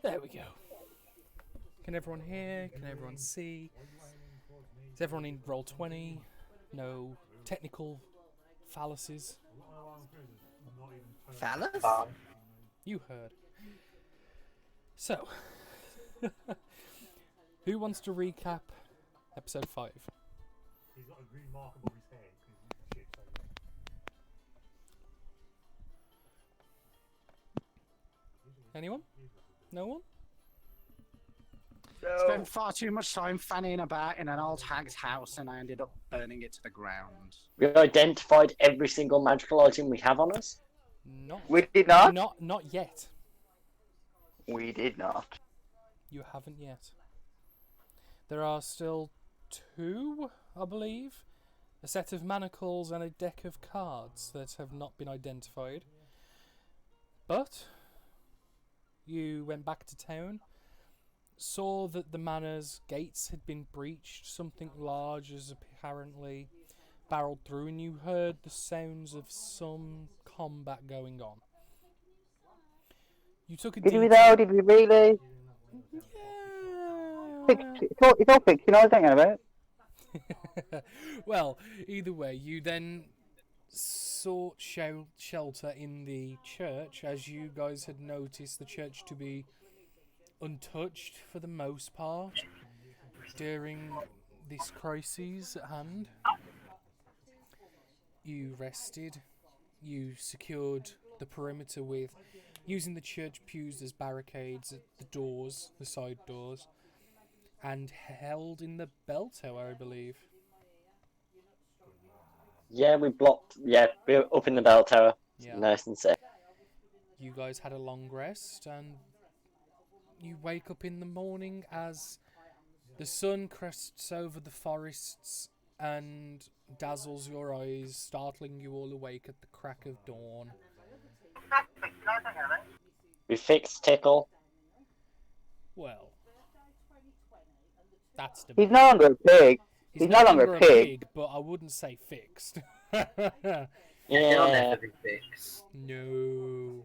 There we go. Can everyone hear? Can everyone see? Is everyone in roll 20? No technical fallacies? Fellas? You heard. So, who wants to recap episode 5? He's got a green mark above his head because he's shit. Anyone? No one? Spent far too much time fanning about in an old hag's house and I ended up burning it to the ground. We identified every single magical item we have on us. We did not. Not yet. We did not. You haven't yet. There are still 2, I believe. A set of manacles and a deck of cards that have not been identified. But you went back to town, saw that the manor's gates had been breached, something large has apparently barreled through, and you heard the sounds of some combat going on. You took a Did we deep... though? Did we really? It's all fixed, you know what I'm talking about? Well, either way, you then sought shelter in the church, as you guys had noticed the church to be untouched for the most part during this crisis at hand. You rested, you secured the perimeter with using the church pews as barricades at the doors, the side doors, and held in the bell tower, I believe. Yeah, we blocked. Yeah, we were up in the bell tower. Yeah. Nice and safe. You guys had a long rest, and you wake up in the morning as the sun crests over the forests and dazzles your eyes, startling you all awake at the crack of dawn. We fixed Tickle. Well, that's the... He's no longer a pig. He's no longer a pig. but I wouldn't say fixed. Yeah. never be fixed. No.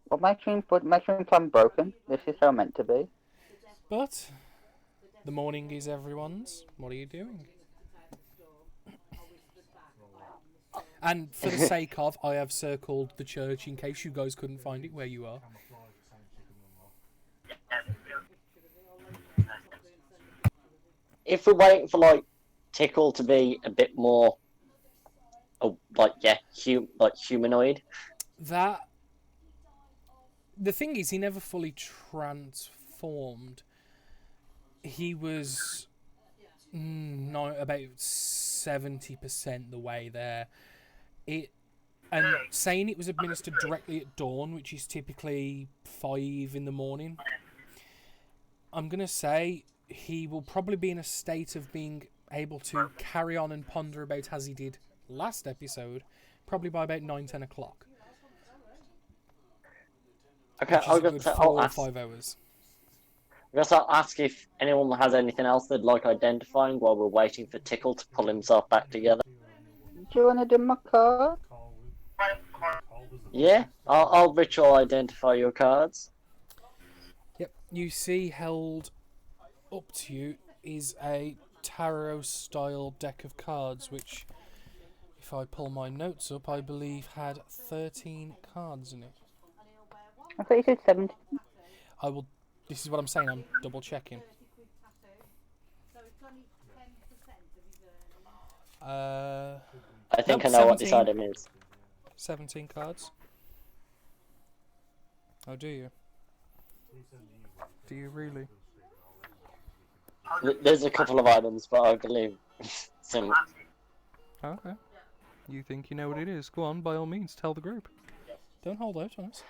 What makes me plan broken? This is how it's meant to be. But the morning is everyone's. What are you doing? And for the sake of, I have circled the church in case you guys couldn't find it where you are. If we're waiting for like Tickle to be a bit more, humanoid. The thing is, he never fully transformed. He was about 70% the way there. And saying it was administered directly at dawn, which is typically 5 in the morning, I'm going to say he will probably be in a state of being able to carry on and ponder about as he did last episode, probably by about 9-10 o'clock. Okay, Which is a good 4 or 5 hours. I guess I'll ask if anyone has anything else they'd like identifying while we're waiting for Tickle to pull himself back together. Do you want to do my card? Yeah, I'll ritual identify your cards. Yep, you see held up to you is a tarot-style deck of cards, which, if I pull my notes up, I believe had 13 cards in it. I thought you said 17. I will. This is what I'm saying. I'm double checking. I think I know what this 17. item is. 17 cards. Oh, do you? Do you really? There's a couple of items, but I believe some. Okay. You think you know what it is? Go on, by all means, tell the group. Don't hold out on us.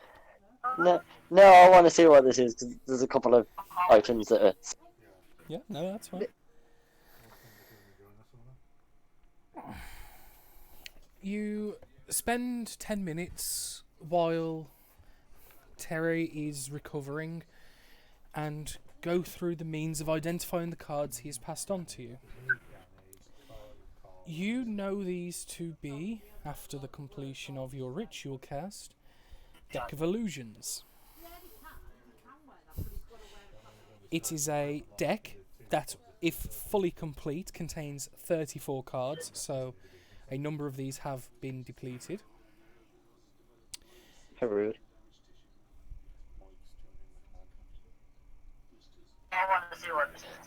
No, I want to see what this is because there's a couple of items that are. Yeah, no, that's fine. You spend 10 minutes while Terry is recovering and go through the means of identifying the cards he has passed on to you. You know these to be, after the completion of your ritual cast, Deck of Illusions. It is a deck that, if fully complete, contains 34 cards, so a number of these have been depleted. How rude.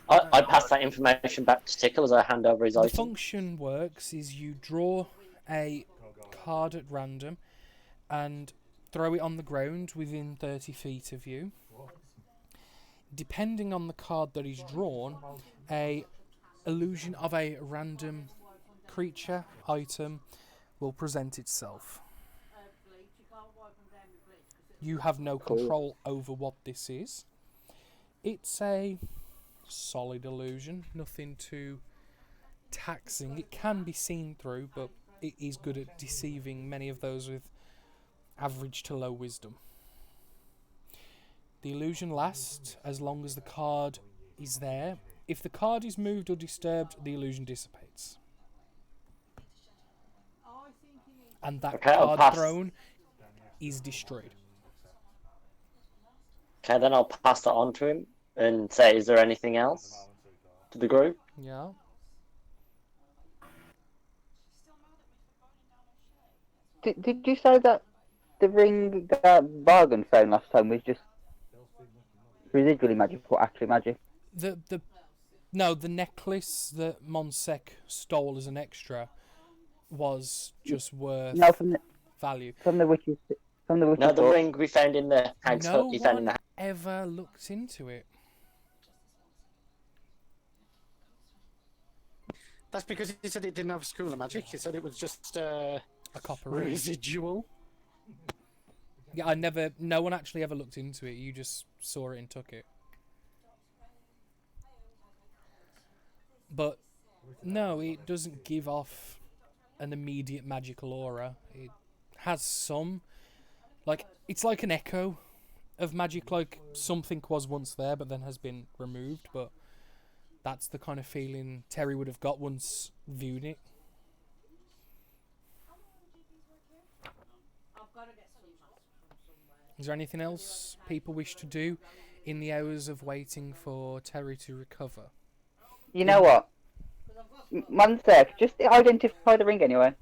I pass that information back to Tickle as I hand over his The item. function works is you draw a card at random and throw it on the ground within 30 feet of you. Depending on the card that is drawn, a illusion of a random creature, item, will present itself. You have no control over what this is. It's a solid illusion, nothing too taxing. It can be seen through, but it is good at deceiving many of those with average to low wisdom. The illusion lasts as long as the card is there. If the card is moved or disturbed, the illusion dissipates. And that Okay, I'll card pass. thrown is destroyed. Okay, then I'll pass that on to him and say, is there anything else to the group? Yeah. Did you say that the ring that Bargain found last time was just residually magic or actually magic? The necklace that Monsec stole as an extra was just worth No, from the value. witch's No, the book. ring we found in the hag's hut. No You found in one the ever looked into it. That's because he said it didn't have a school of magic. He said it was just A copper ring. residual. Yeah, no one actually ever looked into it. You just saw it and took it. But no, it doesn't give off an immediate magical aura. It has some, like, it's like an echo of magic, like something was once there but then has been removed, but that's the kind of feeling Terry would have got once viewed it. Is there anything else people wish to do in the hours of waiting for Terry to recover? You know what? Monsec, just identify the ring anyway.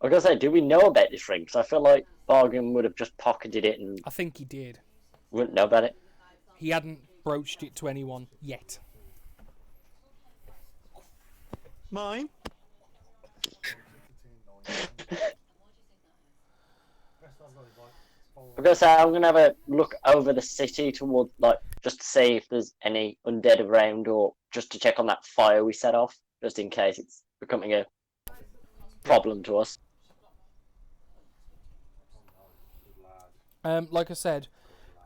I was gonna say, do we know about this ring? Because I feel like Bargain would have just pocketed it and I think he did. wouldn't know about it. He hadn't broached it to anyone yet. Mine? I'm gonna say I'm gonna have a look over the city toward, like, just to see if there's any undead around, or just to check on that fire we set off, just in case it's becoming a problem to us. Like I said,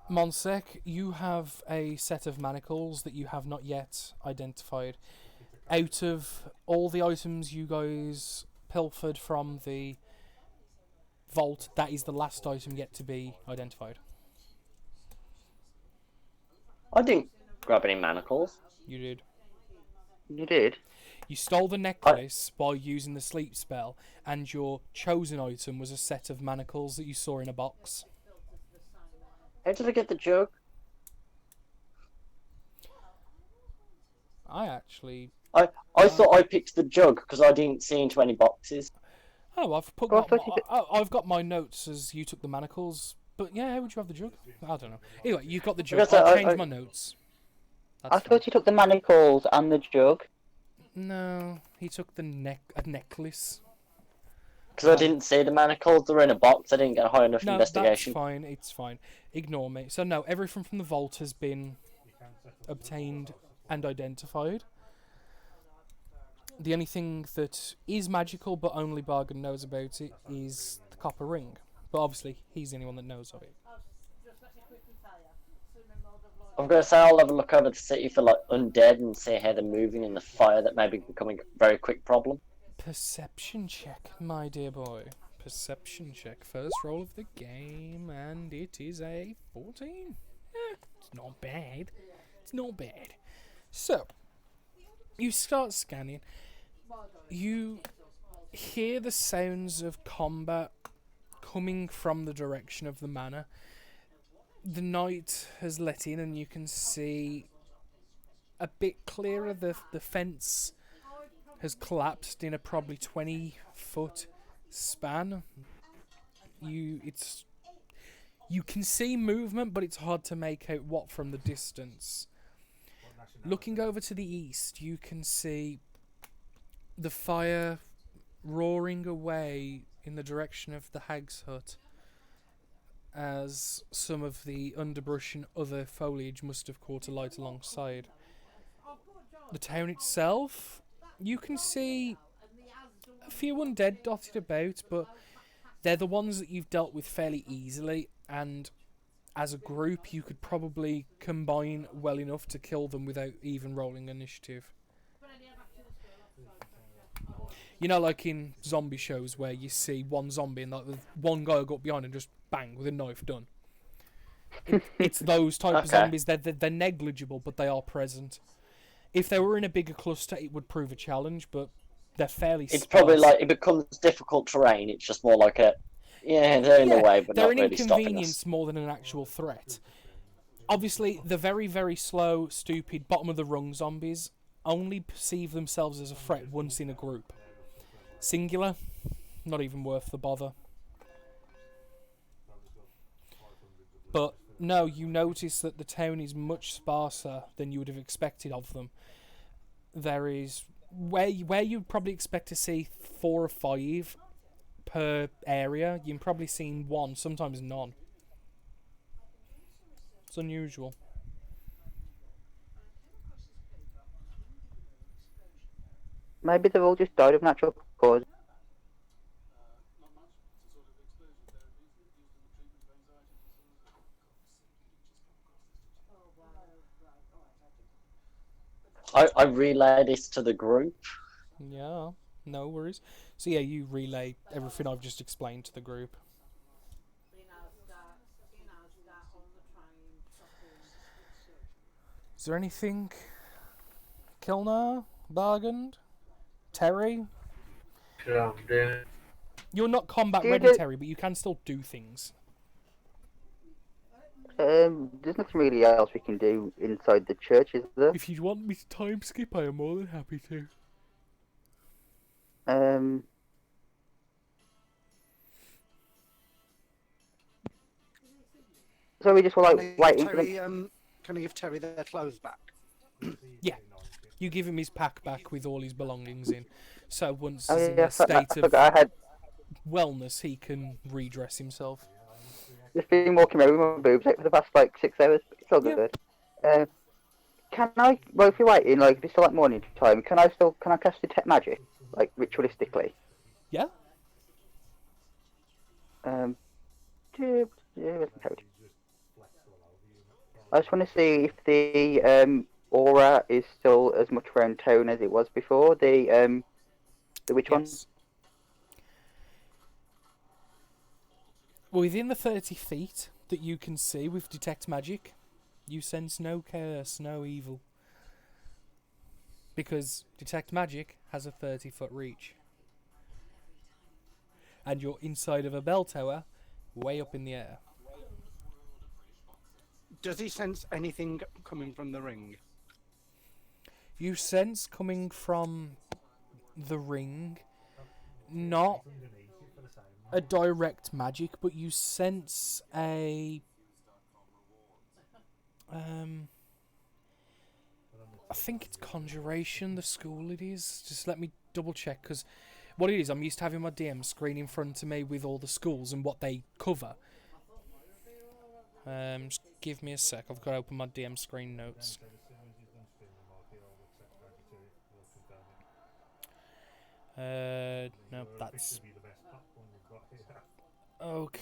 Monsec, you have a set of manacles that you have not yet identified. Out of all the items you guys pilfered from the vault, that is the last item yet to be identified. I didn't grab any manacles. You did. You did? You stole the necklace while using the sleep spell, and your chosen item was a set of manacles that you saw in a box. How did I get the jug? I thought I picked the jug because I didn't see into any boxes. Oh, I've put. Well, I thought you did- I've got my notes as you took the manacles, but yeah, how would you have the jug? I don't know. Anyway, you've got the jug. Because I'll I- change I- my notes. I That's thought you took the manacles and the jug. fine. No, he took the necklace. Because I didn't see the manacles. They were in a box. I didn't get a high enough No, investigation. that's fine. It's fine. Ignore me. So no, everything from the vault has been obtained and identified. The only thing that is magical, but only Bargain knows about it, is the copper ring. But obviously, he's the only one that knows of it. I'm gonna say I'll have a look over the city for, like, undead and see how they're moving in the fire that may be becoming a very quick problem. Perception check, my dear boy. Perception check. First roll of the game, and it is a 14. It's not bad. It's not bad. So, you start scanning. You hear the sounds of combat coming from the direction of the manor. The night has let in, and you can see a bit clearer. The fence has collapsed in a probably 20-foot span. You can see movement, but it's hard to make out what from the distance. Looking over to the east, you can see the fire roaring away in the direction of the hag's hut, as some of the underbrush and other foliage must have caught alight alongside. The town itself, you can see a few undead dotted about, but they're the ones that you've dealt with fairly easily, and as a group you could probably combine well enough to kill them without even rolling initiative. You know, like in zombie shows where you see one zombie and like one guy will go up behind and just bang with a knife, done. It's those type of Okay. zombies. They're negligible, but they are present. If they were in a bigger cluster, it would prove a challenge, but they're fairly It's probably sparse. like it becomes difficult terrain. It's just more like a they're in the way, but they're not an really stopping us. inconvenience more than an actual threat. Obviously, the very, very slow, stupid, bottom of the rung zombies only perceive themselves as a threat once in a group. Singular, not even worth the bother. But no, you notice that the town is much sparser than you would have expected of them. There is where you'd probably expect to see 4 or 5 per area. You've probably seen 1, sometimes none. It's unusual. Maybe they've all just died of natural causes. I relay this to the group. Yeah, no worries. So yeah, you relay everything I've just explained to the group. Is there anything? Kilnar? Bargand? Terry? You're not combat ready, Terry, but you can still do things. There's nothing really else we can do inside the church, is there? If you want me to time skip, I am more than happy to. So we just were Can like I give waiting for them. Terry, can I give Terry their clothes back? Yeah. You give him his pack back with all his belongings in. So once Oh he's in yeah, a state I of forgot I had wellness, he can redress himself. just been walking around with my boobs out for the past like 6 hours. It's all Yeah. good. Can I? Well, if you're waiting, like if it's still like morning time, can I cast detect magic, like ritualistically? Yeah? Where's my code? I just want to see if the aura is still as much round town as it was before. The which one? Yes. Within the 30 feet that you can see with detect magic, you sense no curse, no evil. Because detect magic has a 30-foot reach. And you're inside of a bell tower, way up in the air. Does he sense anything coming from the ring? You sense coming from the ring, not a direct magic, but you sense a I think it's conjuration, the school it is. Just let me double check, because what it is, I'm used to having my DM screen in front of me with all the schools and what they cover. Just give me a sec, I've got to open my DM screen notes. No, that's... Okay.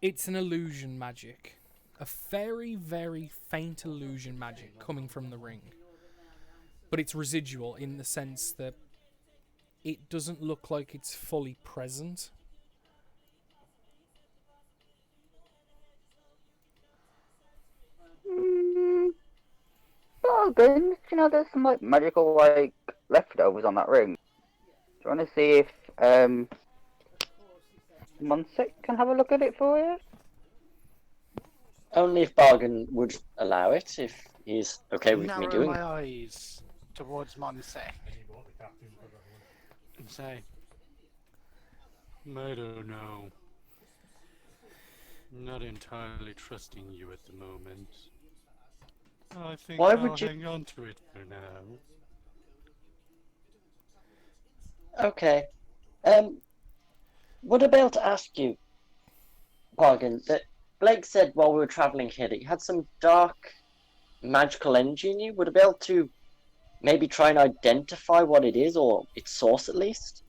It's an illusion magic. A very, very faint illusion magic coming from the ring. But it's residual in the sense that it doesn't look like it's fully present. Oh, then you know there's some like magical like leftovers on that ring. you want to see if Monsek can have a look at it for you? Only if Bargain would allow it, if he's okay with me Narrow doing my eyes towards Monsek And he bought the captain for that one. and say, I don't know. Not entirely trusting you at the moment. I think Why I'll would you- hang on to it for now. Okay. Would I be able to ask you, Bargain, that Blake said while we were travelling here that you had some dark magical energy in you? Would I be able to maybe try and identify what it is, or its source at least?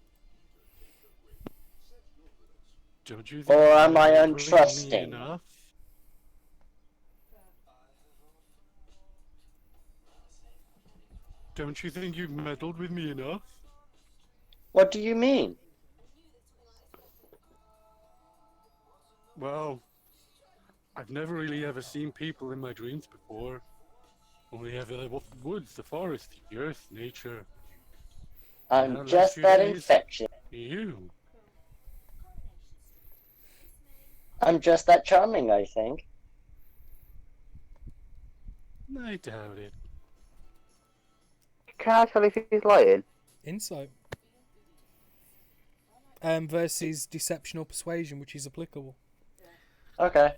Don't you think Or you're am I meddling me untrusting? enough? Don't you think you've meddled with me enough? What do you mean? Well, I've never really ever seen people in my dreams before. Only ever the woods, the forest, the earth, nature. Now, I'm last just few that days, infectious. You. I'm just that charming, I think. I doubt it. Can I tell if he's lying? Insight. Versus deception or persuasion, which is applicable. Okay.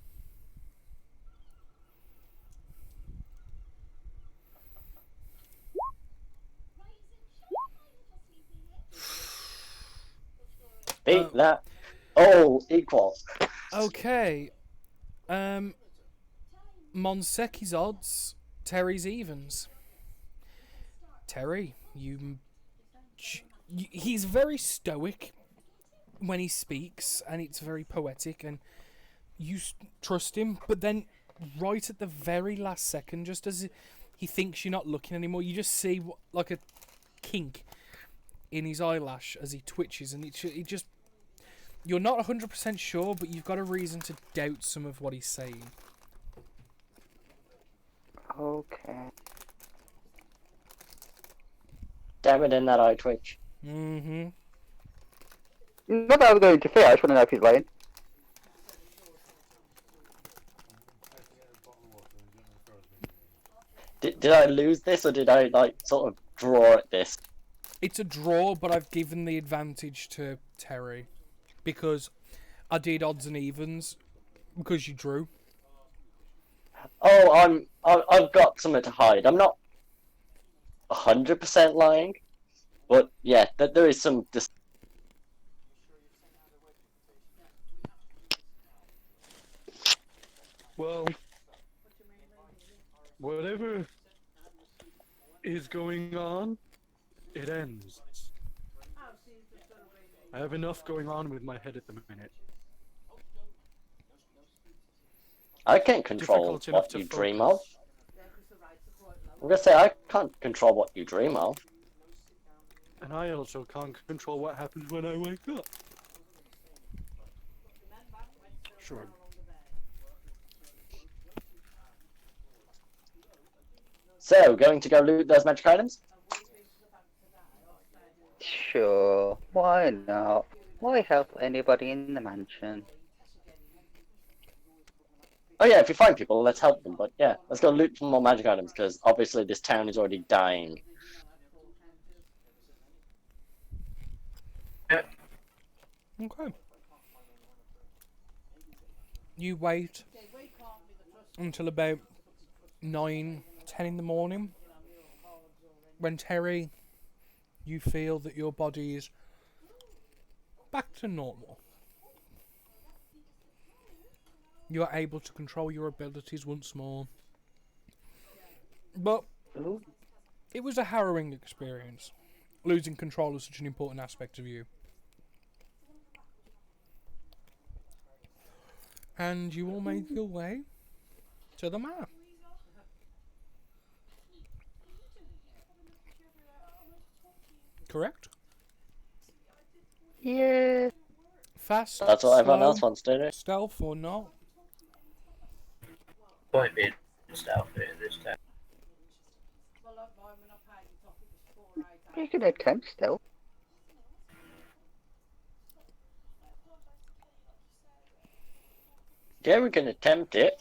Beat that. Oh, equal. Okay. Monseki's odds. Terry's evens. Terry, he's very stoic when he speaks, and it's very poetic, and you trust him. But then, right at the very last second, just as he thinks you're not looking anymore, you just see like a kink in his eyelash as he twitches, and it just. You're not 100% sure, but you've got a reason to doubt some of what he's saying. Okay. Damn it in that eye twitch. Mm-hmm. Not that I was going to interfere, I just want to know if he's lying. Did I lose this, or did I, like, sort of draw at this? It's a draw, but I've given the advantage to Terry. Because I did odds and evens. Because you drew. Oh, I've got something to hide. I'm not 100% lying, but yeah, there is some. Well, whatever is going on, it ends. I have enough going on with my head at the minute. I can't control Difficult enough what to you dream of. focus. I'm gonna say I can't control what you dream of. And I also can't control what happens when I wake up. Sure. So, going to go loot those magic items? Sure, why not? Why help anybody in the mansion? Oh yeah, if you find people, let's help them. But yeah, let's go loot some more magic items, because obviously this town is already dying. Okay. You wait until about 9, 10 in the morning. When Terry, you feel that your body is back to normal. You are able to control your abilities once more. But Ooh. it was a harrowing experience. Losing control is such an important aspect of you. And you will make your way to the map. Correct? Yeah. Fast, That's what everyone slow, else wants to do. stealth or not? Point being stealth in this town. You can attempt still. Yeah, we can attempt it.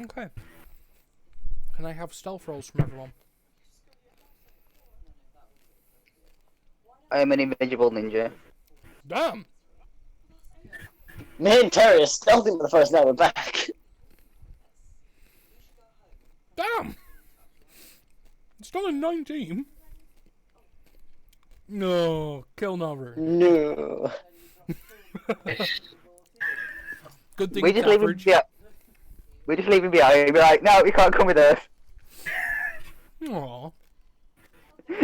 Okay. Can I have stealth rolls from everyone? I am an invisible ninja. Damn! Me and Terry are stealthing for the first hour back. Damn! It's not a 19. No, kill never. No. Good thing We it's just leave him average. behind. We just leave him behind. We're like, no, you can't come with us. Aww.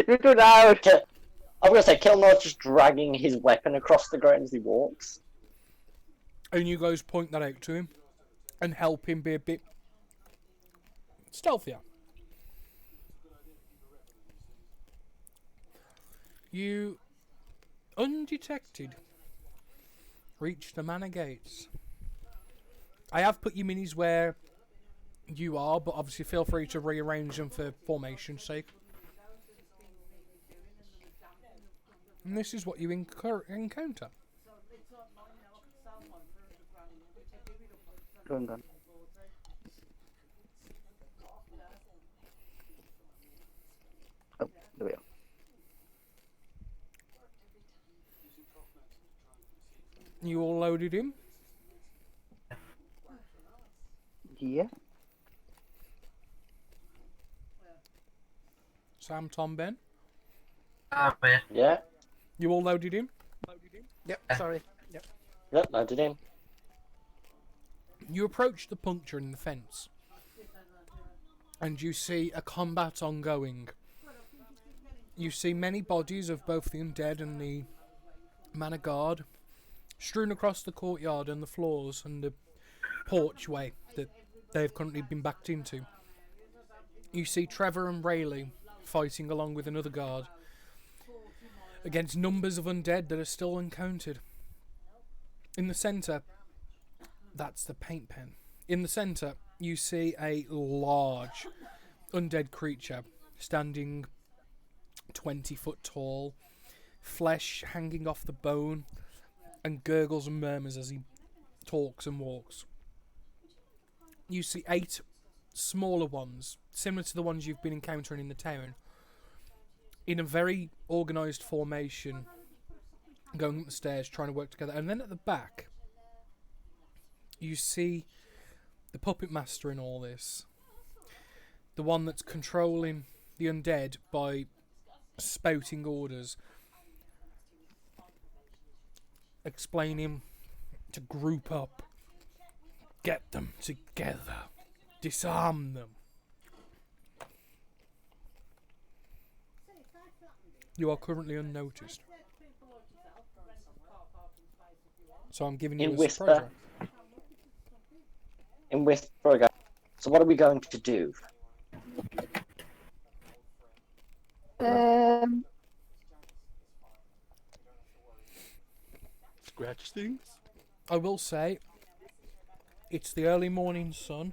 You're too loud. I'm gonna say Kilnor's just dragging his weapon across the ground as he walks. And you guys point that out to him and help him be a bit stealthier. You, undetected, reach the manor gates. I have put your minis where you are, but obviously feel free to rearrange them for formation's sake. And this is what you encounter. Go on, go on. Oh, there we are. You all loaded in? Yeah. Sam, Tom, Ben? Oh, man. Yeah. You all loaded in? Yep, sorry. Yep. Yep, loaded in. You approach the puncture in the fence, and you see a combat ongoing. You see many bodies of both the undead and the manor guard strewn across the courtyard and the floors and the porchway that they've currently been backed into. You see Trevor and Rayleigh fighting along with another guard against numbers of undead that are still uncounted. In the centre, that's the paint pen. In the centre, you see a large undead creature standing 20 foot tall, flesh hanging off the bone, and gurgles and murmurs as he talks and walks. You see 8 smaller ones, similar to the ones you've been encountering in the town, in a very organised formation, going up the stairs, trying to work together. And then at the back, you see the puppet master in all this. The one that's controlling the undead by spouting orders, explaining to group up, get them together, disarm them. You are currently unnoticed, so I'm giving you In a whisper. surprise round. In whisper, I go, so what are we going to do? Scratch things? I will say, it's the early morning sun.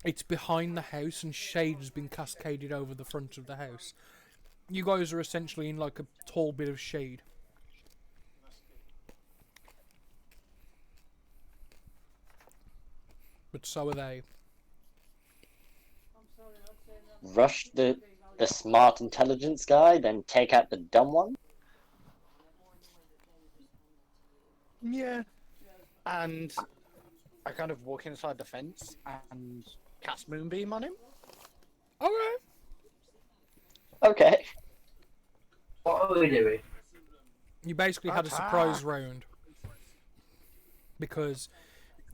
It's behind the house, and shade has been cascaded over the front of the house. You guys are essentially in like a tall bit of shade. But so are they. Rush the smart intelligence guy, then take out the dumb one? Yeah. And I kind of walk inside the fence and cast Moonbeam on him. Alright. Okay. What are we doing? You basically had a surprise round. Because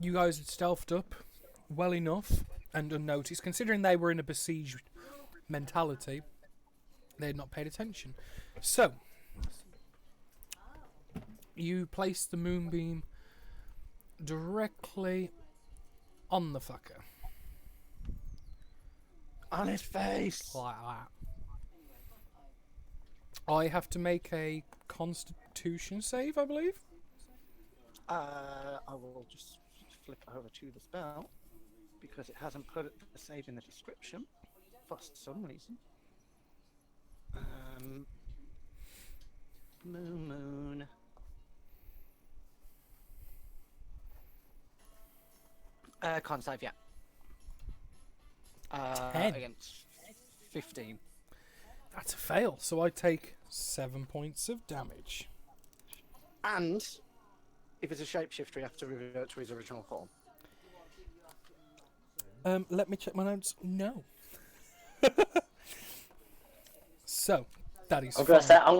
you guys had stealthed up well enough and unnoticed, considering they were in a besieged mentality. They had not paid attention. So, you place the moonbeam directly on the fucker. On his face. Like that. I have to make a constitution save, I believe. I will just flip over to the spell because it hasn't put the save in the description for some reason. Moo moo Con save, yeah. 10. Against 15. That's a fail, so I take 7 points of damage. And if it's a shapeshifter, you have to revert to his original form. Let me check my notes. No. So, that is I'm gonna fine. say I'm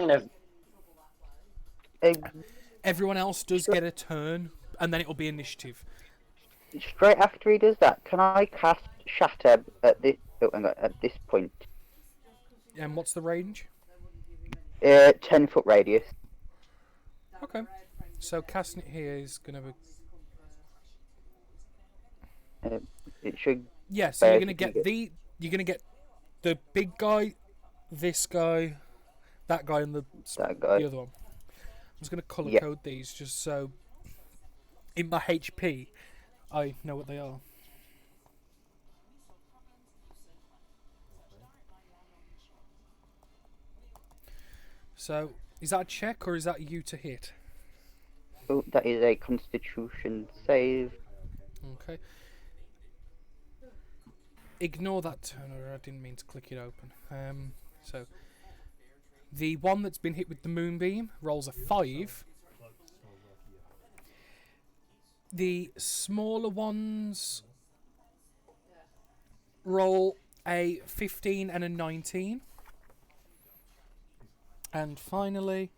gonna. Everyone else does get a turn, and then it'll be initiative. Straight after he does that, can I cast Shatter at this? Oh, hang on, at this point. And what's the range? 10-foot radius. Okay. So casting it here is gonna be. It should. Yeah. So you're you gonna can get the big guy, this guy, that guy, and the That guy. other one. I'm just gonna color Yeah. code these just so in my HP I know what they are. So is that a check or is that you to hit? Oh, that is a Constitution save. Okay. Ignore that turner. I didn't mean to click it open. So the one that's been hit with the moonbeam rolls a 5. The smaller ones roll a 15 and a 19. And finally,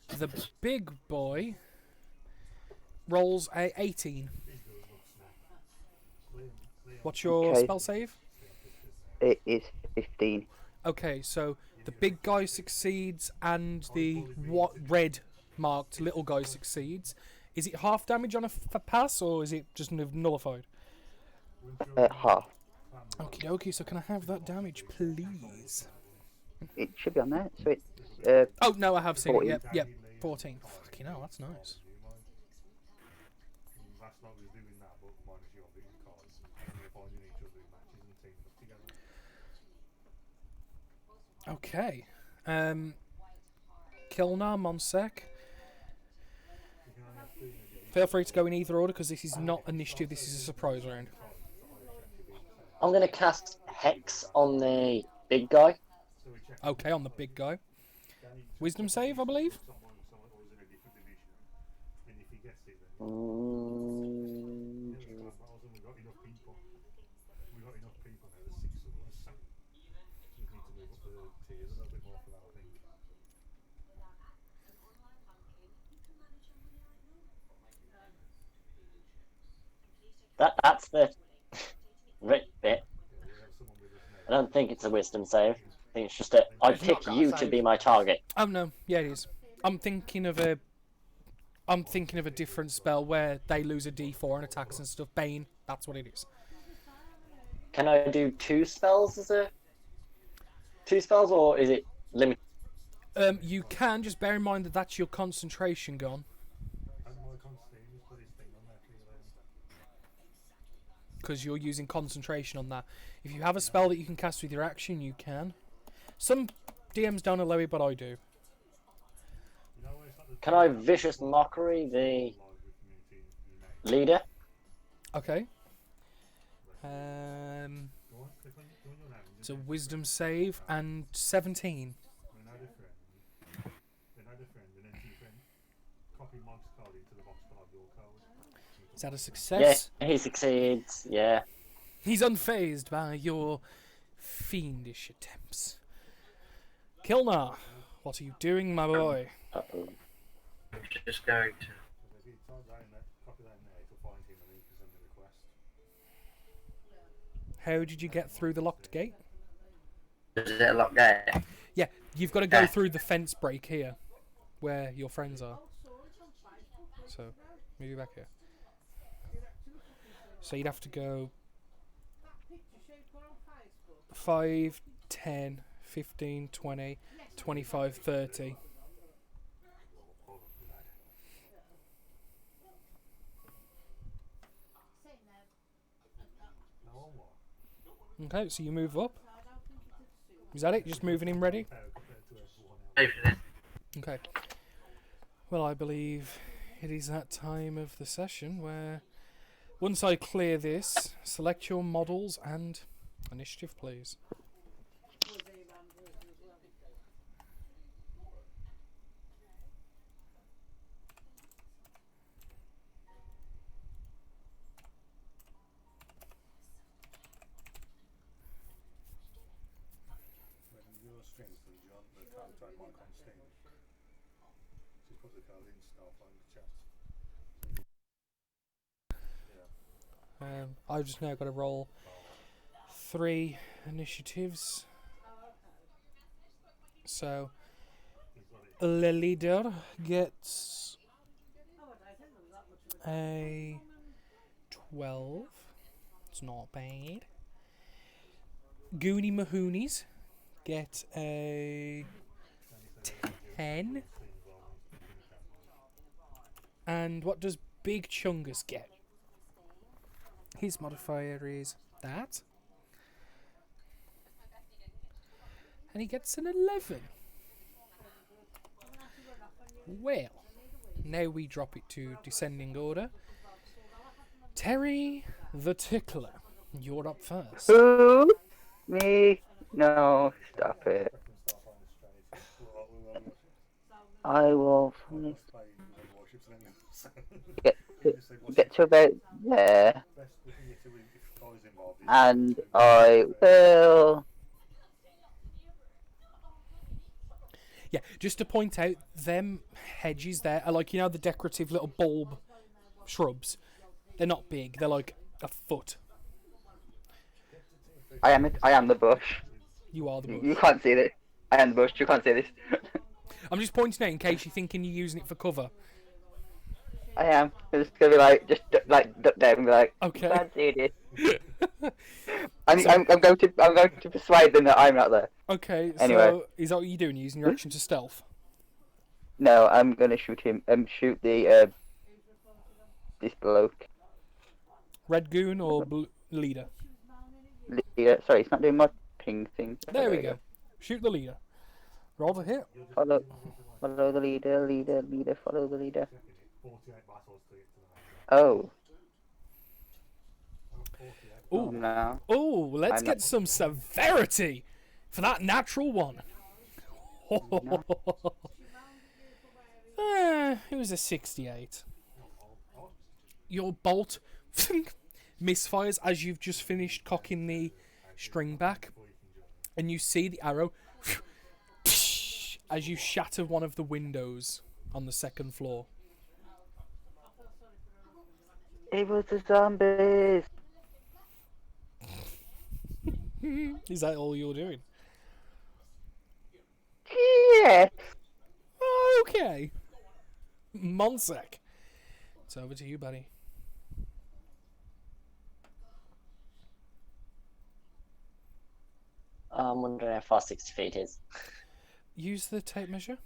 the big boy rolls a 18. What's your Okay. spell save? It is 15. Okay, so the big guy succeeds and the red marked little guy succeeds. Is it half damage on a pass or is it just nullified? Half. Okie dokie, so can I have that damage, please? It should be on there. So it's Oh, no, I have seen 14. it. Yep, 14. Fucking hell, that's nice. Last night we were doing that, but minus your big cards. And we're finding each other in matches and teaming up together. Okay. Kilnar, Monsec. Feel free to go in either order because this is not initiative, this is a surprise round. I'm gonna cast Hex on the big guy. Okay, on the big guy. Wisdom save, I believe? Someone was in a different division, and if he gets it, then Mm, we've got enough people. We've got enough people now. There's 6 of us. We just need to move up the tiers a little bit more for that, I think. that's the rip bit. We have someone with us I now. don't think it's a wisdom save. I think it's just a. I It's not pick got a you to save. be my target. Oh no, yeah it is. I'm thinking of a different spell where they lose a D4 and attacks and stuff. Bane, that's what it is. Can I do 2 spells as a 2 spells, or is it limited? You can just bear in mind that that's your concentration gone, And my constantly just put his thing on there for you then. because you're using concentration on that. If you have a spell that you can cast with your action, you can. Some DMs don't allow it, but I do. You know, it's like the Can I vicious mockery the live with community you made. leader? Okay. Go on, click on your name. It's a wisdom save and 17. Then add a friend. Then add a friend, and then two friend. Copy Mike's card into the box card, your code. Is that a Yeah, success? he succeeds. Yeah. He's unfazed by your fiendish attempts. Kilnar, what are you doing, my boy? Uh-oh. I'm just going to. So if you type that in there, copy that in there, it'll find him and then you can send the request. How did you get through the locked gate? Is it a lock gate? Yeah, you've got to go Yeah. through the fence break here, where your friends are. So, move you back here. So you'd have to go 5, 10, 15, 20, 25, 30. No one what? Okay, so you move up. Is that it? Just moving in ready? Compared to everyone else. Pay for this. Okay. Well, I believe it is that time of the session where Once I clear this, select your models and initiative, please. When you're strengthened, you want the contact mark on Steam. Just put the card in stuff on the chat. I've just now got to roll 3 initiatives. So, the leader gets a 12. It's not bad. Goonie Mahoonies get a 10. And what does Big Chungus get? His modifier is that. And he gets an 11. Well, now we drop it to descending order. Terry the Tickler, you're up first. Who? Me? No, stop it. I will get to about there, and I will. Yeah, just to point out, them hedges there are like, you know, the decorative little bulb shrubs. They're not big, they're like a foot. I am the bush. You are the bush. You can't see this. I am the bush. You can't see this. I'm just pointing out in case you're thinking you're using it for cover. I am. It's gonna be like duck down and be like, Okay. can't see this. I'm going to persuade them that I'm not there. Okay, Anyway. so is that what you're doing? Using your action to stealth? No, I'm gonna shoot him. Shoot the this bloke. Red goon or leader? Yeah, sorry, it's not doing my ping thing. There we go. Shoot the leader. Roll to hit. Follow the leader, follow the leader. 48 battles to get to the Oh. Ooh. No. Oh, let's I'm get not- some severity for that natural one. It was a 68. Your bolt misfires as you've just finished cocking the string back, and you see the arrow as you shatter one of the windows on the second floor. It was the zombies. Is that all you're doing? Yeah. Okay. Monsec. It's over to you, buddy. I'm wondering how far 60 feet is. Use the tape measure.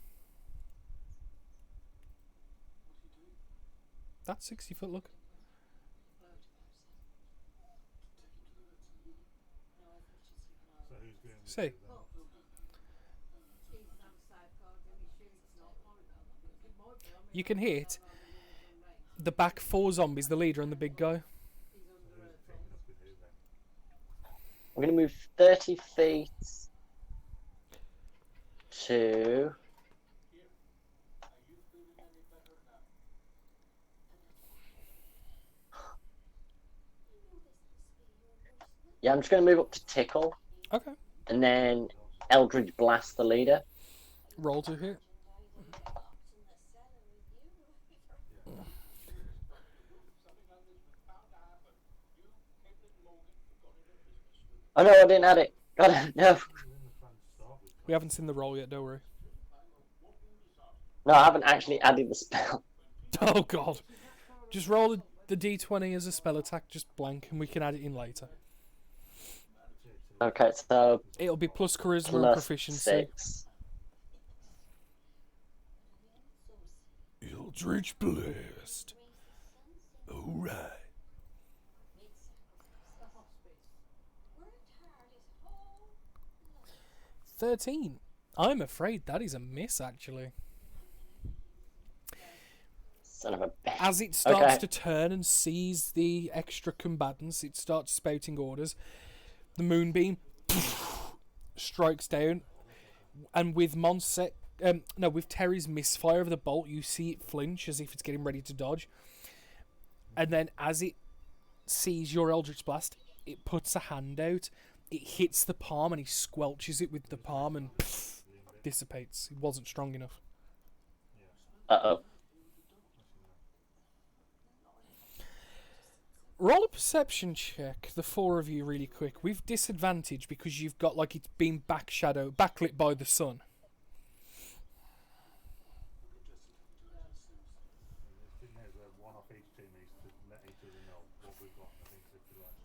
That's 60 foot, look. So who's going to See. You can hit the back 4 zombies, the leader and the big guy. I'm going to move 30 feet to... Yeah, I'm just going to move up to Tickle, Okay. and then Eldridge Blast the leader. Roll to hit. Oh no, I didn't add it. God, no. We haven't seen the roll yet, don't worry. No, I haven't actually added the spell. Oh god. Just roll the d20 as a spell attack, just blank, and we can add it in later. Okay, so It'll be plus charisma and plus proficiency. 6. Eldritch Blast. Alright. 13. I'm afraid that is a miss, actually. Son of a bitch. As it starts Okay. to turn and sees the extra combatants, it starts spouting orders. The moonbeam strikes down, and with with Terry's misfire of the bolt, you see it flinch as if it's getting ready to dodge. And then, as it sees your Eldritch Blast, it puts a hand out. It hits the palm, and he squelches it with the palm, and dissipates. It wasn't strong enough. Uh-oh. Roll a perception check, the four of you, really quick, with disadvantage because you've got like it's been backlit by the sun. I think there's one off each team needs to let each other know what we've got. I think if you like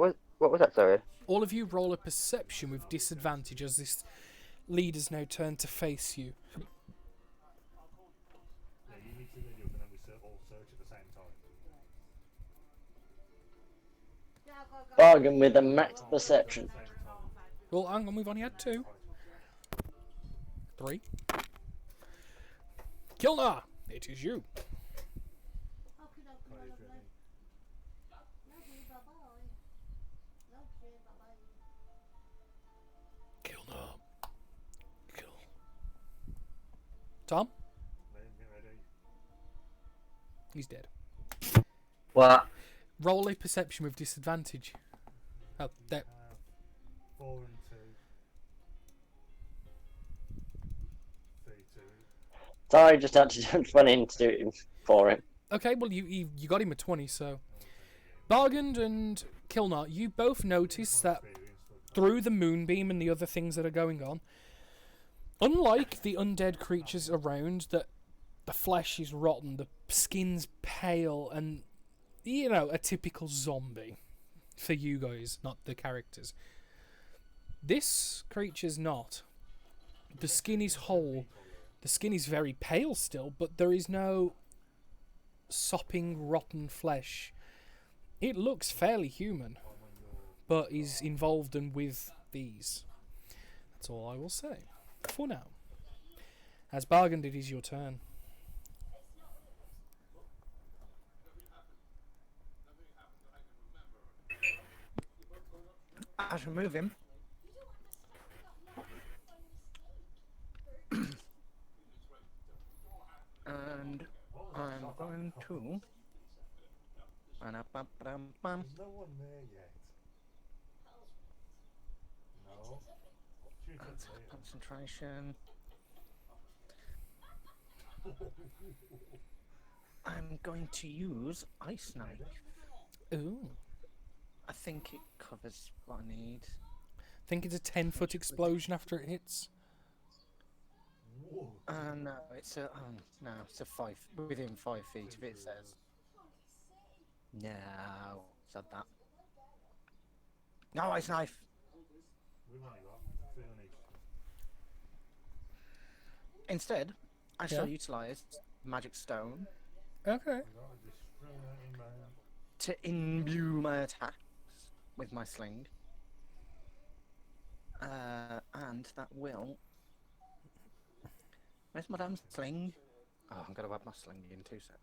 stuff. What was that? Sorry. All of you roll a perception with disadvantage as this leader's now turned to face you. Yeah, you need to ready up and then we all search at the same time. Bargain with a max perception. Well, hang on, we've only had 2. 3. Kilnar, it is you. Kilnar. Kill. Tom? Let him get ready. He's dead. What? Roll a perception with disadvantage. Oh, there. 4 and 2. 3, 2. Sorry, just had to run in to do it for him. Okay, well, you got him at 20, so... Bargand and Kilnar, you both notice that through the moonbeam and the other things that are going on, unlike the undead creatures around, that the flesh is rotten, the skin's pale, and, you know, a typical zombie for you guys, not the characters. This creature's not. The skin is whole. The skin is very pale still, but there is no sopping, rotten flesh. It looks fairly human, but is involved and with these. That's all I will say for now. As Bargained, it is your turn. I shall move him. And I'm going to. Ba-da-ba-ba-dum-bum. There's no one there yet. No. Shoot up That's there. concentration. I'm going to use Ice Knife. Ooh. I think it covers what I need. Think it's a 10-foot explosion after it hits? Whoa. No, it's a no, it's a 5 within 5 feet if it says. No, said that. No, Ice Knife. We've only got 3 on each. Instead, I Yeah. shall utilize Magic Stone Okay. We've got a destroyer inbound. to imbue my attacks with my sling. And that will. Where's my damn sling? Oh, I'm gonna add my sling in 2 seconds.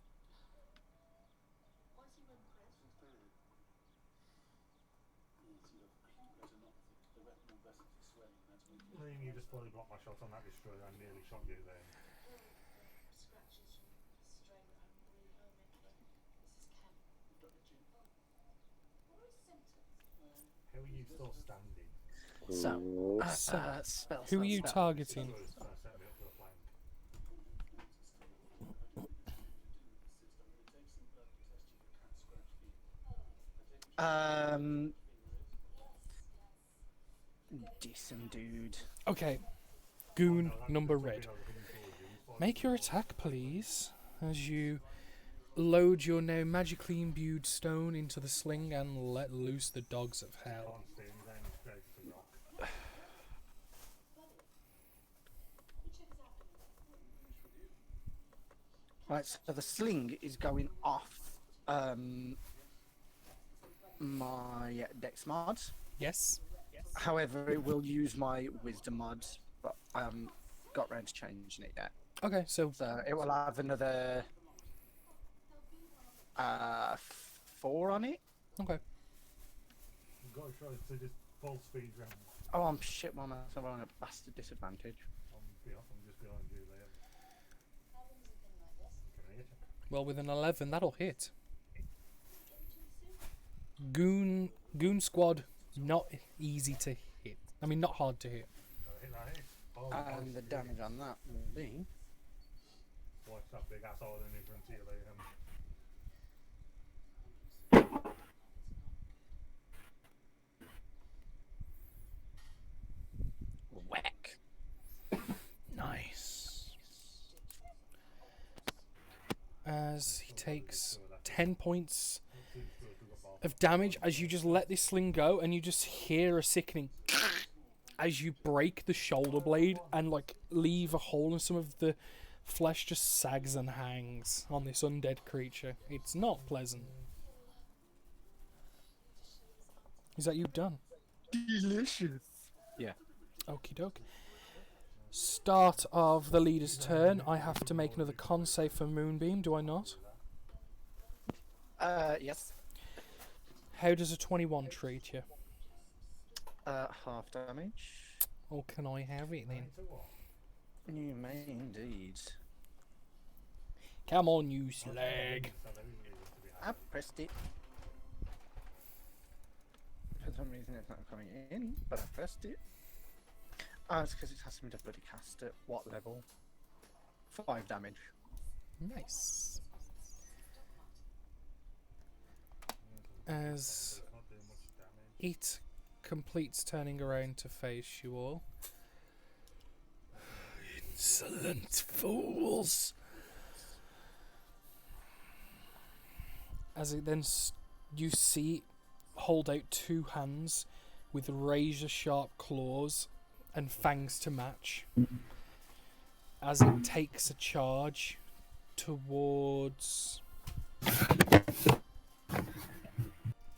Liam, you just fully blocked my shot on that destroyer. I nearly shot you then. How are you still standing? So, Ooh. spell. Who are you spell. targeting? Destroyer's trying to set me up for a flank. Decent dude. Okay. Goon No, that's number just red. something I was looking forward to. It's fine. Make your attack, please, as you load your now magically imbued stone into the sling and let loose the dogs of hell. Can't see him, he's aiming straight at the rock. Right, so the sling is going off my dex mod. Yes? However, it will use my wisdom mod, but I haven't got round to changing it yet. Okay, so So it will have another 4 on it. okay. You've got to try to just full speed round. Oh, I'm shit, man. I'm on a bastard disadvantage. I'm just behind you there. Can I hit you? Well, with an 11, that'll hit. Goon squad, not easy to hit. I mean, not hard to hit. Hit that hit. Oh, And the damage on that will be. Watch that big asshole in front of you, Liam. Whack. Nice. As he takes 10 points of damage as you just let this sling go, and you just hear a sickening as you break the shoulder blade and like leave a hole, and some of the flesh just sags and hangs on this undead creature. It's not pleasant. Is that you done? Delicious. Yeah. Okie doke. Start of the leader's turn. I have to make another con save for Moonbeam, do I not? Yes. How does a 21 treat you? Half damage. Or can I have it then? You may indeed. Come on, you slag. I pressed it. For some reason it's not coming in, but I pressed it. Oh, it's because it has me to bloody cast at what level? 5 damage. Nice. As it completes turning around to face you all. Insolent fools! As it then you see hold out 2 hands with razor sharp claws and fangs to match. As it takes a charge towards...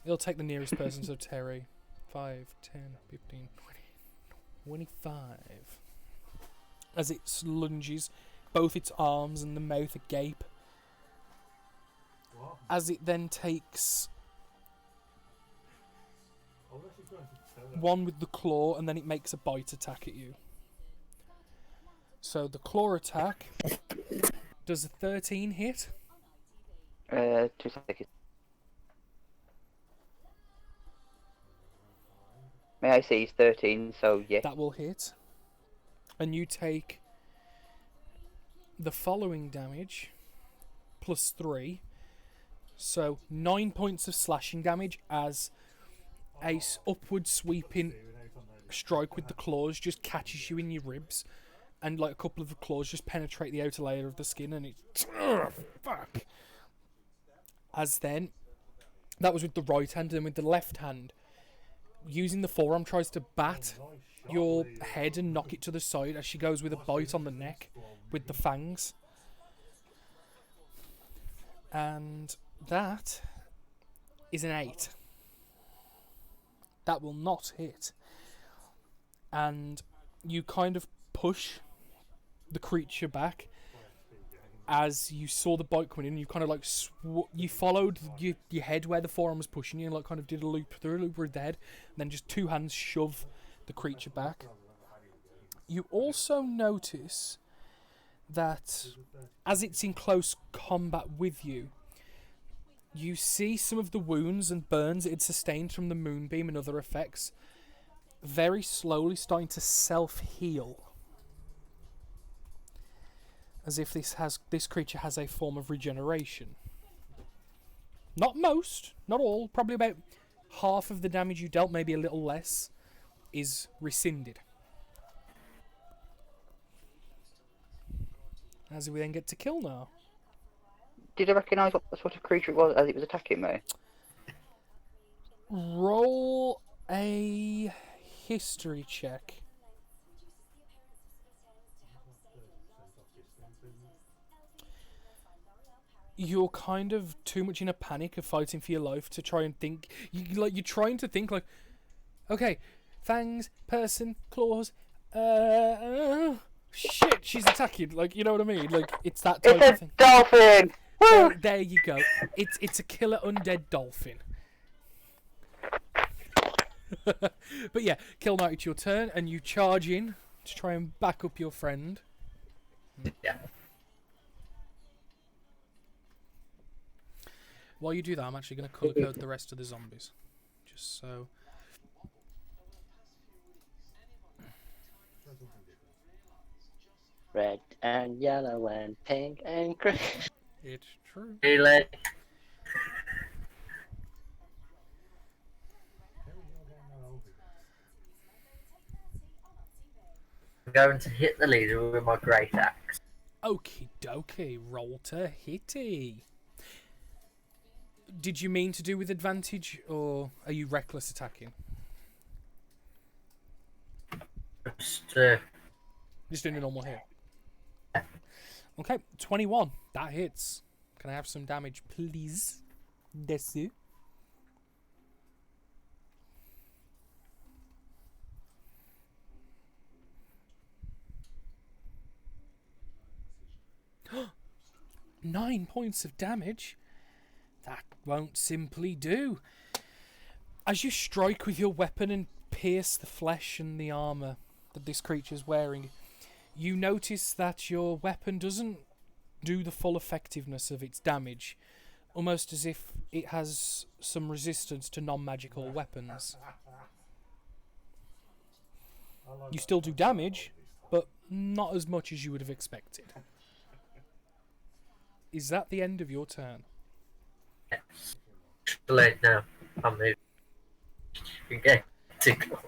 It'll take the nearest person, so Terry. 5, 10, 15, 20, 25. As it lunges, both its arms and the mouth agape. What? As it then takes Oh, that's just going to tell one with the claw, and then it makes a bite attack at you. So the claw attack does a 13 hit. 2 seconds. May I see he's 13, so yeah. That will hit. And you take the following damage plus 3. So 9 points of slashing damage as a upward sweeping strike with the claws just catches you in your ribs, and like a couple of the claws just penetrate the outer layer of the skin, and it's fuck. As then, that was with the right hand, and with the left hand, using the forearm, tries to bat your head and knock it to the side as she goes with a bite on the neck with the fangs. And that is an 8. That will not hit. And you kind of push the creature back as you saw the bite coming in. You kind of like you followed your head where the forearm was pushing you, and like kind of did a loop with the head, and then just 2 hands shove the creature back. You also notice that as it's in close combat with you, you see some of the wounds and burns it had sustained from the moonbeam and other effects very slowly starting to self-heal. As if this creature has a form of regeneration. Not most, not all, probably about half of the damage you dealt, maybe a little less, is rescinded. As we then get to kill now. Did I recognise what sort of creature it was as it was attacking me? Roll a history check. You're kind of too much in a panic of fighting for your life to try and think. You're trying to think like, okay, fangs, person, claws, shit, she's attacking. Like, you know what I mean? Like, it's that type It's of a thing. dolphin! Woo! There you go. It's a killer undead dolphin. But yeah, Kill Knight, it's your turn, and you charge in to try and back up your friend. Yeah. While you do that, I'm actually going to colour code the rest of the zombies. Just so... Red and yellow and pink and green. It's true. Really? I'm going to hit the leader with my great axe. Okie dokie, roll to hitty. Did you mean to do with advantage, or are you reckless attacking? Just doing a normal hit. Okay, 21. That hits. Can I have some damage, please? Desu. Nine points of damage? That won't simply do. As you strike with your weapon and pierce the flesh and the armour that this creature's wearing, you notice that your weapon doesn't do the full effectiveness of its damage, almost as if it has some resistance to non-magical weapons. You still do damage, but not as much as you would have expected. Is that the end of your turn? Yes. Too late now. I'm moving. You can get to go.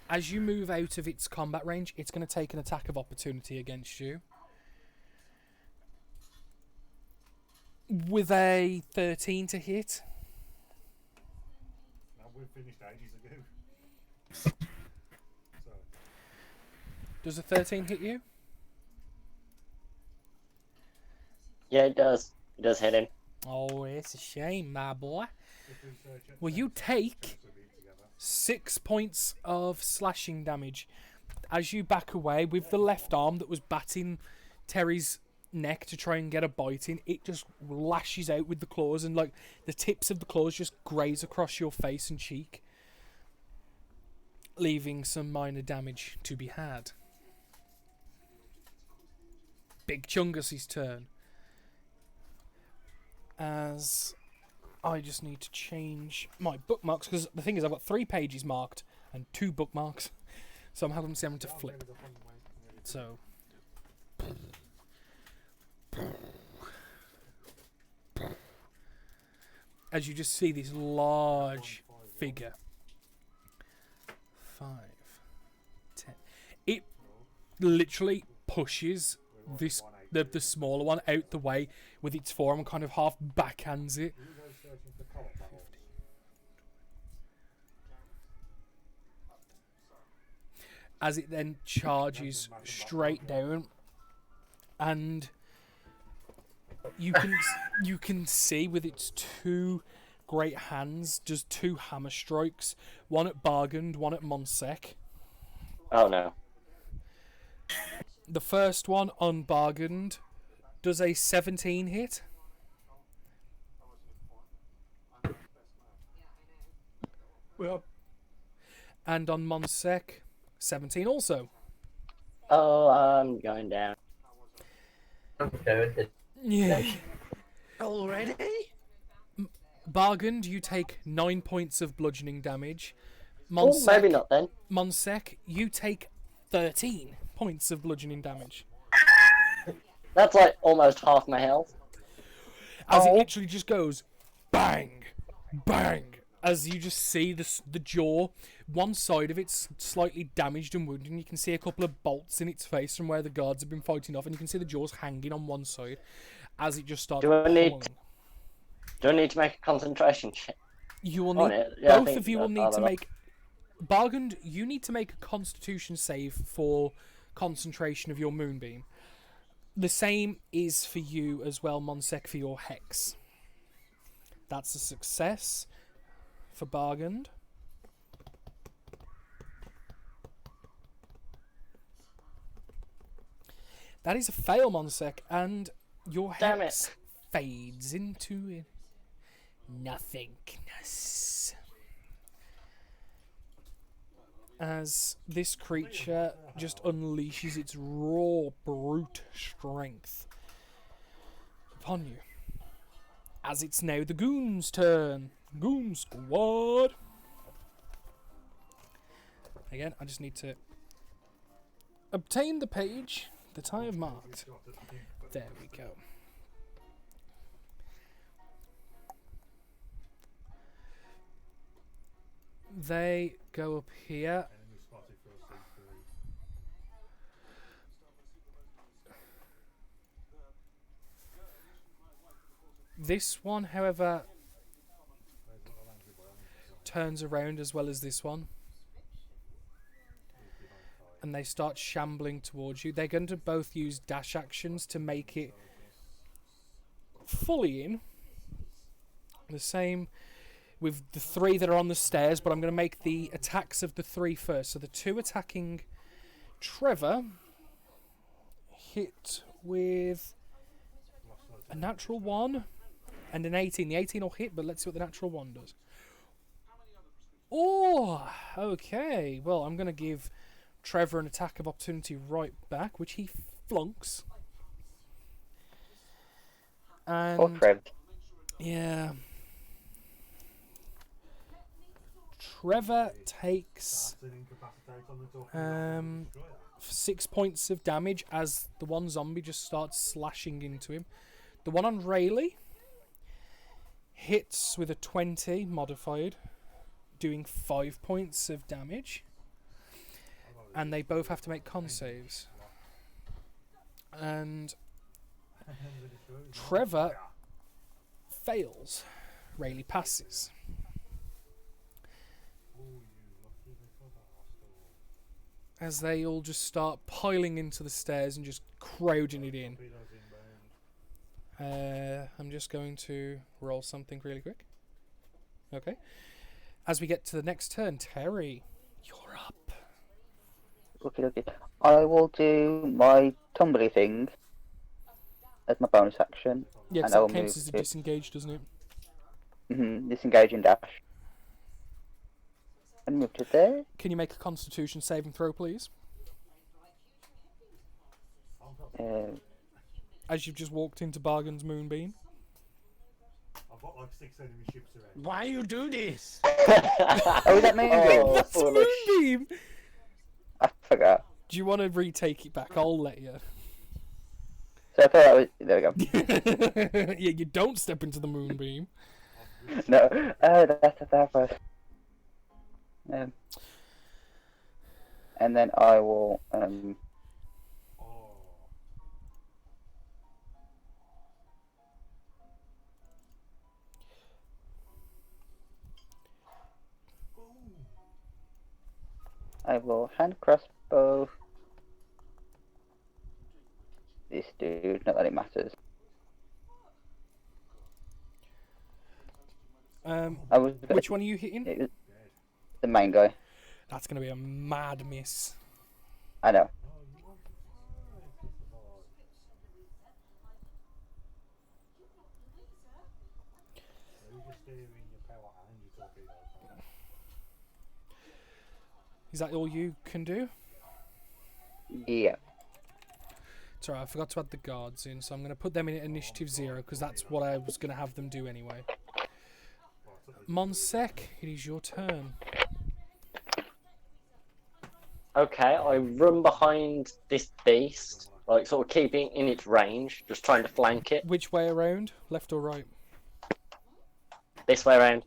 As you move out of its combat range, it's going to take an attack of opportunity against you. With a 13 to hit. Now we've finished ages ago. So, Does a 13 hit you? Yeah, it does. It does hit him. Oh, it's a shame, my boy. if we check Well, you take to be together. 6 points of slashing damage as you back away with the left arm that was batting Terry's neck to try and get a bite in. It just lashes out with the claws, and like the tips of the claws just graze across your face and cheek, leaving some minor damage to be had. Big Chungus's turn. As I just need to change my bookmarks, because the thing is I've got 3 pages marked and 2 bookmarks, so I'm having to flip. So as you just see this large figure, 5, 10, it literally pushes this the smaller one out the way with its forearm and kind of half backhands it. As it then charges straight down, and you can see with its 2 great hands does 2 hammer strikes, one at Bargand, one at Monsek. Oh no. The first one on Bargand does a 17 hit. Well, And on Monsek, 17 also. Oh, I'm going down. I'm going to Yeah. Already? Bargand, you take 9 points of bludgeoning damage. Oh, maybe not then. Monsek, you take 13 points of bludgeoning damage. That's like almost half my health. As it literally just goes bang, bang. As you just see the jaw, one side of it's slightly damaged and wounded, and you can see a couple of bolts in its face from where the guards have been fighting off, and you can see the jaws hanging on one side as it just starts Do I need- pulling. Do I need to make a concentration check You will on need, it? Yeah, I both think of you will that's need all to I make... Bargand, you need to make a constitution save for concentration of your moonbeam. The same is for you as well, Monsek, for your hex. That's a success for Bargand. That is a fail, Monsec, and your Damn hex fades into nothingness. As this creature just unleashes its raw, brute strength upon you. As it's now the goon's turn. Goon squad. Again, I just need to obtain the page that I have marked. There we go. They go up here. Enemy spotted for a C3. This one, however, turns around as well as this one. And they start shambling towards you. They're going to both use dash actions to make it fully in. The same with the three that are on the stairs, but I'm going to make the attacks of the three first. So the two attacking Trevor hit with a natural 1 and an 18. The 18 will hit, but let's see what the natural 1 does. Oh, okay. Well, I'm going to give Trevor an attack of opportunity right back, which he flunks. And Or Trev. yeah. Trevor takes That's an incapacitate on the door. 6 points of damage as the one zombie just starts slashing into him. The one on Rayleigh hits with a 20 modified, doing 5 points of damage. And they both have to make con saves. And Trevor fails. Rayleigh passes. As they all just start piling into the stairs and just crowding it in. I'm just going to roll something really quick. Okay. As we get to the next turn, Terry, you're up. Okay. I will do my tumbly thing as my bonus action. Yeah, and because I will that counts move as a to disengage, doesn't it? disengage and dash. And move to there. Can you make a Constitution saving throw, please? As you've just walked into Bargain's Moonbeam. I've got like 6 enemy ships around. Why you do this? Oh, is that me? Oh, That's foolish. Moonbeam! I forgot. Do you want to retake it back? I'll let you. So I thought that was... There we go. Yeah, you don't step into the Moonbeam. No. Oh, that's a bad one. And then I will... I will hand crossbow this dude, not that it matters. I was Which one are you hitting? it was the main guy. That's going to be a mad miss. I know. Is that all you can do? Yeah. It's alright, I forgot to add the guards in, so I'm going to put them in initiative 0, because that's what I was going to have them do anyway. Monsec, it is your turn. Okay, I run behind this beast, like sort of keeping in its range, just trying to flank it. Which way around? Left or right? This way around.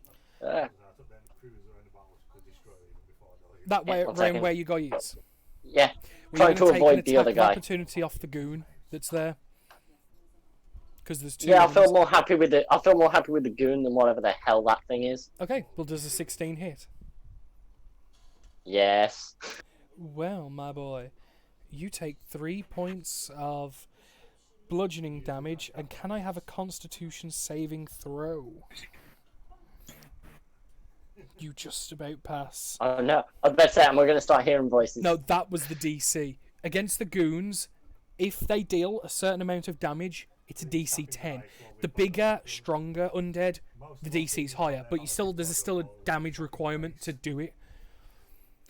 That way one around second. where you guy is. Yeah, We're trying gonna to take avoid an the attack other of guy. opportunity off the goon that's there. Because there's two. Yeah, I ones. feel more happy with it. I feel more happy with the goon than whatever the hell that thing is. Okay, well, does a 16 hit? Yes. Well, my boy, you take 3 points of bludgeoning damage, and can I have a Constitution saving throw? You just about pass. Oh no, I was about to say, am I going to start hearing voices? No, that was the DC. Against the goons, if they deal a certain amount of damage, it's a DC 10. The bigger, stronger undead, the DC is higher, but there's still a damage requirement to do it.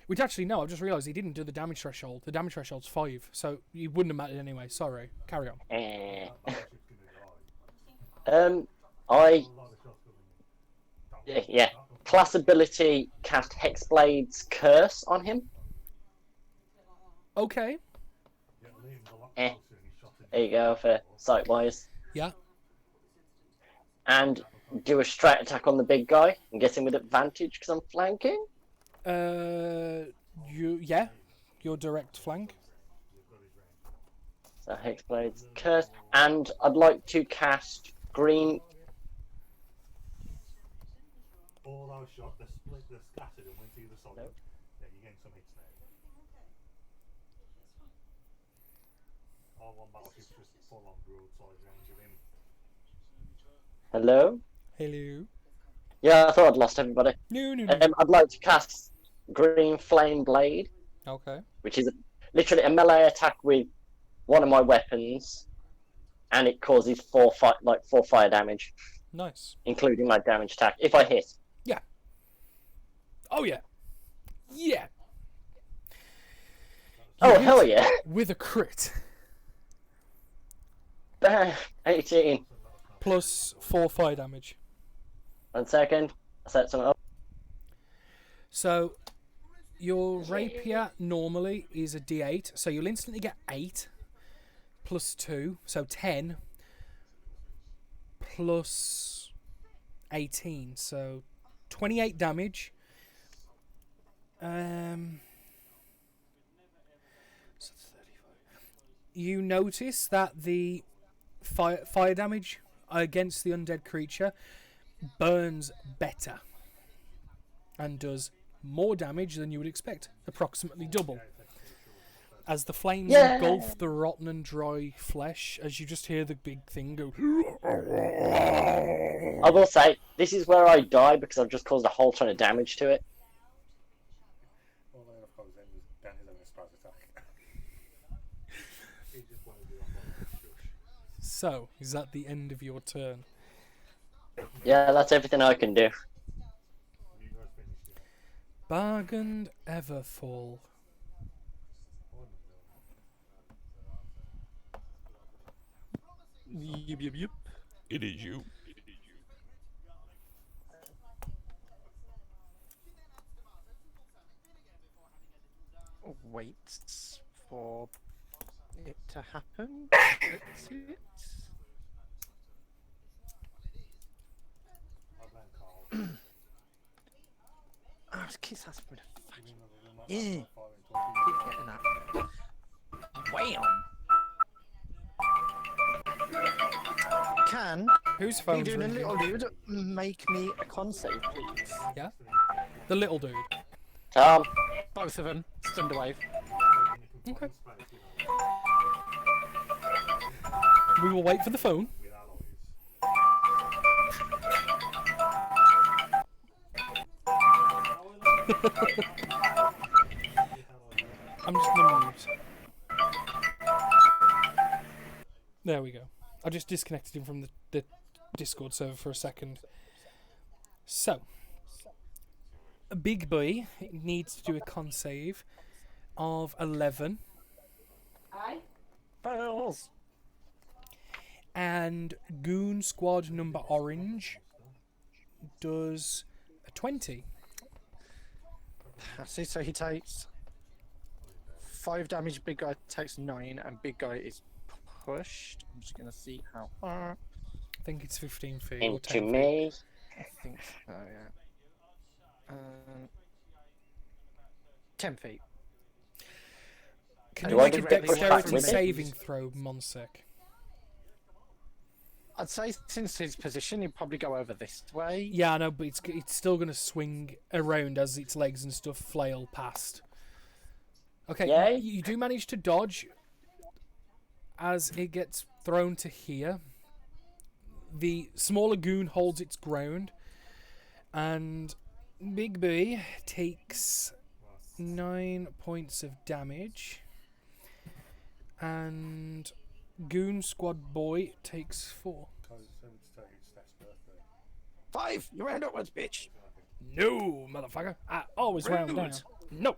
Which actually, no, I've just realised he didn't do the damage threshold. The damage threshold's 5, so it wouldn't have mattered anyway. Sorry. Carry on. I yeah. Class ability cast Hexblade's Curse on him. Okay. There you go for sight wise. Yeah. And do a straight attack on the big guy and get him with advantage because I'm flanking. Your direct flank. So Hexblade's Curse, and I'd like to cast Green. All those shots, they're split, they're scattered and went either side. Nope. Yeah, you're getting some hits now. All one battleship's just full on broadside range of him. Hello. Hello. Yeah, I thought I'd lost everybody. No. I'd like to cast Green Flame Blade, Okay. which is literally a melee attack with one of my weapons, and it causes 4 fire damage, Nice. including my damage attack if I hit. Oh yeah. Yeah. Oh You hell hit yeah! With a crit. 18. Plus 4 fire damage. 1 second. I set something up. So, your rapier normally is a d8, so you'll instantly get 8 plus 2, so 10 plus 18, so 28 damage. So 35. You notice that the fire damage against the undead creature burns better and does more damage than you would expect, approximately double. As the flames engulf the rotten and dry flesh, as you just hear the big thing go. I will say, this is where I die because I've just caused a whole ton of damage to it. All I have got is then his own surprise attack. He just wanted to do that one. So, is that the end of your turn? Yeah, that's everything I can do. You guys finished it. Bargained Everfall. Yep. It is you. Waits for it to happen. That's it. I've learned Carl. Oh, this kid's asking me to fucking Yeah. keep getting that. Wham! Can Whose you phone's doing a ringing? little dude make me a con save, please? Yeah? The little dude. Tom, Both of them. Thunderwave. Okay. We will wait for the phone. I'm just gonna mute. There we go. I just disconnected him from the Discord server for a second. So, a big boy needs to do a con save of 11, Bells. and Goon Squad number Orange does a 20. That's it. So he takes 5 damage. Big guy takes 9, and big guy is pushed. I'm just gonna see how far. I think it's 15 feet or into 10 feet. me. I think so. Yeah. 10 feet. Can Do you I make a directly walk dexterity with it? saving throw, Monsec? I'd say since his position, he'd probably go over this way. Yeah, I know, but it's still going to swing around as its legs and stuff flail past. Okay, Yay. you do manage to dodge as it gets thrown to here. The smaller goon holds its ground, and Big B takes 9 points of damage. And Goon Squad Boy takes 4. Because it's Steph's birthday. 5. You round upwards, bitch. No, motherfucker. I always round down. Rude. No.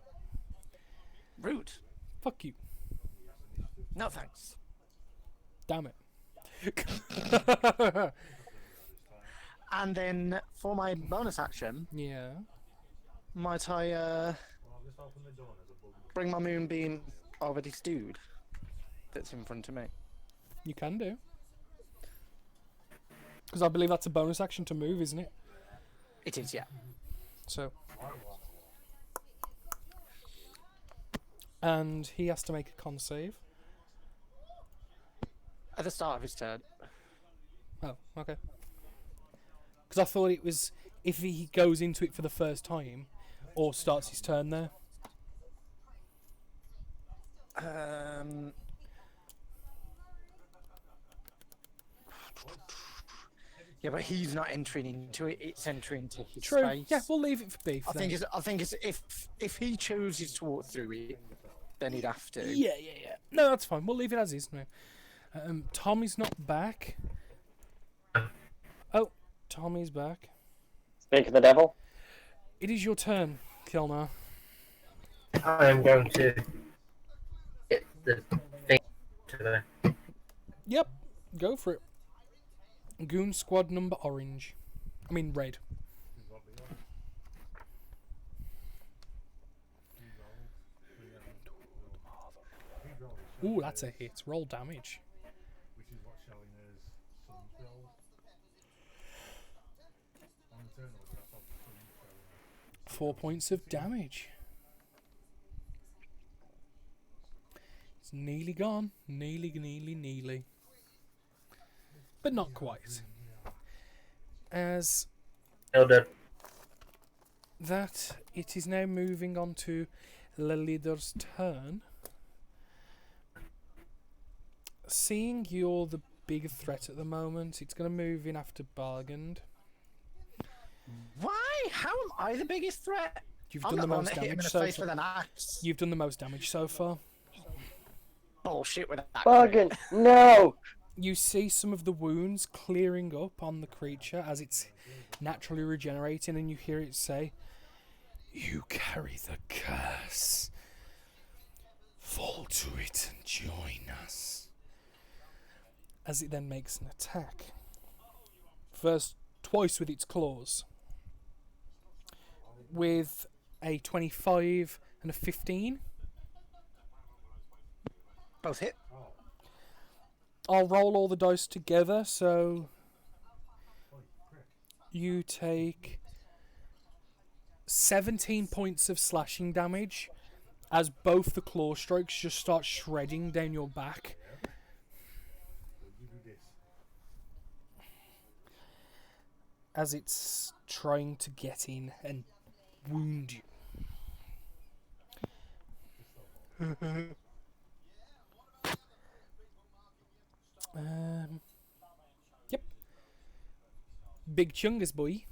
Rude. Fuck you. No thanks. Damn it. And then for my bonus action, Yeah. might I Well, I'll just open the door and there's a bug. bring my moonbeam over this dude that's in front of me? You can do. Because I believe that's a bonus action to move, isn't it? It is, yeah. So. And he has to make a con save. At the start of his turn. Oh, okay. Because I thought it was if he goes into it for the first time or starts his turn there. Yeah, but he's not entering into it. It's entering into his True. space. Yeah, we'll leave it for beef. I then. think it's if he chooses to walk through it, then he'd have to. Yeah. No, that's fine. We'll leave it as is now. Tommy's not back. Oh, Tommy's back. Speak of the devil. It is your turn, Kilnar. I am going to get the thing to the. Yep, go for it. Goon Squad number orange. I mean red. Ooh, that's a hit. Roll damage. Which is what's showing as sun's roll. On the turn order, that's what the sun's showing. 4 points of damage. It's nearly gone. Nearly. But not quite. As Elder. that, it is now moving on to the leader's turn. Seeing you're the bigger threat at the moment, it's going to move in after Bargained. Why? How am I the biggest threat? You've I'm done the not most gonna hit him in damage the so face with far. an axe. You've done the most damage so far. Bullshit with that. Bargain! No! You see some of the wounds clearing up on the creature as it's naturally regenerating, and you hear it say, "You carry the curse. Fall to it and join us." As it then makes an attack. First, twice with its claws. With a 25 and a 15. Both hit. I'll roll all the dice together, so you take 17 points of slashing damage as both the claw strokes just start shredding down your back. As it's trying to get in and wound you. Yep. Big Chungus boy.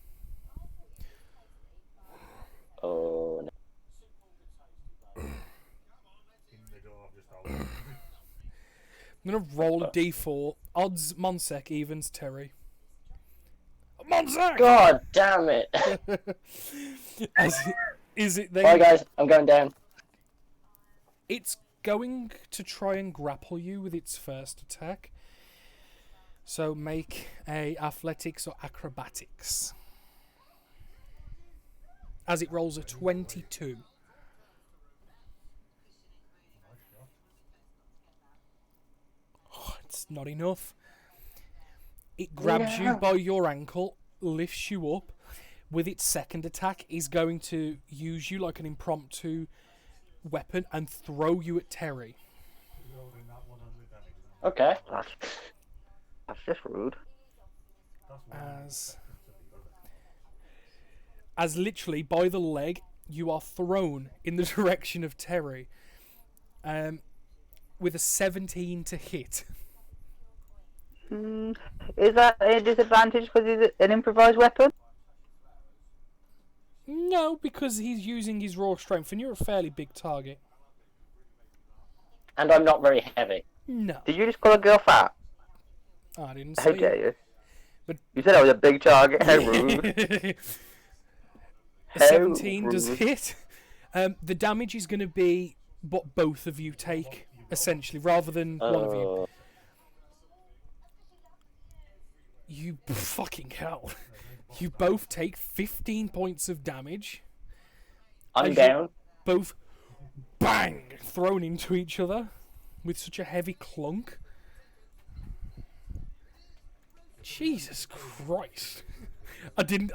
Oh, no. In the door, just out. I'm gonna roll a d4. Odds Monsec, evens Terry. Monsec! God damn it! Is it then? Bye guys, I'm going down. It's going to try and grapple you with its first attack. So make a athletics or acrobatics. As it rolls a 22. Oh, it's not enough. It grabs you by your ankle, lifts you up. With its second attack, is going to use you like an impromptu weapon and throw you at Terry. Okay. That's just rude. As literally by the leg, you are thrown in the direction of Terry. With a 17 to hit. Is that a disadvantage because it's an improvised weapon? No, because he's using his raw strength, and you're a fairly big target. And I'm not very heavy. No, Did you just call a girl fat? I didn't How say dare it. you? But- You said I was a big target. How rude. A How 17 does rude. hit. The damage is going to be what both of you take, essentially, rather than one of you. Oh, You fucking hell. You both take 15 points of damage. I'm As you- down. Both bang thrown into each other with such a heavy clunk. Jesus Christ. I didn't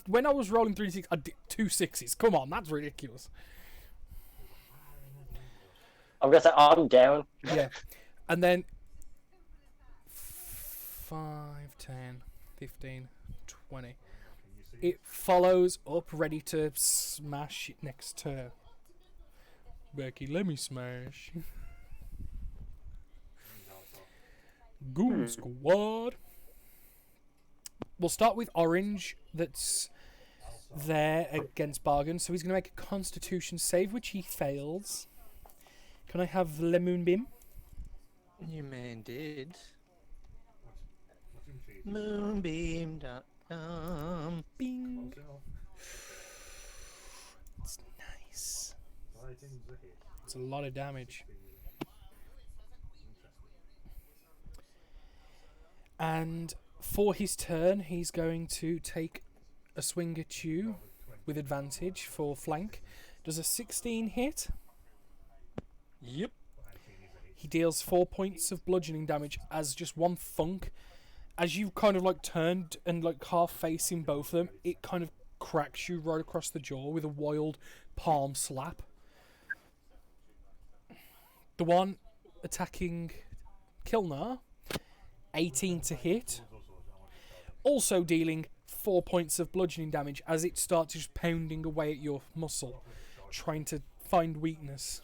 when I was rolling 3 6 I did 2 6s. Come on, that's ridiculous. I'm gonna say I'm down. Yeah. And then 5, 10, 15, 20. It follows up, ready to smash it next turn. Becky, let me smash. Goon Squad. We'll start with Orange, that's there against Bargain. So he's going to make a Constitution save, which he fails. Can I have Lemon Bim? You man did. What's in cheese? Moonbeam.com. Bing. Close enough. It's nice. Fighting's a hit. It's a lot of damage. And for his turn, he's going to take a swing at you with advantage for flank. Does a 16 hit? Yep. He deals 4 points of bludgeoning damage as just one thunk. As you kind of like turned and like half facing both of them, it kind of cracks you right across the jaw with a wild palm slap. The one attacking Kilnar, 18 to hit. Also dealing 4 points of bludgeoning damage as it starts just pounding away at your muscle, trying to find weakness.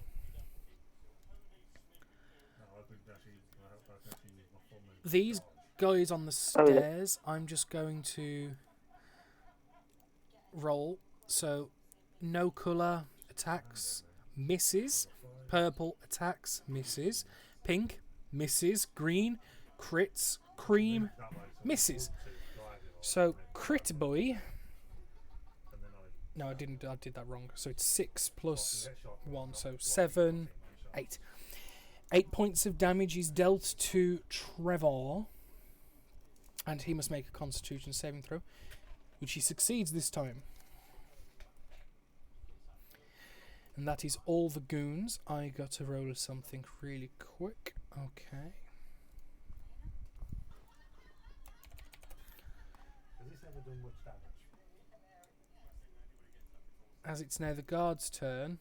These guys on the stairs, I'm just going to roll. So, no colour attacks, misses. Purple attacks, misses. Pink, misses. Green, crits. Cream, misses. So, Crit Boy. No, I didn't. I did that wrong. So it's 6 plus 1, so 7, 8. 8 points of damage is dealt to Trevor, and he must make a Constitution saving throw, which he succeeds this time. And that is all the goons. I got to roll something really quick. Okay. Has this ever done much damage? As it's now the guard's turn.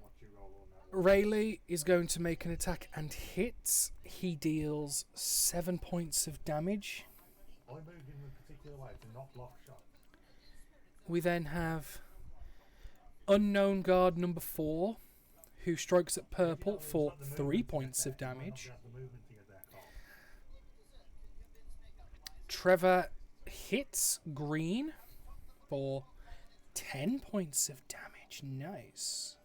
What you roll on that one? Rayleigh is going to make an attack and hits. He deals 7 points of damage. I moved in a particular way to not block shot. We then have Unknown Guard number 4, who strikes at purple for 3 points of damage. Trevor hits green for 10 points of damage. Nice.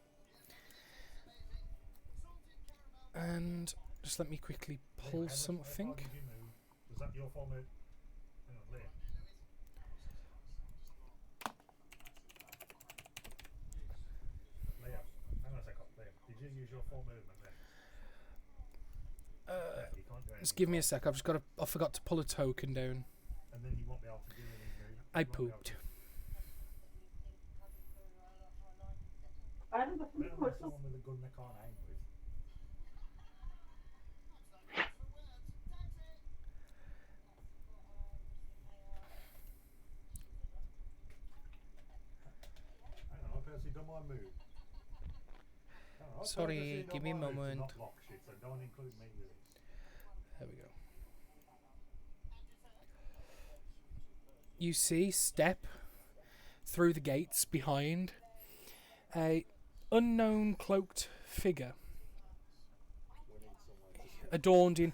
And just let me quickly pull something. Was that your form of... Hang on, Liam. Liam, hang on a second. Liam, did you use your full movement then? You can't do Just anything. give me a sec. I've just got to. I forgot to pull a token down. And then you won't be able to do any movement. I You won't be able pooped. to- Liam, that's the one with the gun they can't aim with. Hang on, I've actually done my move. Hang on, I've Sorry, purposely done give me a my move to moment. not block shit, so don't include me with it. There we go. You see, step through the gates behind a unknown cloaked figure, adorned in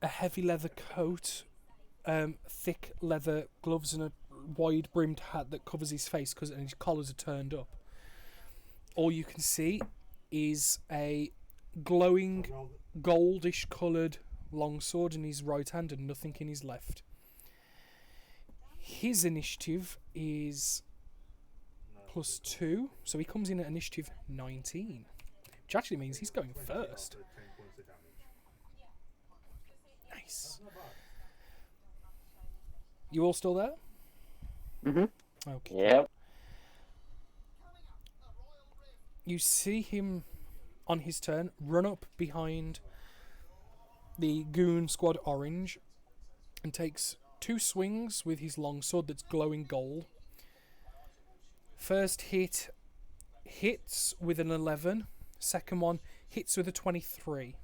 a heavy leather coat, thick leather gloves, and a wide brimmed hat that covers his face because his collars are turned up. all you can see is a glowing goldish coloured longsword in his right hand and nothing in his left. His initiative is +2, so he comes in at initiative 19, which actually means he's going first. Nice. You all still there? Mhm. Okay. Yep. You see him on his turn run up behind the goon squad orange and takes 2 swings with his longsword that's glowing gold. First hit hits with an 11, second one hits with a 23.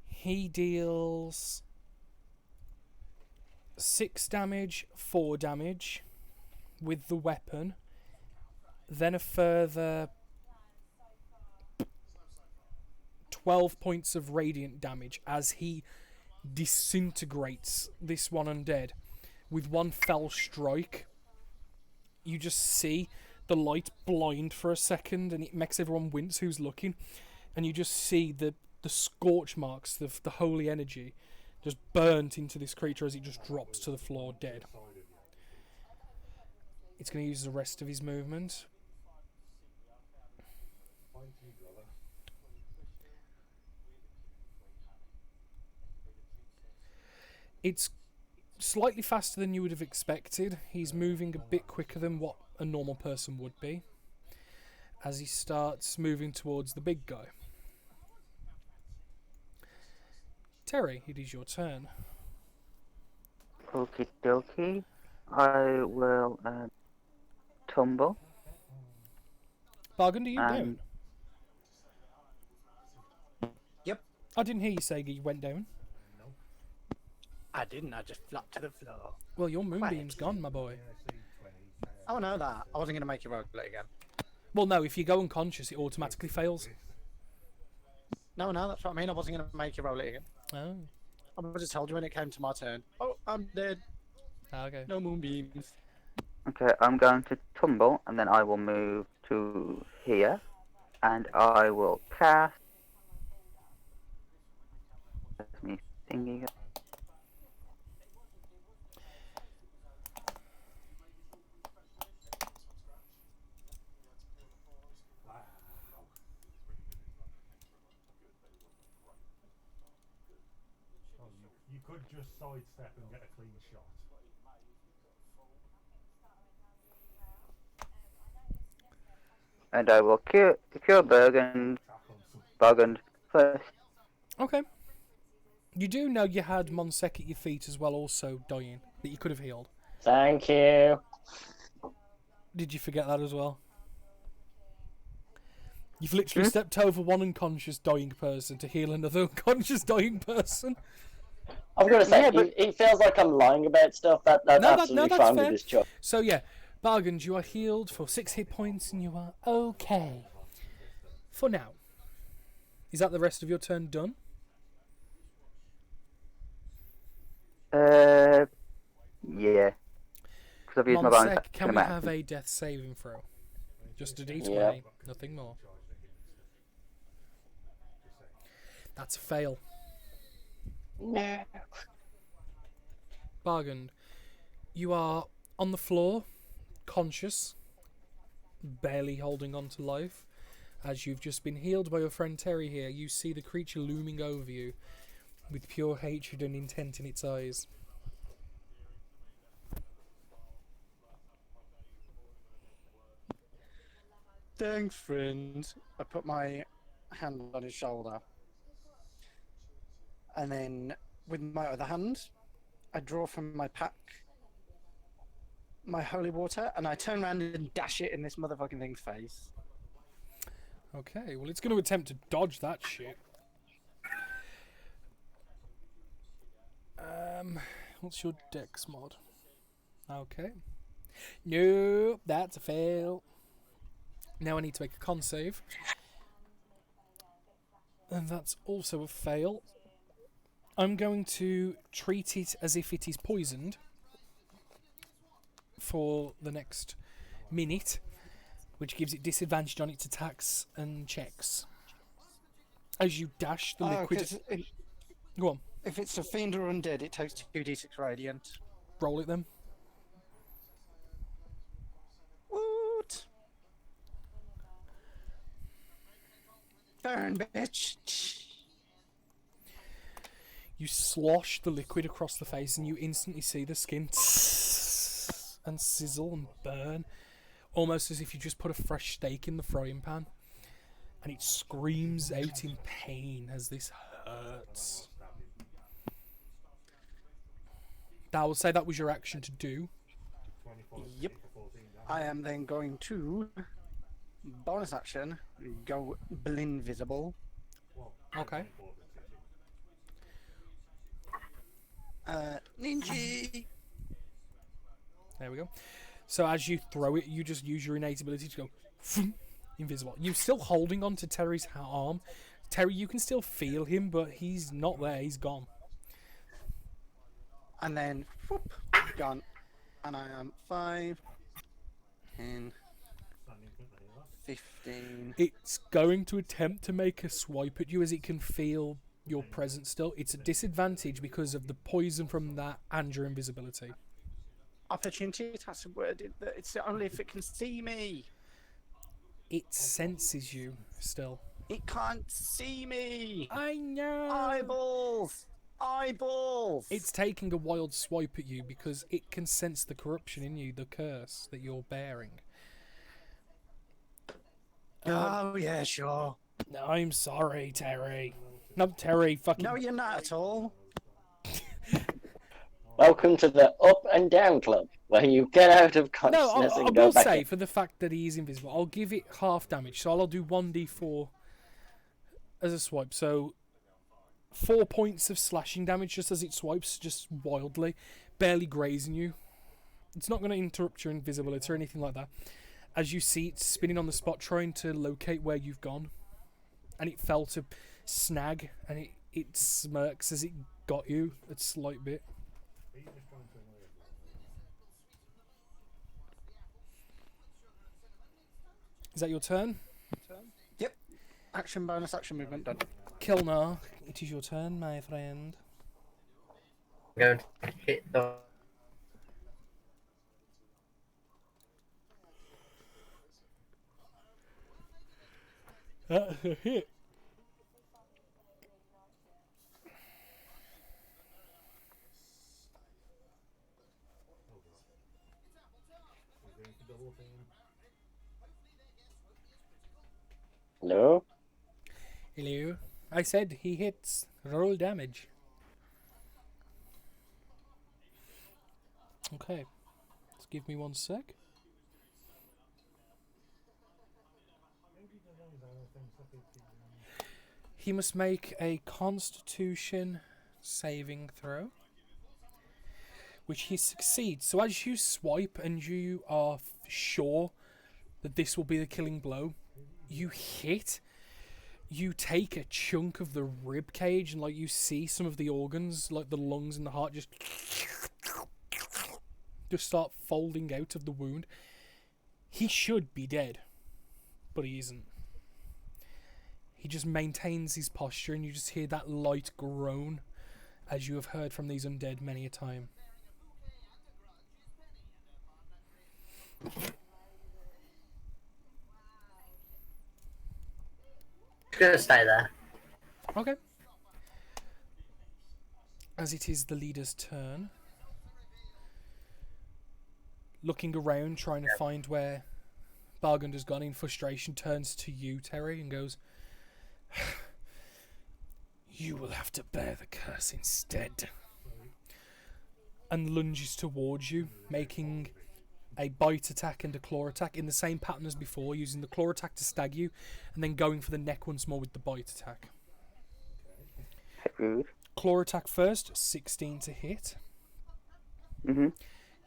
He deals 6 damage, 4 damage with the weapon, then a further 12 points of radiant damage as he disintegrates this one undead with one fell strike. You just see the light blind for a second and it makes everyone wince who's looking, and you just see the scorch marks, the holy energy just burnt into this creature as it just drops to the floor dead. It's going to use the rest of his movement. It's slightly faster than you would have expected. He's moving a bit quicker than what a normal person would be as he starts moving towards the big guy. Terry, it is your turn. Okie dokie. I will tumble. Bargain, are you Um, down? Yep. I didn't hear you say you went down. I didn't. I just flopped to the floor. Well, your moonbeam's gone, my boy. Oh, I know that. I wasn't going to make you roll it again. Well, no, if you go unconscious, it automatically fails. No, that's what I mean. I wasn't going to make you roll it again. Oh, I just told you when it came to my turn. Oh, I'm dead. okay. No moonbeams. Okay, I'm going to tumble, and then I will move to here, and I will cast. Let me thingy. You could just sidestep and get a clean shot. And I will cure Bergen first. Okay. You do know you had Monsek at your feet as well, also dying, that you could have healed. Thank you. Did you forget that as well? You've literally stepped over one unconscious dying person to heal another unconscious dying person. I was going to say, Yeah, but- it feels like I'm lying about stuff. That's absolutely that's fine fair. with this job. So yeah, Bargains, you are healed for 6 hit points and you are okay. For now. Is that the rest of your turn done? Yeah. Because I've used my bonus Monsek, can we action. have a death saving throw? Just a d20, Yeah. nothing more. That's a fail. No. Bargain, you are on the floor, conscious, barely holding on to life. As you've just been healed by your friend Terry here, you see the creature looming over you with pure hatred and intent in its eyes. Thanks, friend. I put my hand on his shoulder. And then, with my other hand, I draw from my pack my holy water, and I turn around and dash it in this motherfucking thing's face. Okay, well, it's going to attempt to dodge that shit. What's your dex mod? Okay. No, that's a fail. Now I need to make a con save. And that's also a fail. I'm going to treat it as if it is poisoned for the next minute. which gives it disadvantage on its attacks and checks. As you dash the liquid... 'cause Go on, if it's a fiend or undead, it takes 2d6 radiant. roll it then. What? Burn, bitch! You slosh the liquid across the face and you instantly see the skin and sizzle and burn, almost as if you just put a fresh steak in the frying pan. And it screams out in pain as this hurts. I will say that was your action to do. Yep. I am then going to bonus action go invisible. Okay. Ninja. There we go. So as you throw it, you just use your innate ability to go invisible. You're still holding on to Terry's arm. Terry, you can still feel him, but he's not there. He's gone. And then whoop, gone. And I am 5, 10, 15. It's going to attempt to make a swipe at you as it can feel your presence still. It's a disadvantage because of the poison from that and your invisibility. Opportunity attacks worded that it's only if it can see me. It senses you still. It can't see me. I know. Eyeballs. Eyeballs. It's taking a wild swipe at you because it can sense the corruption in you, the curse that you're bearing. Oh yeah, sure. I'm sorry, Terry. No, Terry, fucking... No, you're not at all. Welcome to the Up and Down Club, where you get out of No, consciousness I and go will back say, in. for the fact that he is invisible, I'll give it half damage. So I'll do 1d4 as a swipe. So 4 points of slashing damage just as it swipes, just wildly, barely grazing you. It's not going to interrupt your invisibility or anything like that. As you see it spinning on the spot, trying to locate where you've gone. And it fell to snag, and it smirks as it got you a slight bit. Is that your turn? Yep. Action bonus action movement done. Kilnar, it is your turn, my friend. I'm going to hit the. That's a hit. Hello? Hello. I said he hits. Roll damage. Okay. Just give me 1 sec. He must make a Constitution saving throw, which he succeeds. So as you swipe and you are sure that this will be the killing blow, you hit. You take a chunk of the rib cage and like you see some of the organs, like the lungs and the heart, just start folding out of the wound. He should be dead, but he isn't. He just maintains his posture, and you just hear that light groan, as you have heard from these undead many a time. Just gonna stay there. Okay. As it is the leader's turn, looking around, trying to find where Bargunder's gone in frustration, turns to you, Terry, and goes, "You will have to bear the curse instead." And lunges towards you, making a bite attack and a claw attack in the same pattern as before, using the claw attack to stag you, and then going for the neck once more with the bite attack. Rude. Claw attack first, 16 to hit. Mhm.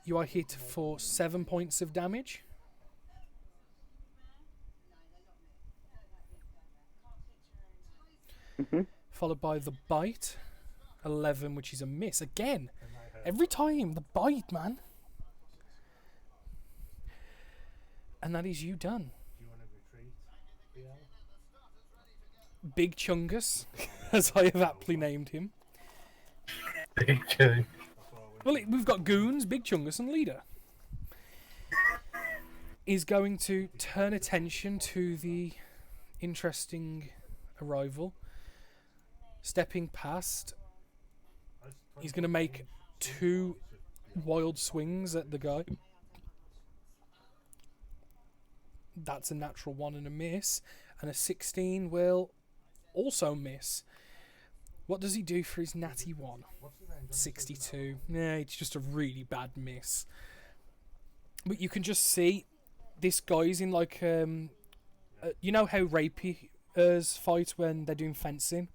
You are hit for 7 points of damage. Mhm. Followed by the bite, 11, which is a miss. Again, every time, the bite, man. And that is you done. Big Chungus, as I have aptly named him. Big tune. Well, we've got Goons, Big Chungus, and Leader. Is going to turn attention to the interesting arrival. Stepping past, he's going to make 2 wild swings at the guy. That's a natural 1 and a miss. And a 16 will also miss. What does he do for his natty 1? 62. Yeah, it's just a really bad miss. But you can just see this guy's in like you know how rapiers fight when they're doing fencing?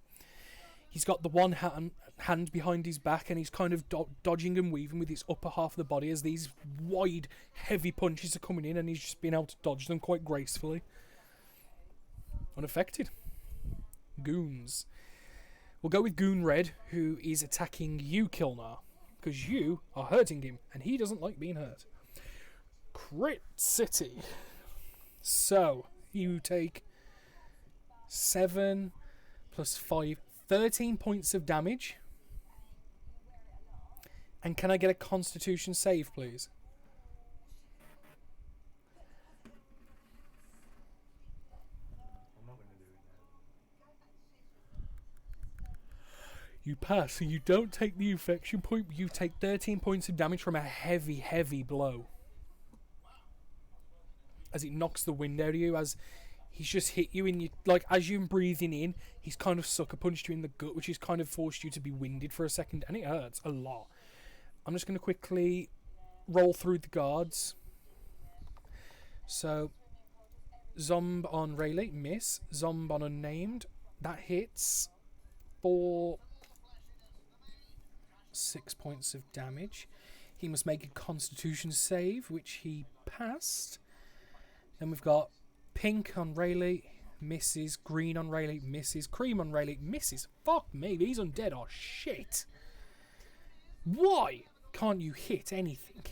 He's got the one hand behind his back and he's kind of dodging and weaving with his upper half of the body as these wide, heavy punches are coming in, and he's just been able to dodge them quite gracefully. Unaffected. Goons. We'll go with Goon Red, who is attacking you, Kilnar, because you are hurting him, and he doesn't like being hurt. Crit City. So, you take 7 plus 5, 13 points of damage. And can I get a Constitution save, please? You pass, so you don't take the infection point, but you take 13 points of damage from a heavy, heavy blow. As it knocks the wind out of you, as he's just hit you in your, like, as you're breathing in, he's kind of sucker punched you in the gut, which has kind of forced you to be winded for a second, and it hurts a lot. I'm just going to quickly roll through the guards. So, Zomb on Rayleigh, miss. Zomb on Unnamed, that hits for 6 points of damage. He must make a Constitution save, which he passed. Then we've got Pink on Rayleigh, misses. Green on Rayleigh, misses. Cream on Rayleigh, misses. Fuck me, these undead are shit. Why can't you hit anything?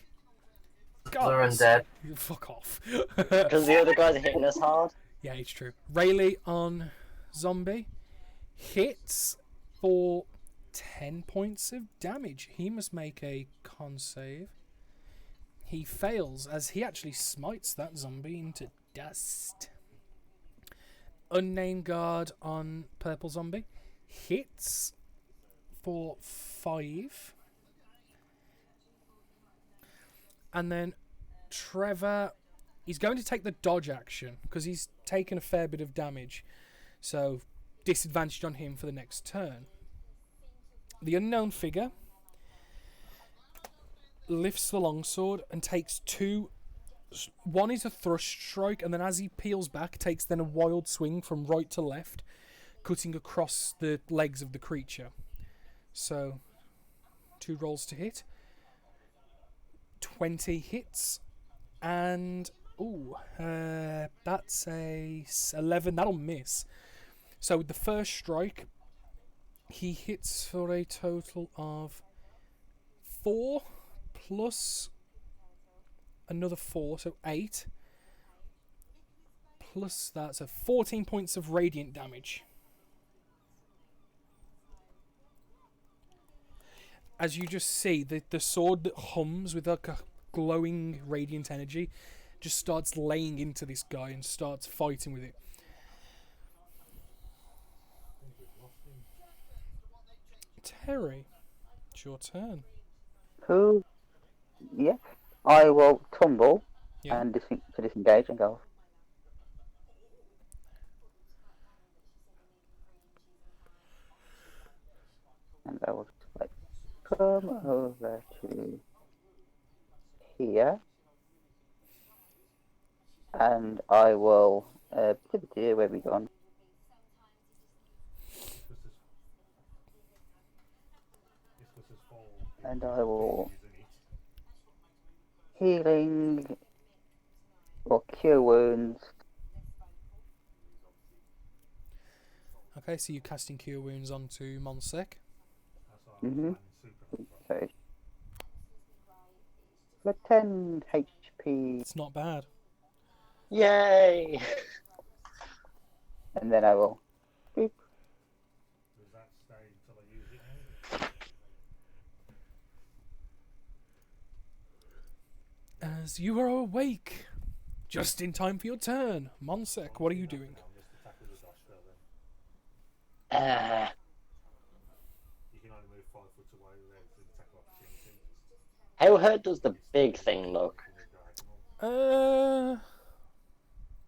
They're undead. Fuck off. Because the other guys are hitting us hard. Yeah, it's true. Rayleigh on Zombie hits for 10 points of damage. He must make a con save. He fails as he actually smites that zombie into dust. Unnamed guard on Purple Zombie hits for 5. And then Trevor, he's going to take the dodge action because he's taken a fair bit of damage. So, disadvantage on him for the next turn. The unknown figure lifts the longsword and takes 2. One is a thrust strike, and then as he peels back, takes then a wild swing from right to left, cutting across the legs of the creature. So, 2 rolls to hit. 20 hits, and that's a 11. That'll miss. So with the first strike, he hits for a total of 4 plus another 4, so 8. Plus that, so 14 points of radiant damage. As you just see, the sword that hums with like a glowing radiant energy just starts laying into this guy and starts fighting with it. Terry, it's your turn. Who? Yes. I will tumble Yeah. and disengage and go. And I will just like come over to here. And I will where we gone? And I will healing or cure wounds. Okay, so you're casting Cure Wounds onto Monsec. Okay. For 10 HP. It's not bad. Yay! and then I will. Boop. Does that stay until I use it now? As you are awake, just in time for your turn. Monsek, what are you doing? I'll miss the attack with the dash spell then. You can only move 5 foot away without an attack of opportunity. How hurt does the big thing look?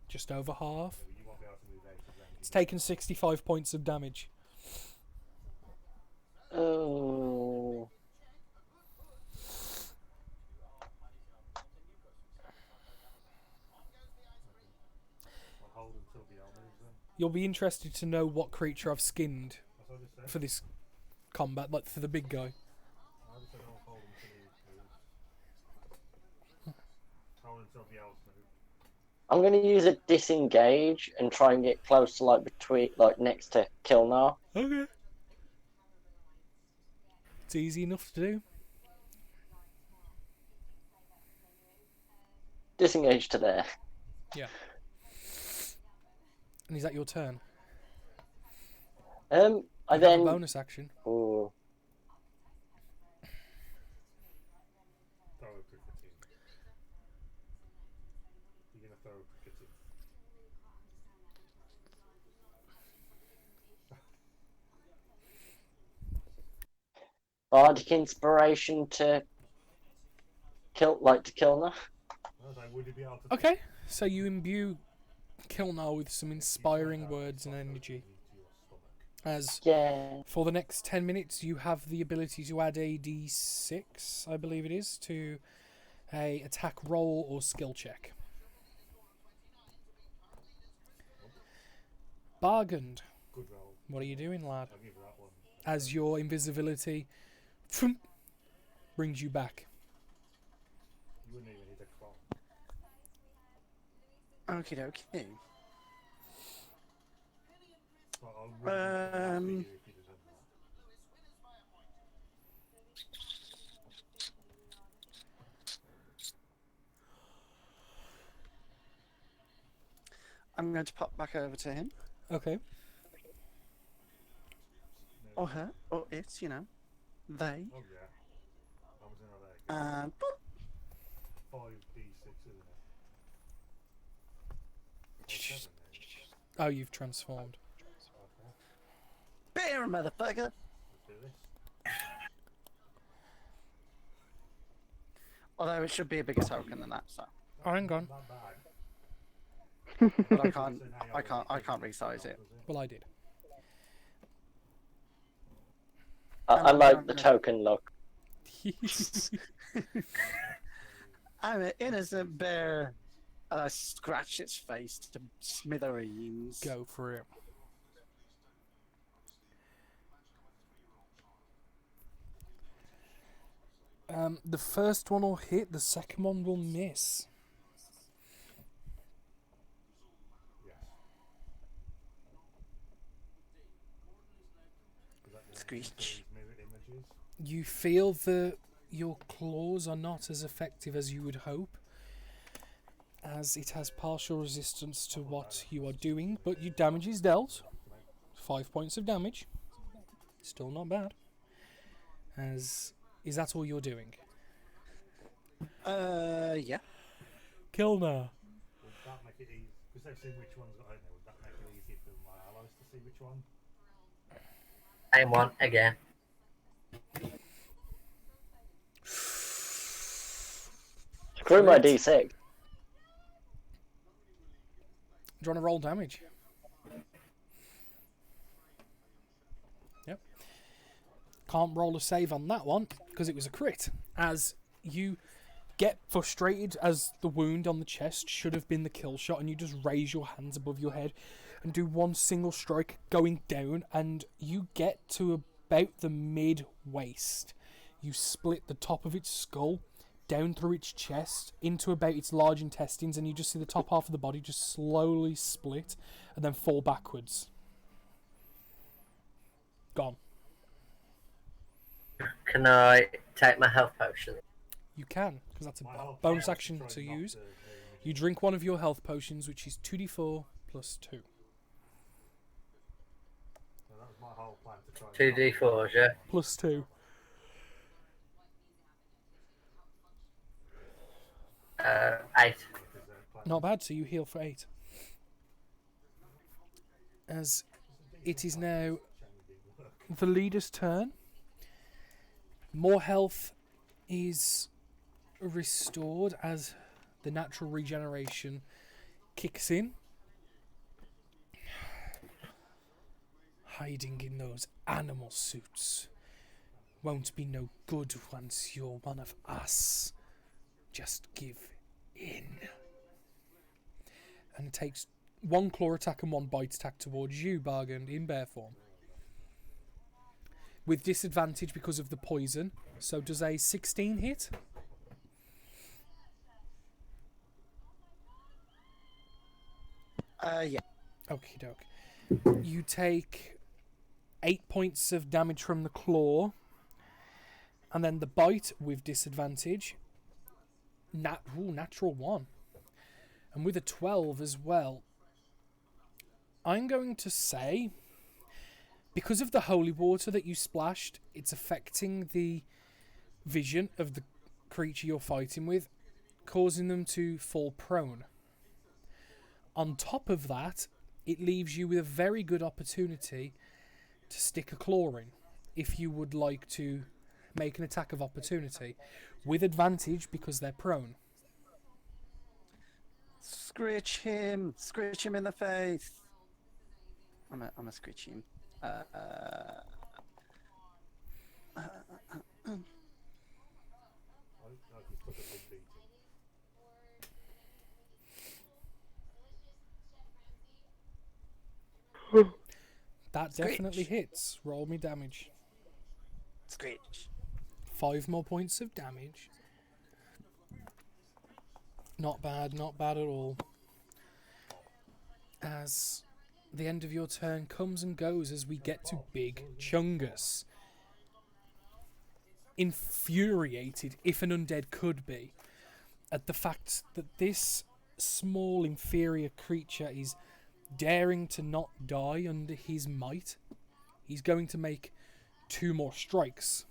Just over half. So you won't be able to move out of range. It's taken 65 points of damage. Oh. I'll hold until the L moves then. You'll be interested to know what creature I've skinned That's what I just said. for this combat, like for the big guy. I just said I'll hold until he moves. Hold until the L's move. I'm gonna use a disengage and try and get close to like next to Kilnar. Okay. It's easy enough to do. Disengage to there. Yeah. And is that your turn? I You have then. a bonus action. Oh, Throw a cricket in. You're gonna throw a cricket in. bardic inspiration to Kilnar. I was like, would you be able to Okay, so you imbue Kilnar with some inspiring words and energy. into your stomach? As Yeah. for the next 10 minutes, you have the ability to add a d6, I believe it is, to a attack roll or skill check. Bargained. Good roll. What are you doing, lad? I'll give you that one. As your invisibility brings you back. You wouldn't even hit a clock. Okie dokie. Well, I wouldn't have done that for you if you'd have done I'm going to pop back over to him. Okay. that. Or her. Or it, you know. They. Oh yeah. How much are they? And boop. 5d6, isn't it? Or 7 Oh, you've transformed. Okay. Bear, motherfucker! Let's do this. Although it should be a bigger token than that, so. Oh, hang on. Not bad. But I can't. So now I you're can't. I already can't thinking resize it. does Well, I did. I like the token look. I'm an innocent bear, and I scratch its face to smithereens. Go for it. The first one will hit, the second one will miss. Yes. Is that the Screech. these mirror images? You feel that your claws are not as effective as you would hope, as it has partial resistance to what you are doing, but your damage is dealt. 5 points of damage. Still not bad. As is that all you're doing? Yeah. Kilnar. Would that make it easy? Because they've seen which one's got out there. Would that make it easy for my allies to see which one? Same one again. Screw my Crit. d6. Do you want to roll damage? Yep. Can't roll a save on that one because it was a crit. As you get frustrated, as the wound on the chest should have been the kill shot, and you just raise your hands above your head and do one single strike going down, and you get to about the mid waist. You split the top of its skull down through its chest into about its large intestines, and you just see the top half of the body just slowly split and then fall backwards. Gone. Can I take my health potion? You can, because that's a My health bonus potion action tries to not use. to- You drink one of your health potions, which is 2d4 plus 2. my whole plan to try and 2d4s, yeah. +2. 8. Not bad, so you heal for 8. As it is now the leader's turn. More health is restored as the natural regeneration kicks in. Hiding in those animal suits won't be no good once you're one of us. Just give in. And it takes 1 claw attack and 1 bite attack towards you, Bargain, in bear form. With disadvantage because of the poison. So does a 16 hit? Yeah. Okie doke. You take 8 points of damage from the claw. And then the bite with disadvantage. Natural 1. And with a 12 as well. I'm going to say, because of the holy water that you splashed, it's affecting the vision of the creature you're fighting with, causing them to fall prone. On top of that, it leaves you with a very good opportunity to stick a claw in, if you would like to make an attack of opportunity, with advantage because they're prone. Scritch him in the face. I'm a scritch him. I just took a big beating. That definitely hits. Roll me damage. Scritch. 5 more points of damage. Not bad at all. As the end of your turn comes and goes as we get to Big Chungus. Infuriated, if an undead could be, at the fact that this small inferior creature is daring to not die under his might, he's going to make 2 more strikes.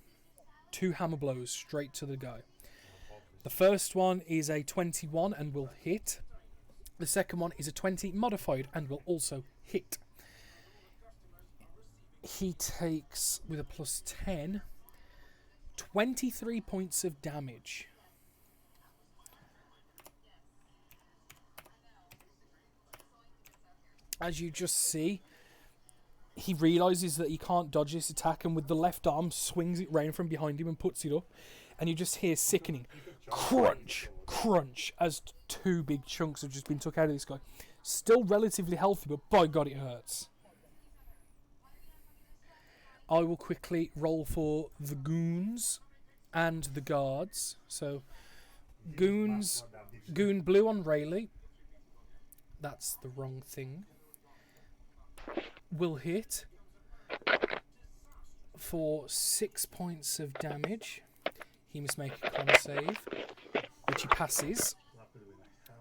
2 hammer blows straight to the guy. The first one is a 21 and will hit. The second one is a 20 modified and will also hit. He takes, with a +10, 23 points of damage. As you just see, he realises that he can't dodge this attack, and with the left arm swings it round from behind him and puts it up, and you just hear sickening crunch, crunch, as 2 big chunks have just been took out of this guy. Still relatively healthy, but by God, it hurts. I will quickly roll for the goons and the guards. So, goons, goon blue on Rayleigh. That's the wrong thing. Will hit for 6 points of damage. He must make a con save, which he passes.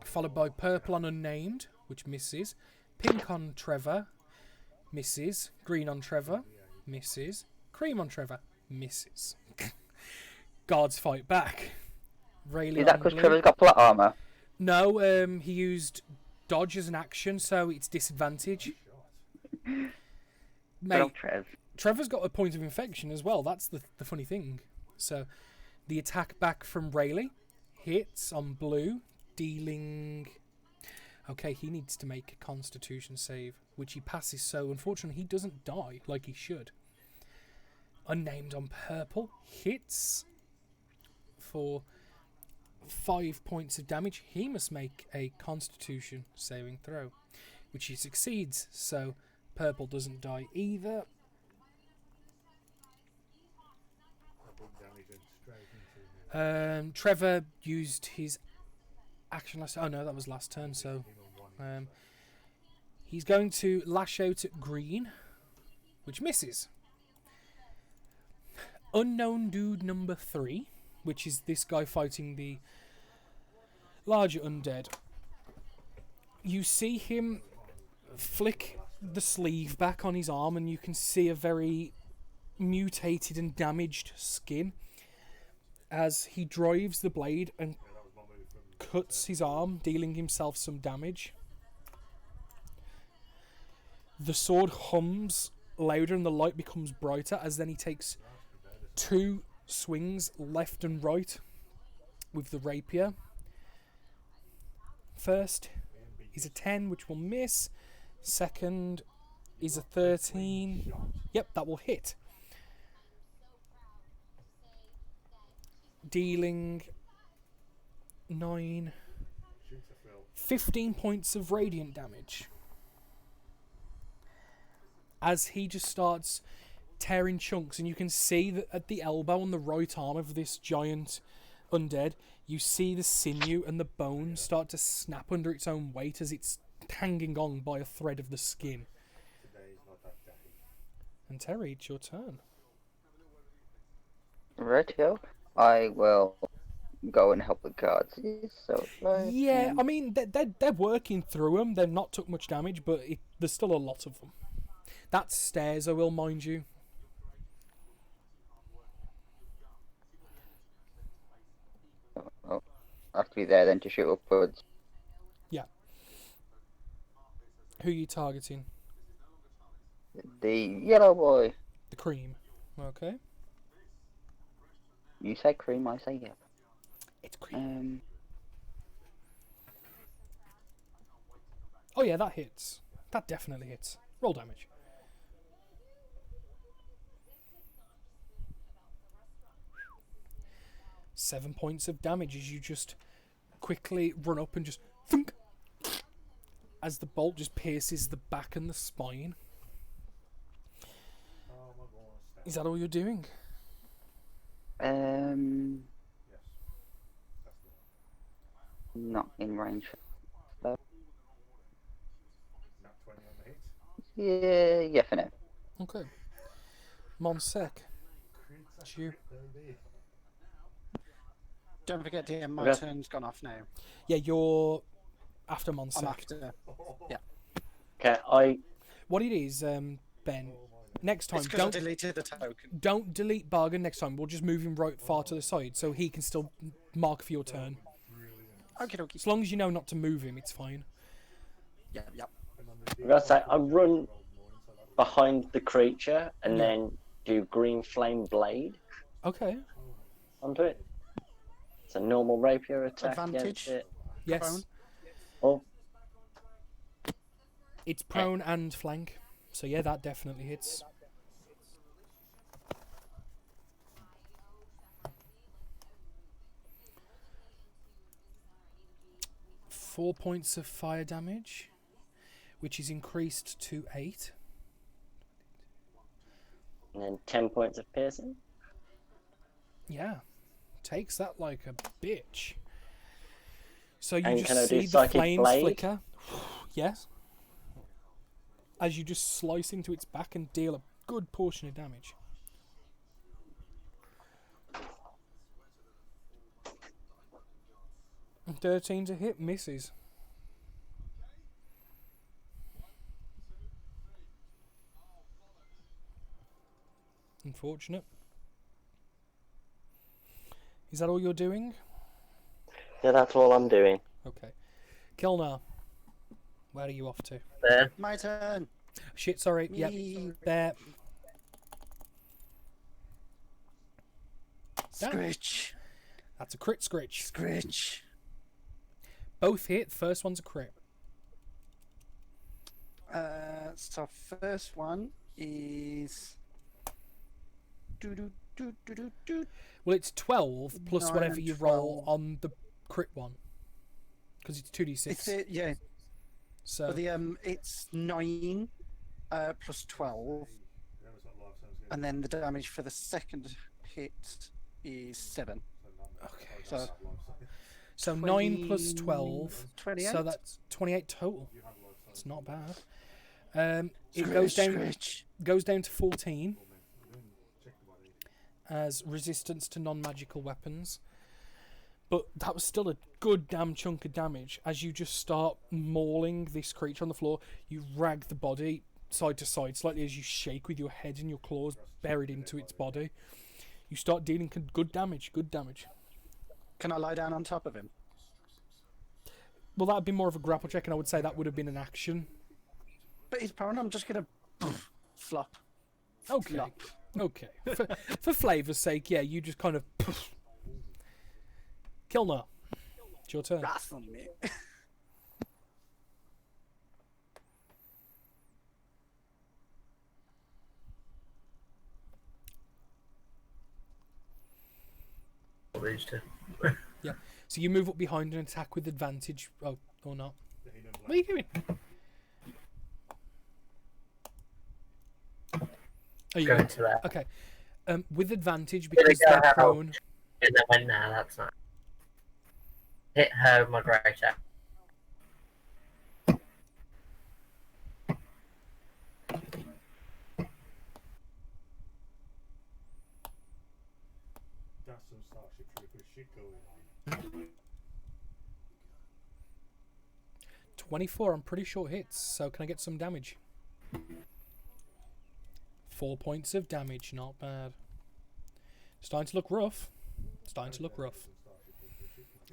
Followed by purple on unnamed, which misses. Pink on Trevor, misses. Green on Trevor, misses. Cream on Trevor, misses. Guards fight back. Rayleigh Is that on because blue. Trevor's got flat armour? No, he used dodge as an action, so it's disadvantage. Mate, Trev. Trevor's got a point of infection as well. That's the funny thing. So, the attack back from Rayleigh hits on blue, dealing... Okay, he needs to make a Constitution save, which he passes, so unfortunately he doesn't die like he should. Unnamed on purple hits for 5 points of damage. He must make a Constitution saving throw, which he succeeds, so purple doesn't die either. Trevor used his action last... Oh no, that was last turn, so... he's going to lash out at green, which misses. Unknown dude number 3, which is this guy fighting the larger undead. You see him flick the sleeve back on his arm, and you can see a very mutated and damaged skin as he drives the blade and cuts his arm, dealing himself some damage. The sword hums louder and the light becomes brighter as then he takes 2 swings left and right with the rapier. First is a 10, which will miss. Second is a 13. Yep, that will hit. Dealing 9, 15 points of radiant damage. As he just starts tearing chunks, and you can see that at the elbow on the right arm of this giant undead, you see the sinew and the bone start to snap under its own weight as it's hanging on by a thread of the skin. And Terry, it's your turn. Rightio. I will go and help the guards. So, Yeah, I mean, they're working through them. They've not took much damage, but there's still a lot of them. That's stairs, I will mind you. Oh, I have to be there then to shoot upwards. Yeah. Who are you targeting? The yellow boy. The cream. Okay. You say cream, I say yep. It's cream. Um, Oh yeah, that hits. That definitely hits. Roll damage. Seven points of damage as you just quickly run up and just thunk, as the bolt just pierces the back and the spine. Is that all you're doing? Not in range. Nat 20 on the hit. Yeah, for now. Okay. Monsec. It's you. Don't forget, DM, my Okay. turn's gone off now. Yeah, you're after I'm Monsec. after. Okay, What it is, Ben, next time, It's because I don't deleted the token. don't delete Bargain next time. We'll just move him right far to the side so he can still mark for your turn. Okie dokie. As long as you know not to move him, it's fine. Yep, yep. I'm gonna say I run behind the creature and then do green flame blade Okay. onto it. It's a normal rapier attack Advantage? against it. Yes. Prone. Oh, It's prone and flank. So yeah, that definitely hits. Four points of fire damage, which is increased to 8. and then 10 points of piercing. Yeah. Takes that like a bitch. So you And just can I do see the Psychic flames Blade? flicker. Yes. As you just slice into its back and deal a good portion of damage. And 13 to hit, misses. Unfortunate. Is that all you're doing? Yeah, that's all I'm doing. Okay. Kilnar, where are you off to? There. My turn. Shit, sorry. Yep. Me. There. Damn. Scritch. That's a crit scritch. Scritch. Both hit. First one's a crit. So first one is. Do do do do do do. Well, it's 12 plus 9 whatever and you roll 12. on the crit one. Because it's 2d6. It's it, yeah. So, But the it's 9 plus 12, and then the damage for the second hit is 7. okay. So So 9 plus 12. 28. So that's 28 total. It's not bad. It goes down to 14 as resistance to non-magical weapons. But that was still a good damn chunk of damage. As you just start mauling this creature on the floor, you rag the body side to side slightly as you shake with your head and your claws buried into its body. You start dealing good damage, good damage. Can I lie down on top of him? Well, that would be more of a grapple check, and I would say that would have been an action. But he's prone. I'm just gonna flop. Okay. Flop. Okay. For flavour's sake, yeah, you just kind of... Kilnar. It's your turn. That's on me. These two. Yeah. So you move up behind and attack with advantage. Oh, or not. The hidden What are you doing? Are you Going to that. Okay. With advantage Here we because go, they're help. prone. And then went, nah, that's not. Hit her with my great attack. That's some Starship Troopers shit going on. 24, I'm pretty sure hits, so can I get some damage? 4 points of damage, not bad. Starting to look rough. Starting to look rough.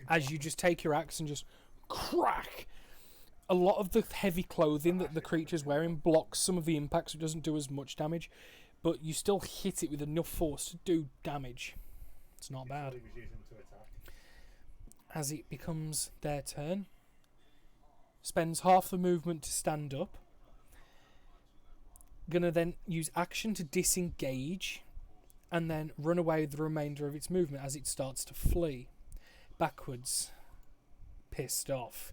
As you just take your axe and just crack. A lot of the heavy clothing that the creature's wearing blocks some of the impact, so it doesn't do as much damage. But you still hit it with enough force to do damage. It's not bad. He was using to attack. As it becomes their turn, spends half the movement to stand up. Gonna then use action to disengage and then run away with the remainder of its movement as it starts to flee backwards, pissed off.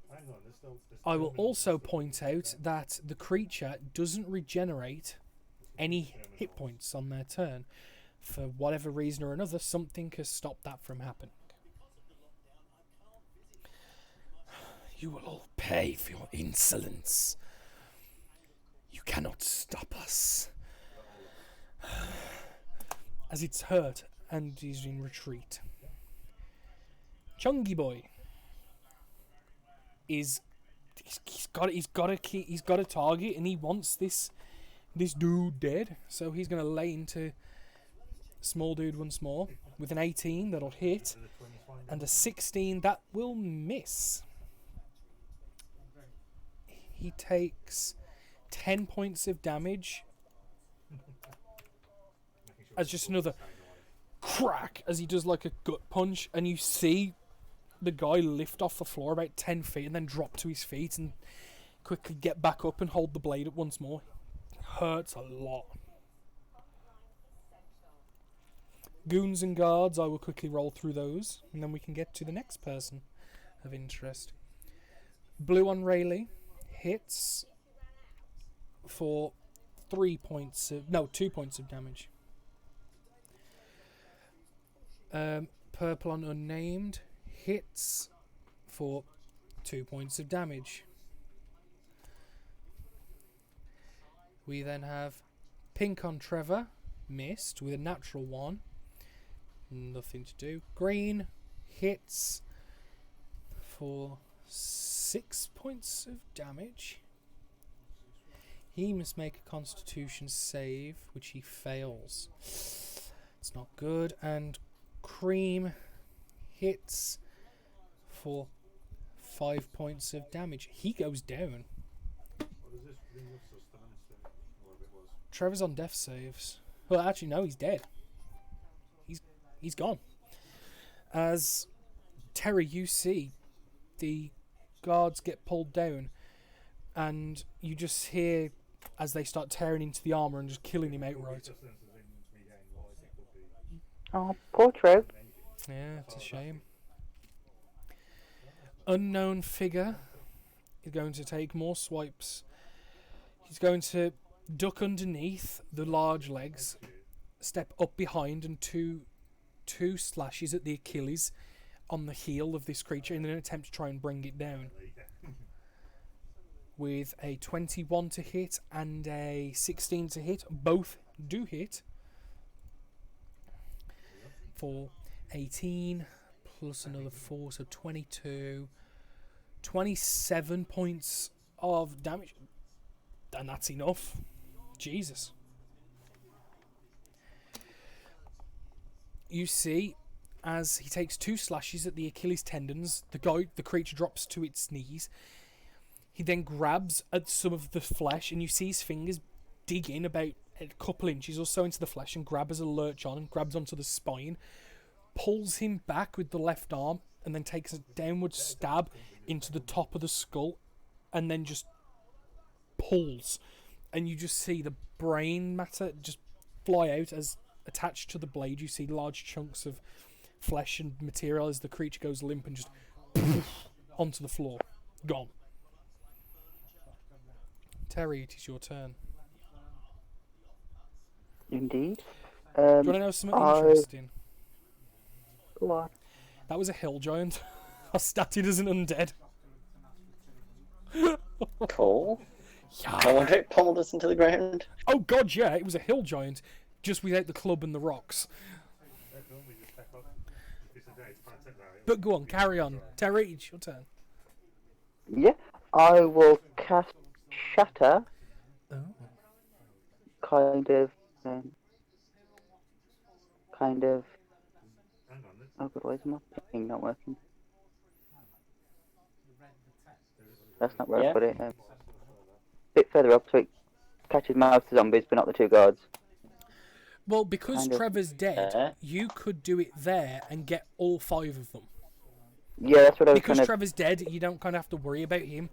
Hang on, there's I will terminal- also point out that the creature doesn't regenerate any hit points on their turn. For whatever reason or another, something has stopped that from happening. You will all pay for your insolence. You cannot stop us. As it's hurt and he's in retreat. Chungy boy is he's got a target and he wants this dude dead, so he's gonna lay into small dude once more with an 18 that'll hit and a 16 that will miss. He takes 10 points of damage as just another crack as he does like a gut punch, and you see the guy lift off the floor about 10 feet and then drop to his feet and quickly get back up and hold the blade up once more. Hurts a lot. Goons and guards, I will quickly roll through those and then we can get to the next person of interest. Blue on Rayleigh hits for 2 points of damage. Purple on Unnamed hits for 2 points of damage. We then have Pink on Trevor, missed with a natural 1. Nothing to do. Green hits for 6 points of damage. He must make a Constitution save, which he fails. It's not good. And Cream hits for 5 points of damage. He goes down. What does this bring of sustenance then? Whatever it was. Trevor's on death saves. Well, actually, no, he's dead. He's gone. As Terry, you see the guards get pulled down, and you just hear as they start tearing into the armour and just killing him outright. Sustenance is in regained life, it could be Oh, poor Trev. Yeah, it's a shame. Unknown figure is going to take more swipes. He's going to duck underneath the large legs, step up behind, and two slashes at the Achilles on the heel of this creature in an attempt to try and bring it down. With a 21 to hit and a 16 to hit. Both do hit for 18 plus another 4, so 22. 27 points of damage. And that's enough. Jesus. You see, as he takes 2 slashes at the Achilles tendons, the creature drops to its knees. He then grabs at some of the flesh, and you see his fingers dig in about a couple inches or so into the flesh and grab as a lurch on and grabs onto the spine, pulls him back with the left arm, and then takes a downward stab into the top of the skull, and then just pulls. And you just see the brain matter just fly out as attached to the blade. You see large chunks of flesh and material as the creature goes limp and just onto the floor. Gone. Terry, it is your turn. Indeed. Do you want to know something interesting? What? That was a hill giant. I statted as an undead. Cool. Yeah. I wonder if it pummeled us into the ground. Oh god, yeah, it was a hill giant, just without the club and the rocks. But go on, carry on. Terry, it's your turn. Yeah. I will cast Shatter. Oh. Kind of. Oh god, why is my thing not working? That's not where I put it. A bit further up so it catches most of the zombies, but not the 2 guards. Well, because Kind of. Trevor's dead, you could do it there and get all 5 of them. Yeah, that's what I was Because kind of. Trevor's dead, you don't kind of have to worry about him.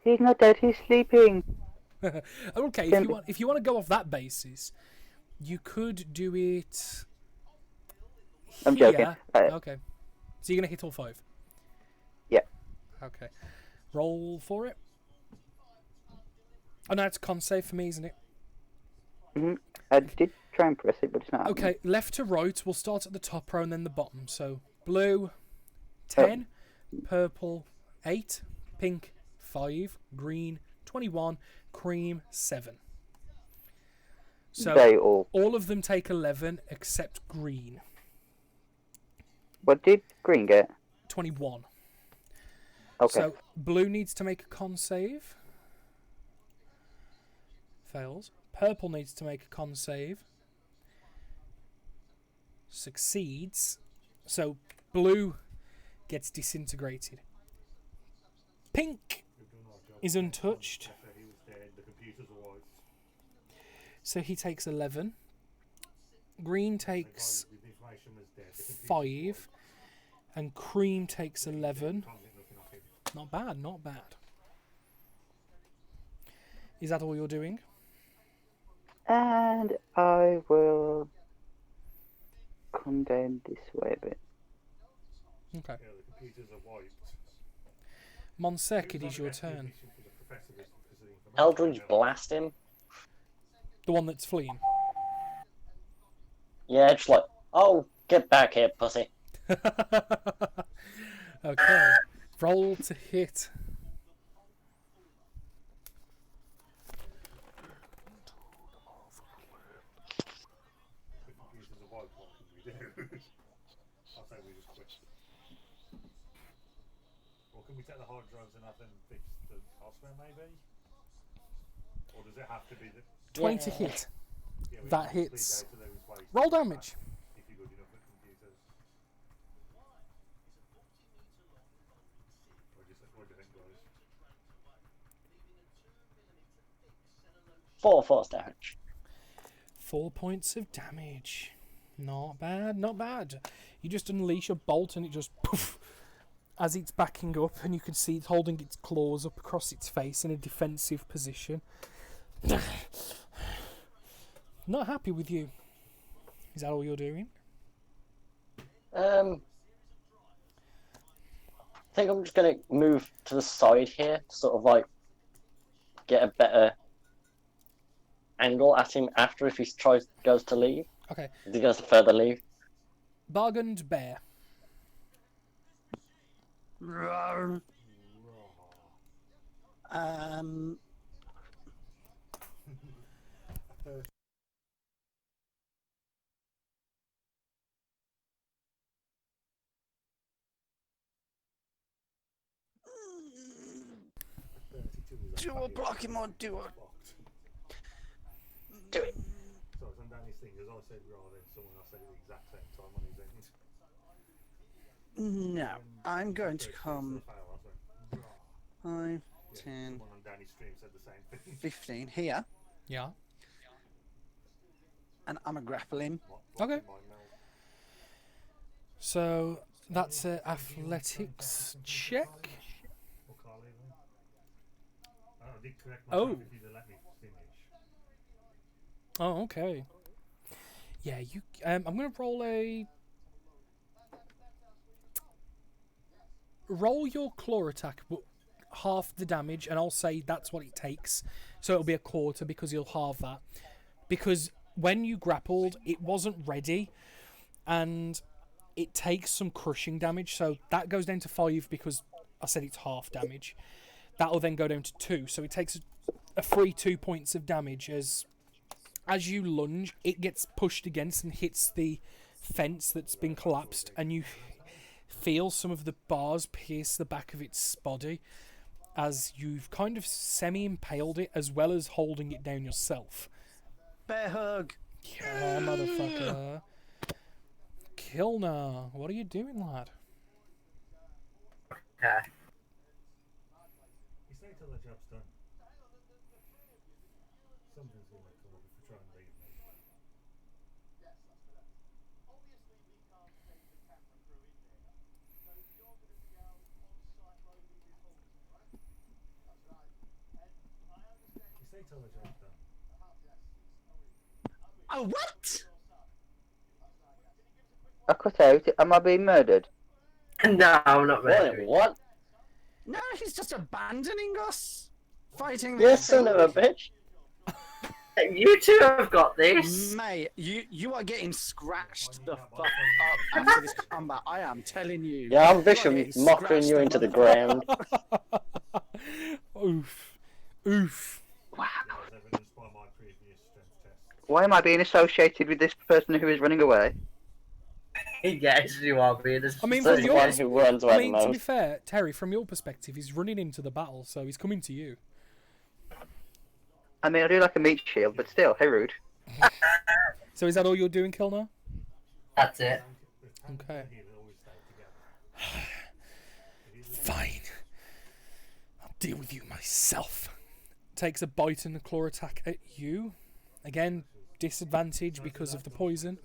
He's not dead. He's sleeping. Okay, if you want to go off that basis, you could do it. I'm here. joking. Okay, so you're gonna hit all 5. Yeah. Okay, roll for it. Oh no, it's a con save for me, isn't it? I did try and press it, but it's not. Okay, left to right. We'll start at the top row and then the bottom. So blue, 10, purple, 8, pink, 5, green, 21, cream, 7. So They all. of them take 11 except green. What did green get? 21. Okay. So blue needs to make a con save. Fails. Purple needs to make a con save. Succeeds. So blue gets disintegrated. Pink is untouched. So he takes 11. Green takes 5. And cream takes 11. Not bad, not bad. Is that all you're doing? And I will come down this way a bit. Okay. Yeah, the computers are wiped. Monsek, it is your turn. Eldridge blast him. The one that's fleeing. Yeah, just like, oh, get back here, pussy. Okay. Roll to hit. The computers are wiped. What can we do? I'll say we just quit. Or can we take the hard drives and have them fix the elsewhere, maybe? Or does it have to be the 20 to hit. yeah, we That have to complete hits. data there in place Roll damage. if you're good enough at computers? What do you think, guys? 4 force damage. 4 points of damage. Not bad, not bad. You just unleash a bolt and it just poof as it's backing up, and you can see it's holding its claws up across its face in a defensive position. Not happy with you. Is that all you're doing? I think I'm just gonna move to the side here to sort of like get a better angle at him after if he goes to leave. Okay. If he goes to further leave. Bargained bear. Um, Dual Pokemon Duo. Blocked. Do it. So it's on Danny's thing, as I said rather than someone else said it at the exact same time on his end. No, I'm going to come Fail, I went, 5, yeah, 10, someone on Danny's stream said the same thing. 15 here, Yeah. and I'm a grappling. Okay. So that's an athletics check. Or Carly, then. I did correct Oh. myself if you'd have let me finish. Oh, okay. Yeah, you. I'm gonna roll your claw attack, but half the damage, and I'll say that's what it takes. So it'll be a quarter because you'll halve that. Because when you grappled, it wasn't ready, and it takes some crushing damage. So that goes down to 5 because I said it's half damage. That'll then go down to 2. So it takes a free 2 points of damage as you lunge. It gets pushed against and hits the fence that's been collapsed, and you feel some of the bars pierce the back of its body as you've kind of semi-impaled it as well as holding it down yourself. Bear hug. Yeah, motherfucker. Kilnar, what are you doing, lad? Okay. You stay till the job's done. Something's gonna come up if we try and leave me. You stay till the job's done. Oh, what? I cut out. Am I being murdered? No, I'm not Wait, ready. what? No, he's just abandoning us. Fighting You the son of a bitch. You two have got this. Mate, you are getting scratched the fuck up after this combat. I am telling you. Yeah, I'm You are Bishop getting mocking you scratched into the up. ground. Oof. Oof. Wow. As evidenced by my previous strength test. Why am I being associated with this person who is running away? Yes, you are being a I mean, So from the your one who runs I away the mean, to be most. fair, Terry, from your perspective, he's running into the battle, so he's coming to you. I mean, I do like a meat shield, but still, hey, rude. So is that all you're doing, Kilnar? That's it. Okay. He'll always stay together. Fine. I'll deal with you myself. Takes a bite and a claw attack at you. Again, disadvantage because of the poison.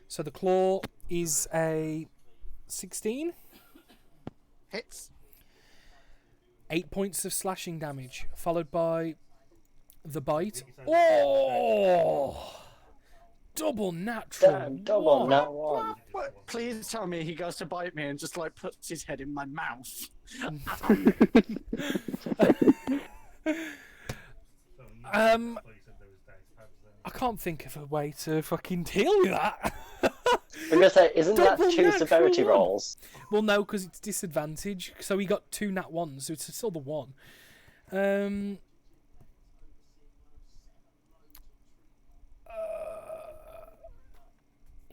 So the claw is a 16. Hits. 8 points of slashing damage, followed by the bite. Oh! Double natural. Damn, double one. nat one. What? Please tell me he goes to bite me and just like puts his head in my mouth. I can't think of a way to fucking deal with that. I'm gonna say, isn't that Double 2 natural severity one. rolls? Well, no, because it's disadvantage. So he got 2 nat 1s, so it's still the 1.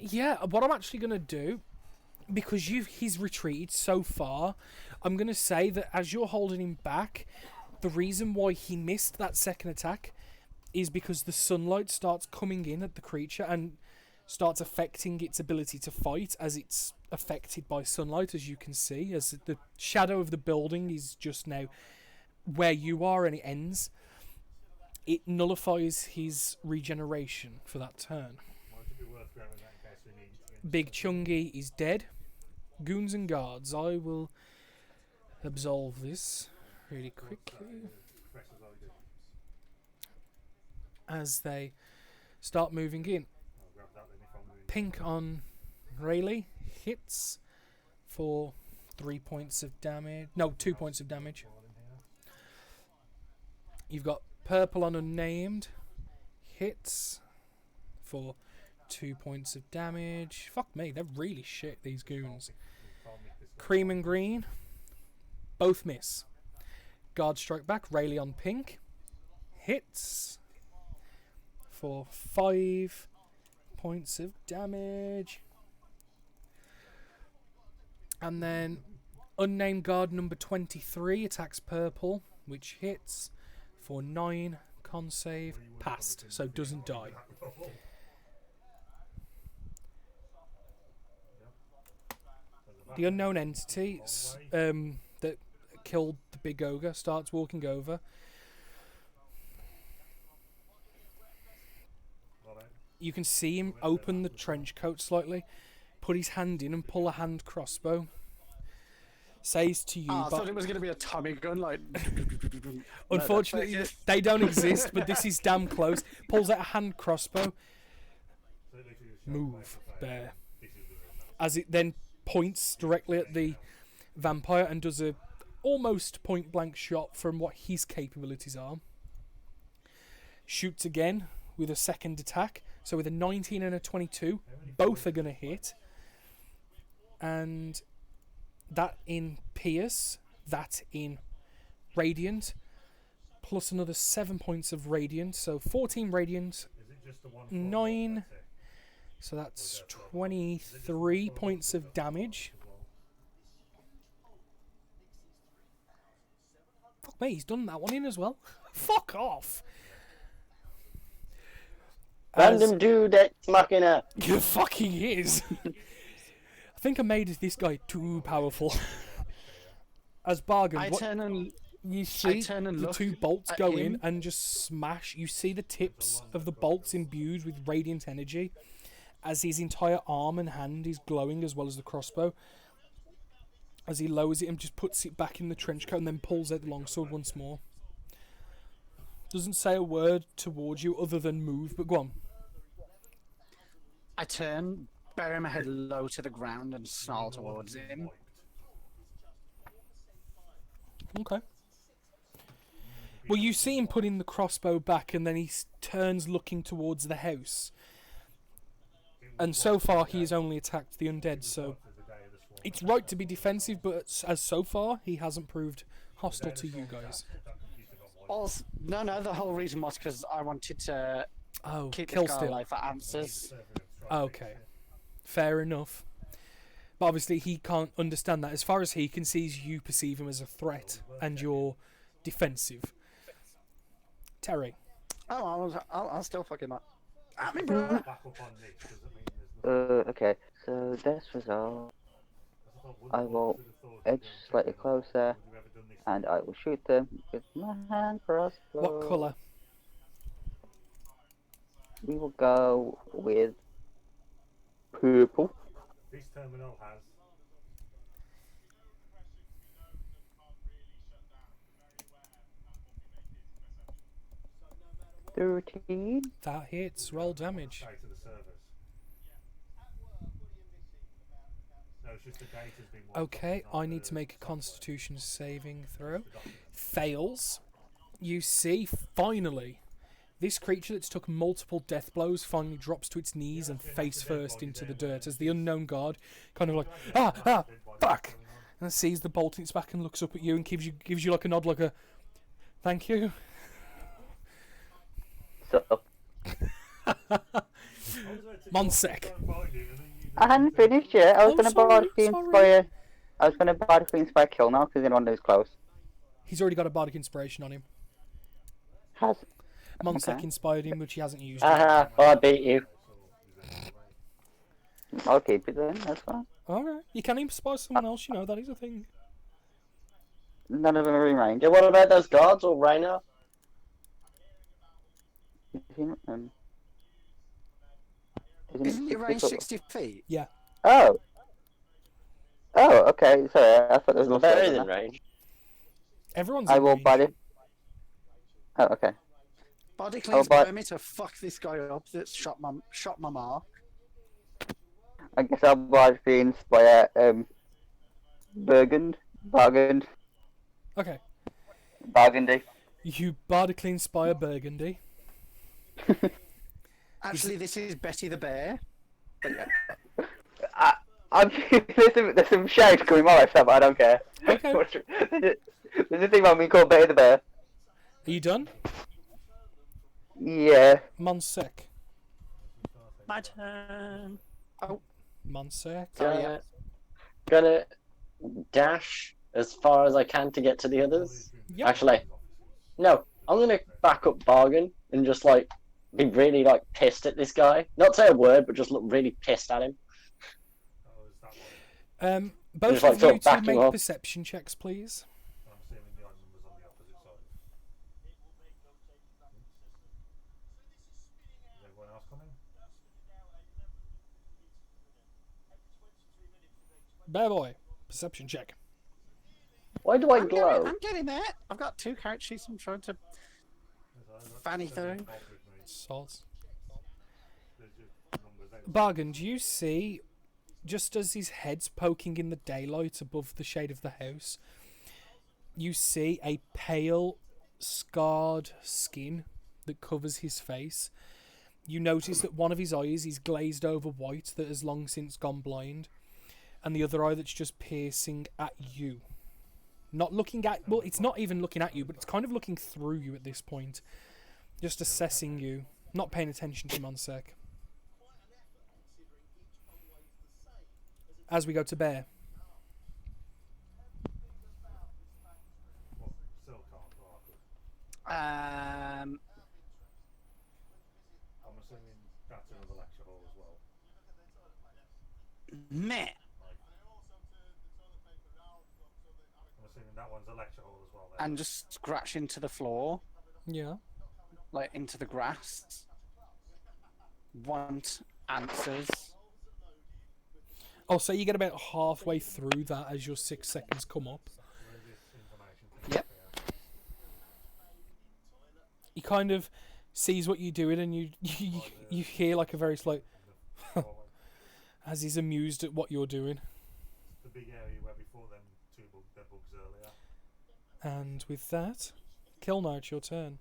Yeah, what I'm actually going to do, because he's retreated so far, I'm going to say that as you're holding him back, the reason why he missed that second attack is because the sunlight starts coming in at the creature and starts affecting its ability to fight as it's affected by sunlight, as you can see, as the shadow of the building is just now where you are and it ends. It nullifies his regeneration for that turn. Might be worth grabbing that in case we need it again. Big Chungy is dead. Goons and guards, I will absolve this really quickly Press as I do. as they start moving in. I'll grab that then if I'm moving. Pink on Rayleigh hits for 3 points of damage. No, 2 points of damage. You've got purple on Unnamed hits for 2 points of damage. Fuck me, they're really shit, these goons. Cream and green both miss. Guard strike back. Rayleigh on pink hits for 5 points of damage. And then unnamed guard number 23 attacks purple which hits for 9 con save, passed, so doesn't die. The unknown entity that killed the big ogre starts walking over. You can see him open the trench coat slightly, put his hand in and pull a hand crossbow. Says to you, I thought it was going to be a Tommy gun, like. unfortunately, they don't exist, but this is damn close. Pulls out a hand crossbow. Move, bear. As it then points directly at the vampire and does a almost point blank shot from what his capabilities are. Shoots again with a second attack. So with a 19 and a 22, both are going to hit. And that in Pierce, that in Radiant, plus another 7 points of Radiant. So 14 Radiant, 9. So that's 23 points of damage. Fuck me, he's done that one in as well. Fuck off. Random dude that's machina. You fucking is. I think I made this guy too powerful. As bargain, I turn and you see turn and the look 2 bolts at go him. in and just smash. You see the tips of the bolts imbued with radiant energy, as his entire arm and hand is glowing as well as the crossbow. As he lowers it and just puts it back in the trench coat and then pulls out the longsword once more. Doesn't say a word towards you other than move, but go on. I turn, bury my head low to the ground, and snarl towards him. Okay. Well, you see him putting the crossbow back, and then he turns looking towards the house. And so far, he has only attacked the undead, so it's right to be defensive, but as so far, he hasn't proved hostile to you guys. Also, no, the whole reason was because I wanted to Oh, keep kill this guy still. alive for answers. Okay. Fair enough. But obviously, he can't understand that. As far as he can see, you perceive him as a threat, and you're defensive. Terry. Oh, I'll still fucking that. At me, bro. Okay, so this result, I will edge slightly closer, and I will shoot them with my hand crossbow. What colour? We will go with purple. This terminal has 13. That hits. Roll damage. data to the servers. No, it's just the data's been wiped Okay, off, I need not to make a Constitution saving throw. Fails. You see, finally, this creature that's took multiple death blows finally drops to its knees and face first into the dirt as the unknown guard kind of like, fuck, and sees the bolt in its back and looks up at you and gives you like a nod, like a thank you. So, Monsec. I hadn't finished yet. I was Oh, going to sorry, bardically inspire. I was going to bardically inspire kill now because anyone who's close He's already got a bardic inspiration on him. has. Monsec Okay. inspired him, which he hasn't used. Yet. Haha, I beat you. I'll keep it then. That's fine. Alright, you can inspire someone else, you know, that is a thing. None of them are in range. Yeah, what about those guards or Rainer? Isn't your range difficult? 60 feet? Yeah. Oh. Oh, okay. Sorry, I thought there was no There further is than in that. range. Everyone's I in will range. body. Oh, okay. Body Oh, cleans but- by me to fuck this guy up that's shot my mark. I guess I'll bardically inspire Burgundy. Burgundy. You bardically inspire Burgundy. Actually, this is Betty the Bear. But yeah. There's some shapes coming my way, so I don't care. Okay. There's a thing about me called Betty the Bear. Are you done? Yeah. Monsec. My turn. Monsec. Sorry, yeah. Gonna dash as far as I can to get to the others. Yep. Actually, no, I'm gonna back up Bargain and just like be really like pissed at this guy. Not say a word, but just look really pissed at him. Oh, is that one? Both Just, like, of sort you of to backing make up. perception checks, please. I'm assuming the odd number's on the opposite side. Is everyone else coming? Bear boy, perception check. Why do I glow? I'm getting there. I've got 2 character sheets. I'm trying to fanny through. Salts. There's just numbers out. Bargain, do you see, just as his head's poking in the daylight above the shade of the house, you see a pale, scarred skin that covers his face. You notice that one of his eyes is glazed over white that has long since gone blind, and the other eye that's just piercing at you. Not looking at... Well, it's not even looking at you, but it's kind of looking through you at this point. Just assessing you. Not paying attention to Monsec. As we go to Bear. What? Still can't go up. Um, I'm assuming that's another lecture hall as well. meh. I'm assuming that one's a lecture hall as well. Then. And just scratch into the floor, Yeah. like into the grass. Want answers. Oh, so you get about halfway through that as your 6 seconds come up. Where is this information? Yep. He kind of sees what you're doing, and you hear like a very slow... as he's amused at what you're doing. The big area where before them two dead bugs earlier. And with that, Kilnar, it's your turn.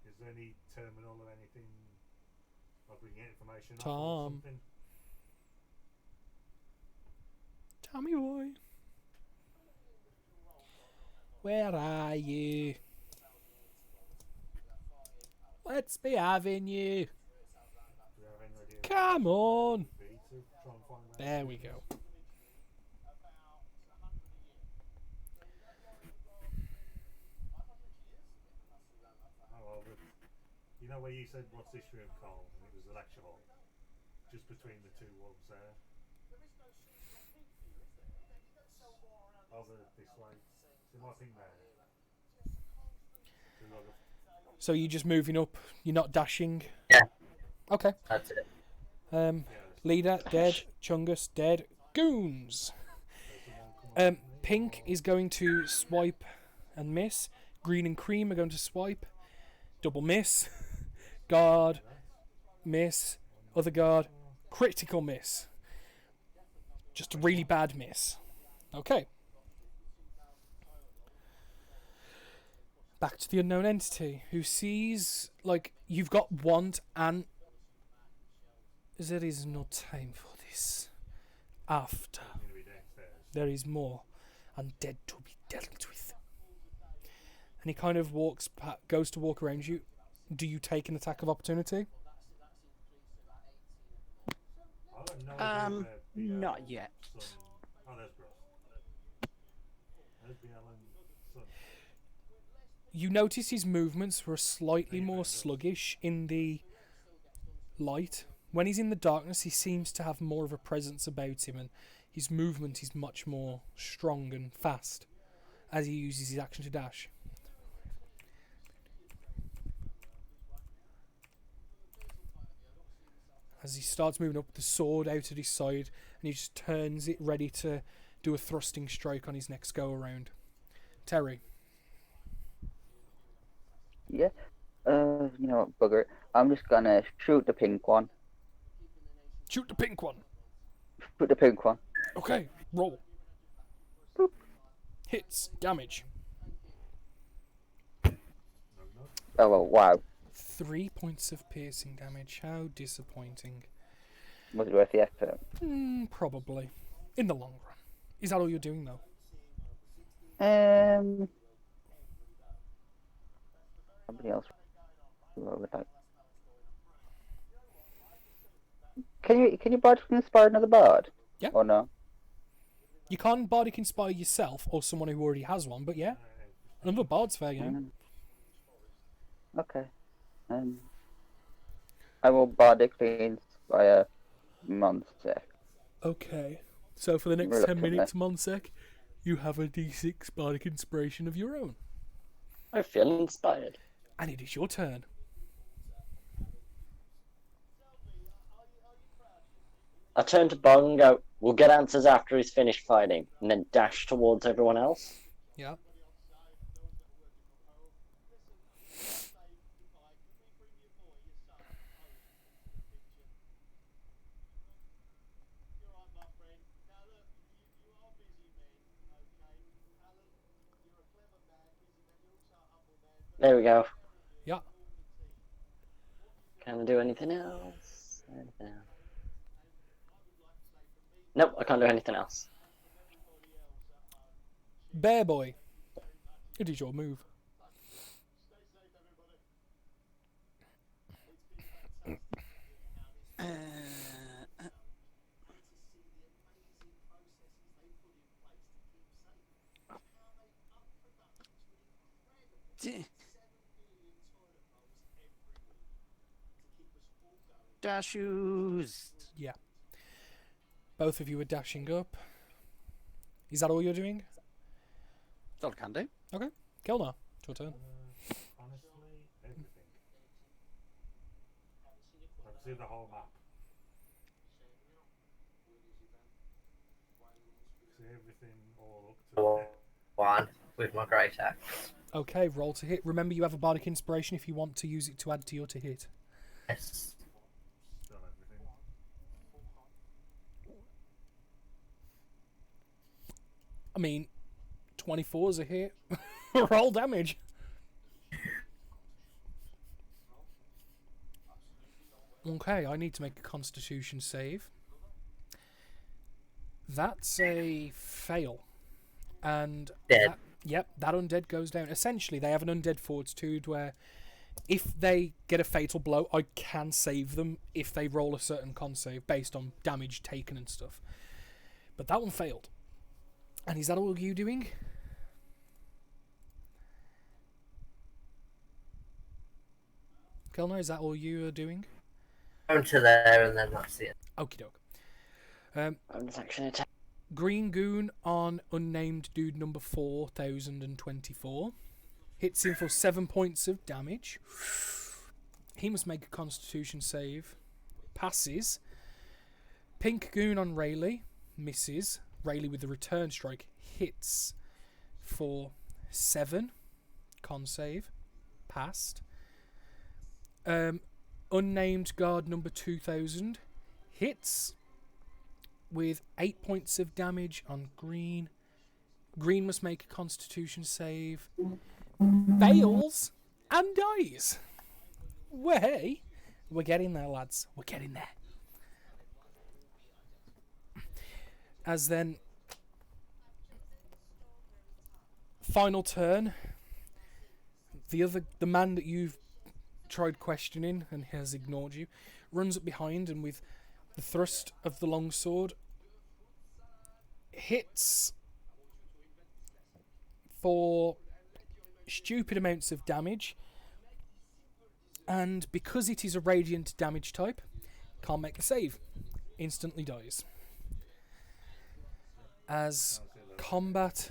Is there any terminal or anything like we can get information off or Tom. something? Tommy boy. Where are you? Let's be having you. Do we have any idea? Come on. Be to try and find out? There we go. Oh, well, you know where you said what's this room called, and it was the lecture hall, just between the two walls there. Over this way. See my thing there. So like So you're just moving up. You're not dashing. Yeah. Okay. That's it. Leader dead. Chungus dead. Goons. Pink is going to swipe and miss. Green and cream are going to swipe. Double miss. Guard. Miss. Other guard. Critical miss. Just a really bad miss. Okay. Back to the unknown entity who sees, like, you've got want and there is no time for this. After going to be downstairs. there is more undead to be dealt with. And he kind of goes to walk around you. Do you take an attack of opportunity? I don't know where the, Not yet. Son. Oh, there's Bros. There's the Alan son. You notice his movements were slightly more sluggish in the light. When he's in the darkness, he seems to have more of a presence about him, and his movement is much more strong and fast as he uses his action to dash. As he starts moving up, the sword out at his side, and he just turns it ready to do a thrusting strike on his next go around. Terry. Yeah. You know what, bugger it. I'm just gonna shoot the pink one. Shoot the pink one. Shoot the pink one. Okay, roll. Boop. Hits, damage. Oh, well, wow. 3 points of piercing damage. How disappointing. Was it worth the effort? Probably. In the long run. Is that all you're doing, though? Somebody else. What would like? Can you bardic inspire another bard? Yeah. Or no? You can't bardic inspire yourself or someone who already has one, but yeah. Another bard's fair game. Okay. I will bardically inspire Monsec. Okay. So for the next 10 minutes, Monsec, you have a d6 bardic inspiration of your own. I feel inspired. And it is your turn. I turn to Bong and go, we'll get answers after he's finished fighting, and then dash towards everyone else. Yeah. There we go. Yeah. Can I do anything else? Nope, I can't do anything else. Bear Boy. It is your move. Dashoes. Yeah. Both of you are dashing up. Is that all you're doing? That's all I can do. Okay. Kelnar, it's your turn. Honestly, everything. I've seen the whole map. See everything all up to there. One with my great axe. Okay, roll to hit. Remember, you have a bardic inspiration if you want to use it to add to your to hit. Yes. Done everything. I mean, 24 is a hit. Roll damage. Okay, I need to make a Constitution save. That's a fail. And Dead. that undead goes down. Essentially, they have an undead fortitude where if they get a fatal blow, I can save them if they roll a certain con save based on damage taken and stuff. But that one failed. And is that all you doing? Kelnar, is that all you are doing? Going to there and then that's it. Okie doke. Bonus action attack. Green Goon on unnamed dude number 4024. Hits him for 7 points of damage. He must make a Constitution save. Passes. Pink Goon on Rayleigh. Misses. Rayleigh with the return strike. Hits for 7. Con save. Passed. Unnamed guard number 2000. Hits with 8 points of damage on Green. Green must make a Constitution save. Fails and dies. Way, we're getting there, lads. We're getting there. As then, final turn. The man that you've tried questioning and has ignored you runs up behind and with the thrust of the longsword hits for stupid amounts of damage, and because it is a radiant damage type, can't make the save, instantly dies. As combat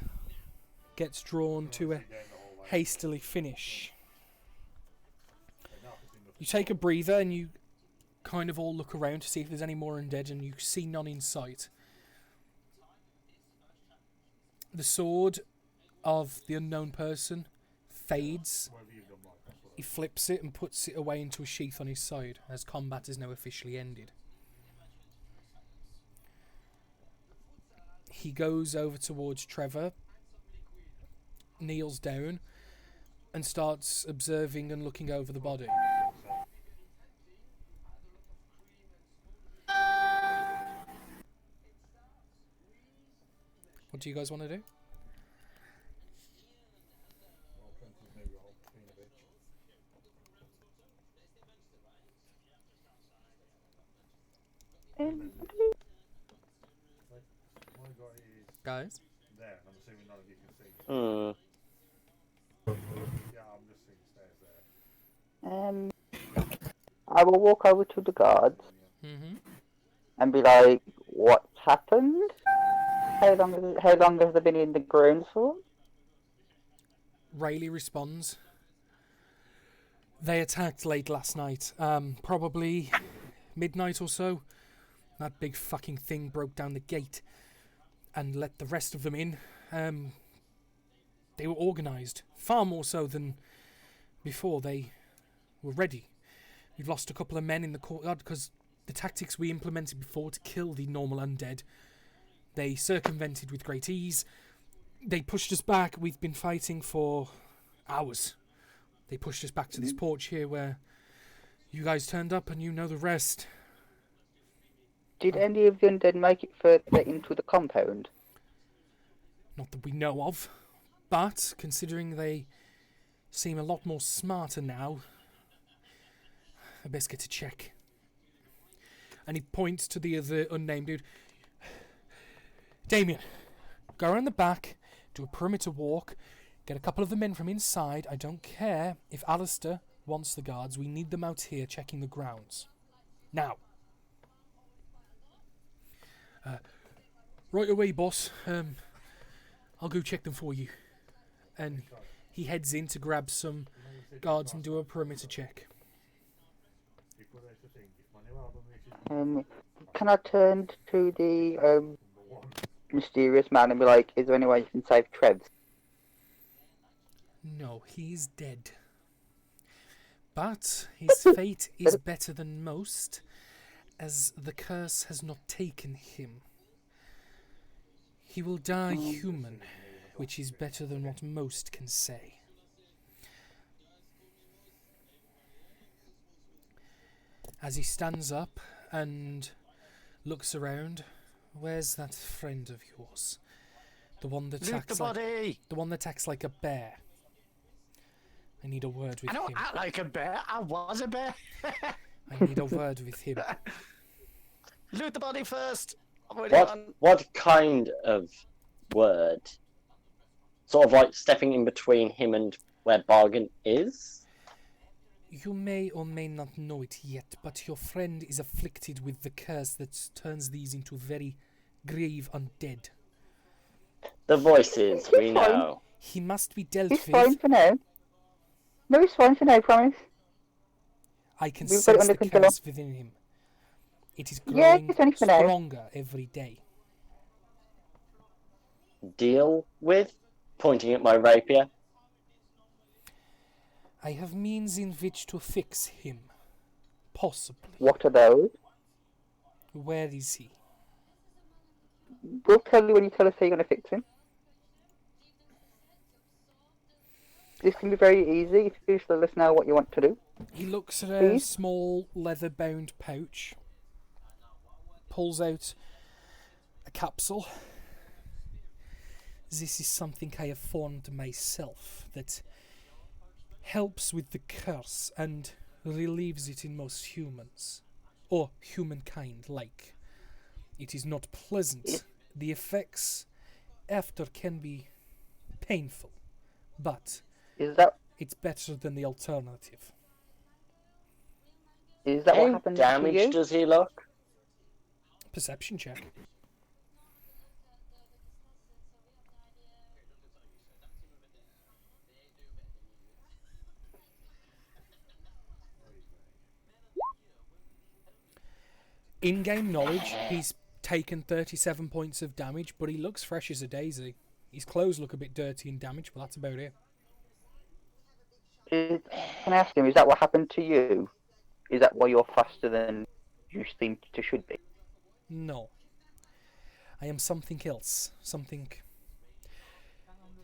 gets drawn to a hastily finish, you take a breather and you kind of all look around to see if there's any more undead, and you see none in sight. The sword of the unknown person fades. He flips it and puts it away into a sheath on his side, as combat is now officially ended. He goes over towards Trevor, kneels down, and starts observing and looking over the body. What do you guys want to do? Well, Trenton's new role, being a bitch. My guy is Guys? there, and I'm assuming none of you can see. Hmm. Yeah, I'm just seeing stairs there. I will walk over to the guards Mm-hmm. and be like, "What's happened? How long has they been in the grounds for?" Rayleigh responds. They attacked late last night. Probably midnight or so. That big fucking thing broke down the gate and let the rest of them in. They were organised. Far more so than before. They were ready. We've lost a couple of men in the courtyard because the tactics we implemented before to kill the normal undead, they circumvented with great ease. They pushed us back. We've been fighting for hours. They pushed us back to this porch here where you guys turned up, and you know the rest. Did any of the undead make it further into the compound? Not that we know of. But, considering they seem a lot more smarter now, I best get to check. And he points to the other unnamed dude. Damien, go around the back, do a perimeter walk, get a couple of the men from inside. I don't care if Alistair wants the guards. We need them out here checking the grounds. Now. Right away, boss. I'll go check them for you. And he heads in to grab some guards and do a perimeter check. Can I turn to the mysterious man and be like, "Is there any way you can save Trev?" No, he's dead. But his fate is better than most, as the curse has not taken him. He will die human, which is better than what most can say. As he stands up and looks around, where's that friend of yours? The one that acts like a bear. I need a word with I don't him. act like a bear. I was a bear. I need a word with him. Loot the body first. Hold on. What kind of word? Sort of like stepping in between him and where Bargain is? You may or may not know it yet, but your friend is afflicted with the curse that turns these into very grave undead. The voices, we know. He must be dealt He's with. fine for now. No, he's fine for now, promise. I can We've got it sense under the control. curse within him. It is Yeah, growing it's only for now. stronger every day. Deal with? Pointing at my rapier. I have means in which to fix him. Possibly. What are those? Where is he? We'll tell you when you tell us how you're going to fix him. This can be very easy if you just let us know what you want to do. He looks at a Please? small leather-bound pouch, pulls out a capsule. This is something I have formed myself that helps with the curse and relieves it in most humans, or humankind like. It is not pleasant. The effects after can be painful, but Is that it's better than the alternative. what How happened to damaged you? does he look? Perception check. In-game knowledge, he's taken 37 points of damage, but he looks fresh as a daisy. His clothes look a bit dirty and damaged, but that's about it. Can I ask him, is that what happened to you? Is that why you're faster than you think you should be? No. I am something else. Something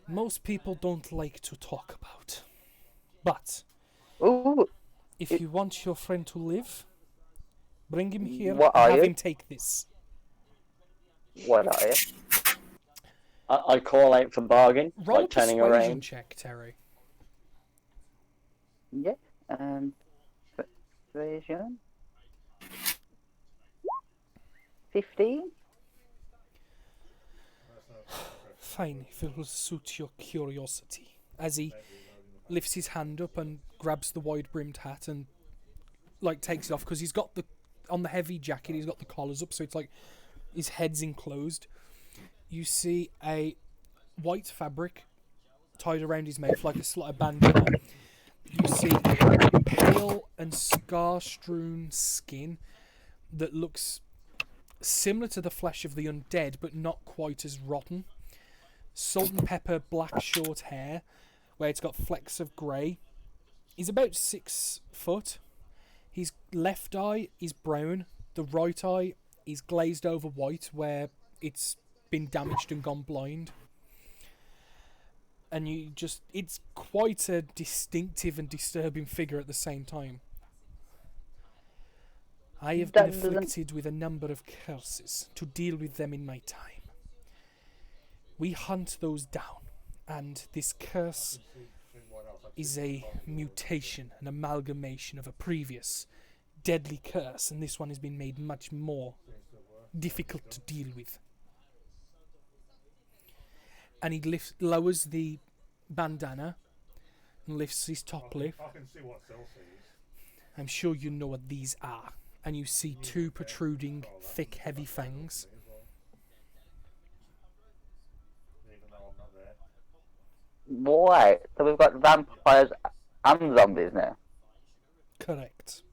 most people don't like to talk about. But Ooh, if you want your friend to live, bring him here What and are have you? him take this. what are you? I call out for bargain, Roll a like turning persuasion around. check, Terry. Yeah. Persuasion. 15. Fine, if it will suit your curiosity. As he lifts his hand up and grabs the wide-brimmed hat and like takes it off, because he's got on the heavy jacket he's got the collars up, so it's like his head's enclosed. You see a white fabric tied around his mouth like a sort of bandana. You see pale and scar-strewn skin that looks similar to the flesh of the undead, but not quite as rotten. Salt and pepper black short hair, where it's got flecks of grey. He's about 6 foot. His left eye is brown. The right eye is glazed over white, where it's been damaged and gone blind. And it's quite a distinctive and disturbing figure at the same time. I have been afflicted with a number of curses. To deal with them in my time, we hunt those down, and this curse is a mutation, an amalgamation of a previous deadly curse, and this one has been made much more difficult to deal with. And he lowers the bandana and lifts his top lip. I can see what Cell sees. I'm sure you know what these are. And you see 2 protruding, thick, heavy fangs. Even though I'm not there. Boy, so we've got vampires and zombies now. Correct.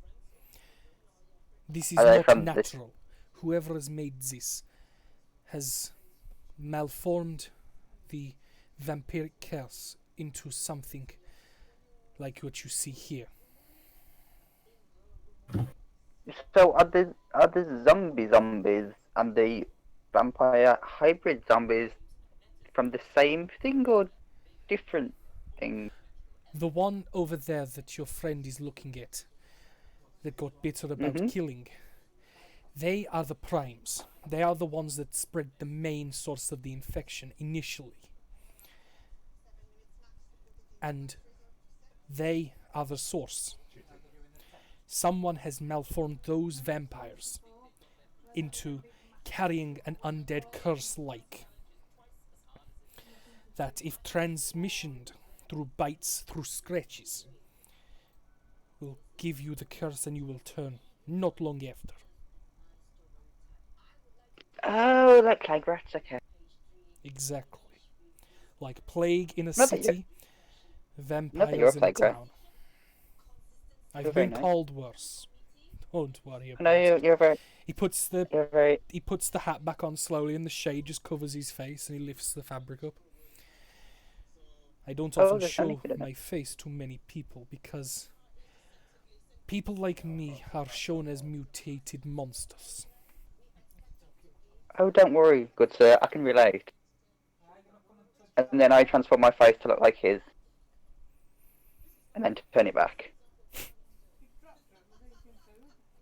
This is Are they not from this- natural. Whoever has made this has malformed the vampiric curse into something like what you see here. So are the zombies and the vampire hybrid zombies from the same thing or different things? The one over there that your friend is looking at, that got bitter about killing, they are the primes. They are the ones that spread the main source of the infection initially. And they are the source. Someone has malformed those vampires into carrying an undead curse-like. That if transmissioned through bites, through scratches, will give you the curse and you will turn not long after. Oh, like plague rats, okay. Exactly. Like plague in a Not that city, you're vampires a in a plague rat. town. I've You're very been nice. called worse. Don't worry about No, it. you're very, He puts the you're very. He puts the hat back on slowly and the shade just covers his face and he lifts the fabric up. I don't Oh, often there's show only good enough. my face to many people because people like me are shown as mutated monsters. Oh, don't worry, good sir, I can relate. And then I transform my face to look like his. And then turn it back.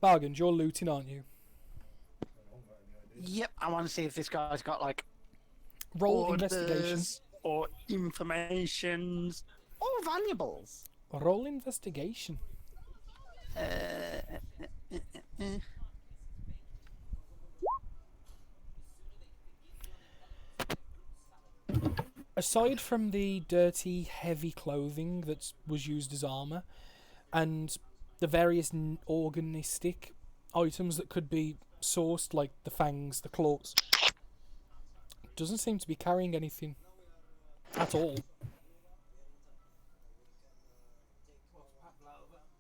Bargains, you're looting, aren't you? Yep, I want to see if this guy's got like Roll orders investigation. or informations or valuables. Roll investigation. Aside from the dirty, heavy clothing that was used as armour, and the various organistic items that could be sourced, like the fangs, the claws, doesn't seem to be carrying anything at all.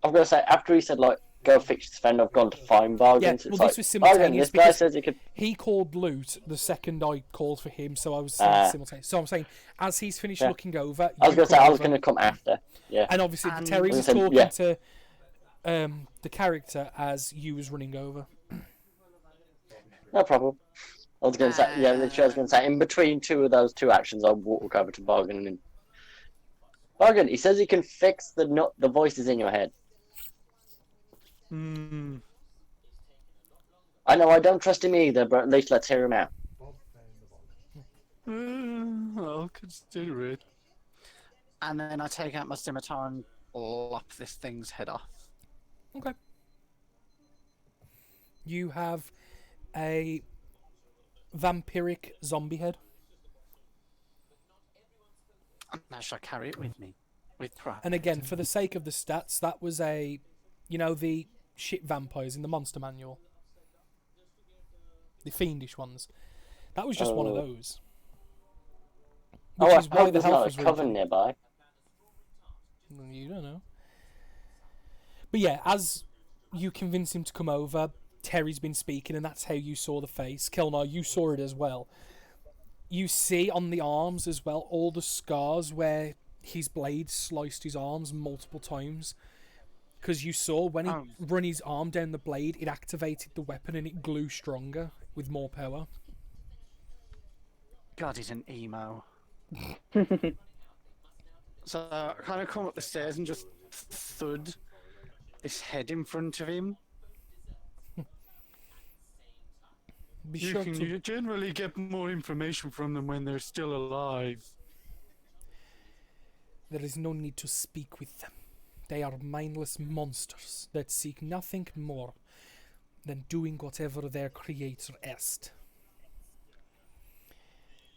I was gonna say, after he said like go fix this friend, I've gone to find bargains. Yeah, It's well, like, this was bargain, simultaneous this guy because says he could. he called loot the second I called for him, so I was saying simultaneous. So I'm saying, as he's finished Yeah. looking over, I was you gonna say come I was over. gonna come after. Yeah. And obviously, And- Terry was Listen, talking yeah. to the character as you was running over. No problem. I was gonna say, yeah, literally, I was gonna say, in between two of those two actions, I'll walk over to Bargain and Bargain. He says he can fix the voices in your head. Hmm. I know I don't trust him either, but at least let's hear him out. Bob found the body. I'll consider it. And then I take out my scimitar and lop this thing's head off. Okay. You have a vampiric zombie head. And now should I carry it with me? With pride. And again, for the sake of the stats, that was a, you know, the shit vampires in the monster manual. The fiendish ones. That was just one of those. Which I is why hope the there's health not was a coven really... nearby. You don't know. But yeah, as you convince him to come over, Terry's been speaking, and that's how you saw the face. Kelnar, you saw it as well. You see on the arms as well all the scars where his blade sliced his arms multiple times. Because you saw when he run his arm down the blade, it activated the weapon and it grew stronger with more power. God, he's an emo. So I kind of come up the stairs and just thud this head in front of him. Be You sure can to... generally get more information from them when they're still alive. There is no need to speak with them. They are mindless monsters that seek nothing more than doing whatever their creator asked.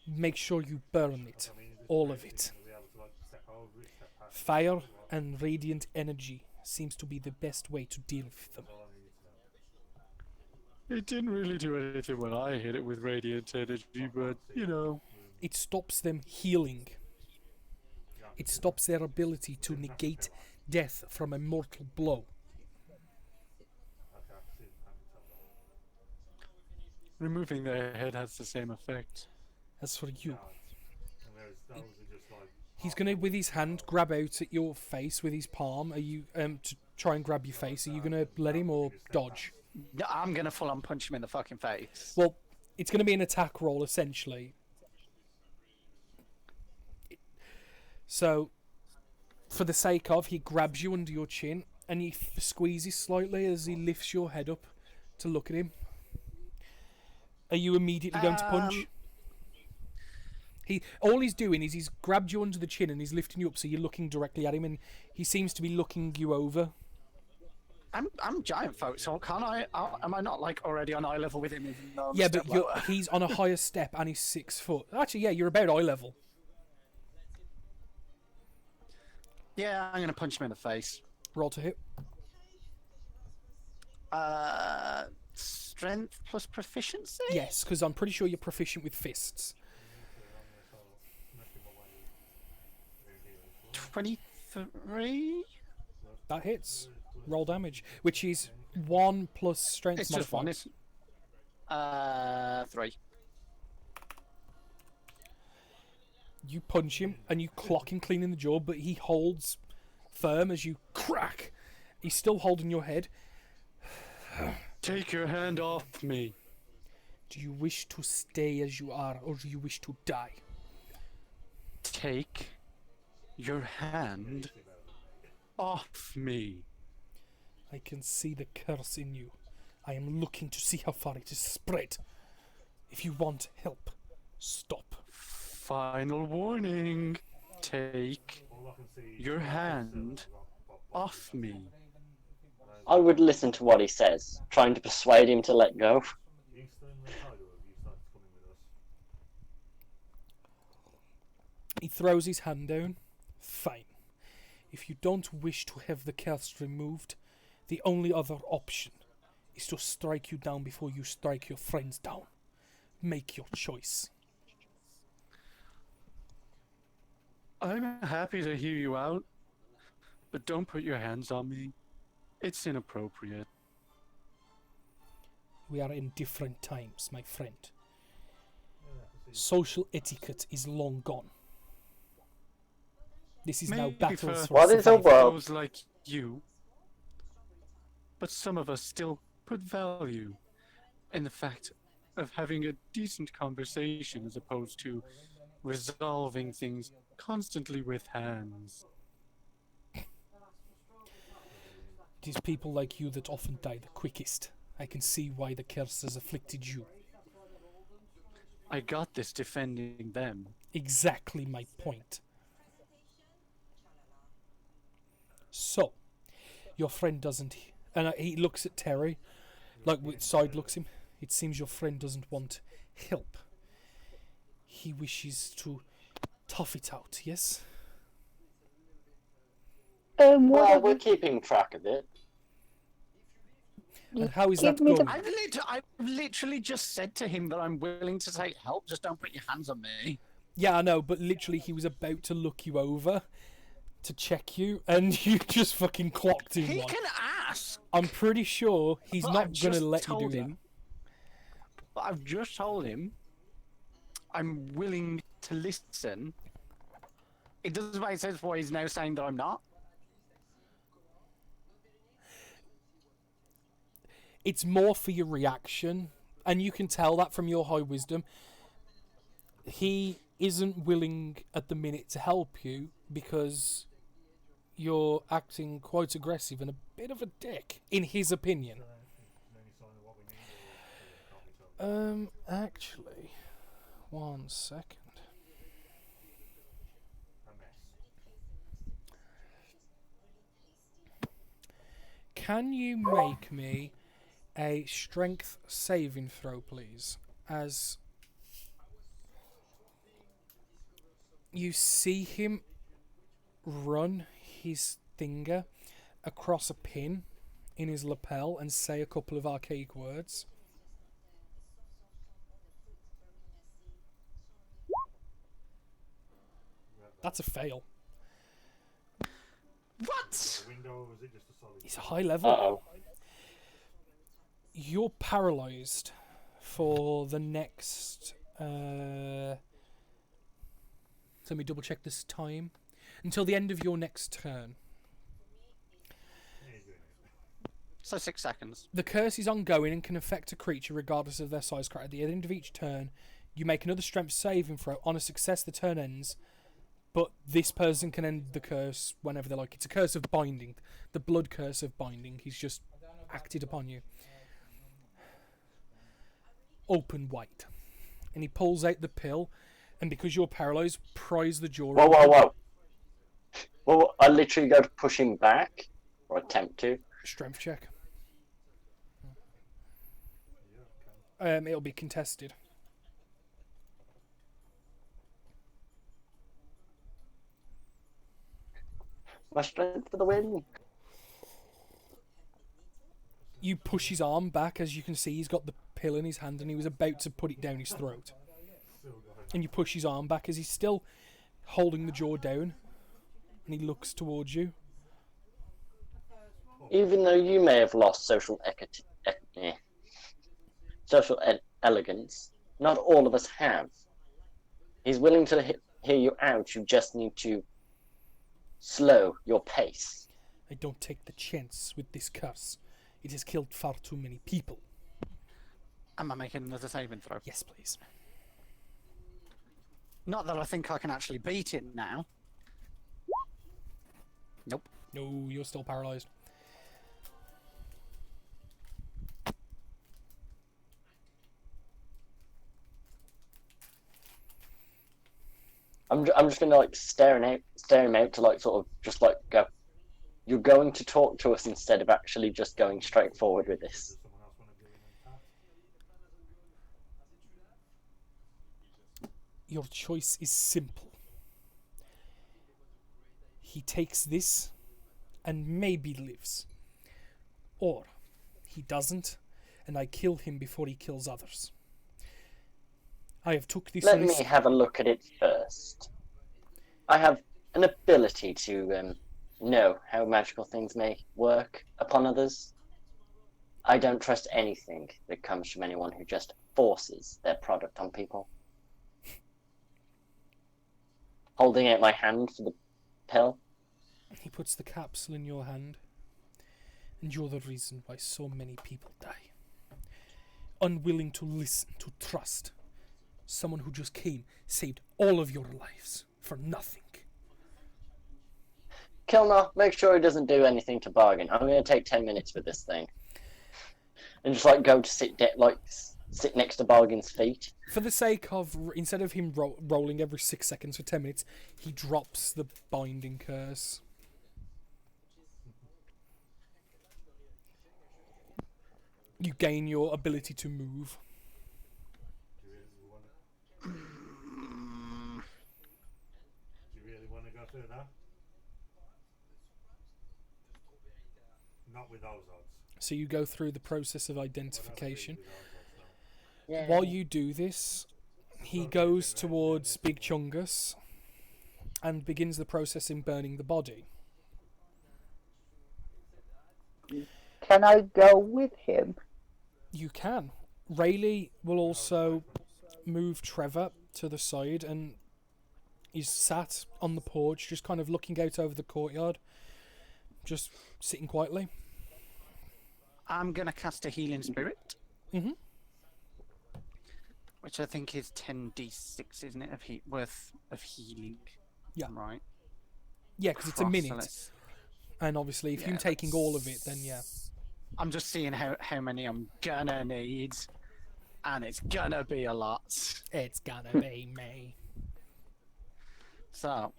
Make sure you burn it, all of it. Fire and radiant energy seems to be the best way to deal with them. It didn't really do anything when I hit it with radiant energy, but, you know. It stops them healing. It stops their ability to negate death from a mortal blow. Removing their head has the same effect. As for you, he's gonna, with his hand, grab out at your face with his palm. Are you to try and grab your face? Are you gonna let him or dodge? No, I'm gonna full on punch him in the fucking face. Well, it's gonna be an attack roll essentially. So, for the sake of, he grabs you under your chin and he squeezes slightly as he lifts your head up to look at him. Are you immediately going to punch? All he's doing is he's grabbed you under the chin and he's lifting you up, so you're looking directly at him, and he seems to be looking you over. I'm giant, folks. So can't I? Am I not like already on eye level with him? Even though I'm Yeah, a step but you're, lower? he's on a higher step and he's 6 foot. Actually, yeah, you're about eye level. Yeah, I'm gonna punch him in the face. Roll to hit. Strength plus proficiency. Yes, because I'm pretty sure you're proficient with fists. 23. That hits. Roll damage, which is 1 plus strength It's just one. modifier. It's 3. You punch him and you clock him clean in the jaw, but he holds firm as you crack. He's still holding your head. Take your hand off me. Do you wish to stay as you are, or do you wish to die? Take your hand off me. I can see the curse in you. I am looking to see how far it is spread. If you want help, stop. Final warning. Take your hand off me. I would listen to what he says, trying to persuade him to let go. He throws his hand down. Fine. If you don't wish to have the curse removed, the only other option is to strike you down before you strike your friends down. Make your choice. I'm happy to hear you out, but don't put your hands on me. It's inappropriate. We are in different times, my friend. Social etiquette is long gone. This is now Maybe battles for for What is a survival. world? those like you, but some of us still put value in the fact of having a decent conversation as opposed to resolving things constantly with hands. It is people like you that often die the quickest. I can see why the curse has afflicted you. I got this defending them. Exactly my point. So, your friend doesn't... And he looks at Terry, like with side looks him. It seems your friend doesn't want help. He wishes to tough it out, yes? Well, we're keeping track of it. And how is that Give me the- going? I've literally just said to him that I'm willing to take help. Just don't put your hands on me. Yeah, I know, but literally he was about to look you over to check you, and you just fucking clocked him He one. can ask. I'm pretty sure he's But not I've going to just let you told do him. But I've just told him I'm willing to listen. It doesn't make sense why he's now saying that I'm not. It's more for your reaction, and you can tell that from your high wisdom. He isn't willing at the minute to help you because you're acting quite aggressive and a bit of a dick, in his opinion. Actually, one second. Can you make me a strength saving throw, please? As you see him run his finger across a pin in his lapel and say a couple of archaic words. That's a fail. What? Window, is it just a solid? He's a high level. Uh-oh. You're paralyzed for the next... let me double check this time. Until the end of your next turn. So 6 seconds. The curse is ongoing and can affect a creature regardless of their size. At the end of each turn, you make another strength saving throw. On a success, the turn ends. But this person can end the curse whenever they like. It's a curse of binding. The blood curse of binding. He's just acted upon you. Open wide. And he pulls out the pill. And because you're paralysed, pries the jaw Whoa, open. whoa, whoa. Well, I literally go to push him back, or attempt to. Strength check. It'll be contested. My strength for the win. You push his arm back, as you can see he's got the pill in his hand and he was about to put it down his throat. And you push his arm back as he's still holding the jaw down and he looks towards you. Even though you may have lost social elegance, not all of us have. He's willing to hear you out. You just need to slow your pace. I don't take the chance with this curse. It has killed far too many people. Am I making another saving throw? Yes, please. Not that I think I can actually beat it now. Nope. No, you're still paralysed. I'm just gonna like stare him out to like sort of just like go. You're going to talk to us instead of actually just going straight forward with this. Your choice is simple. He takes this and maybe lives. Or he doesn't and I kill him before he kills others. I have took this Let risk. me have a look at it first. I have an ability to know how magical things may work upon others. I don't trust anything that comes from anyone who just forces their product on people. Holding out my hand for the pill. He puts the capsule in your hand, and you're the reason why so many people die. Unwilling to listen, to trust. Someone who just came, saved all of your lives for nothing. Kilnar, make sure he doesn't do anything to bargain. I'm going to take 10 minutes with this thing. And just like go to sit next to Bargain's feet. For the sake of, instead of him rolling every 6 seconds for 10 minutes, he drops the binding curse. You gain your ability to move. Do you really want to go through that? Not with those odds. So you go through the process of identification. With those odds, no. Yeah. While you do this, he goes towards Big Chungus and begins the process in burning the body. Can I go with him? You can. Rayleigh will also move Trevor to the side, and he's sat on the porch, just kind of looking out over the courtyard, just sitting quietly. I'm gonna cast a healing spirit, Mm-hmm. which I think is 10d6, isn't it, worth of healing? Yeah. Right. Yeah, because it's a Cross, so minute, let's- and obviously if yeah, you're taking all of it, then yeah. I'm just seeing how many I'm gonna need, and it's gonna be a lot. It's gonna be me. So,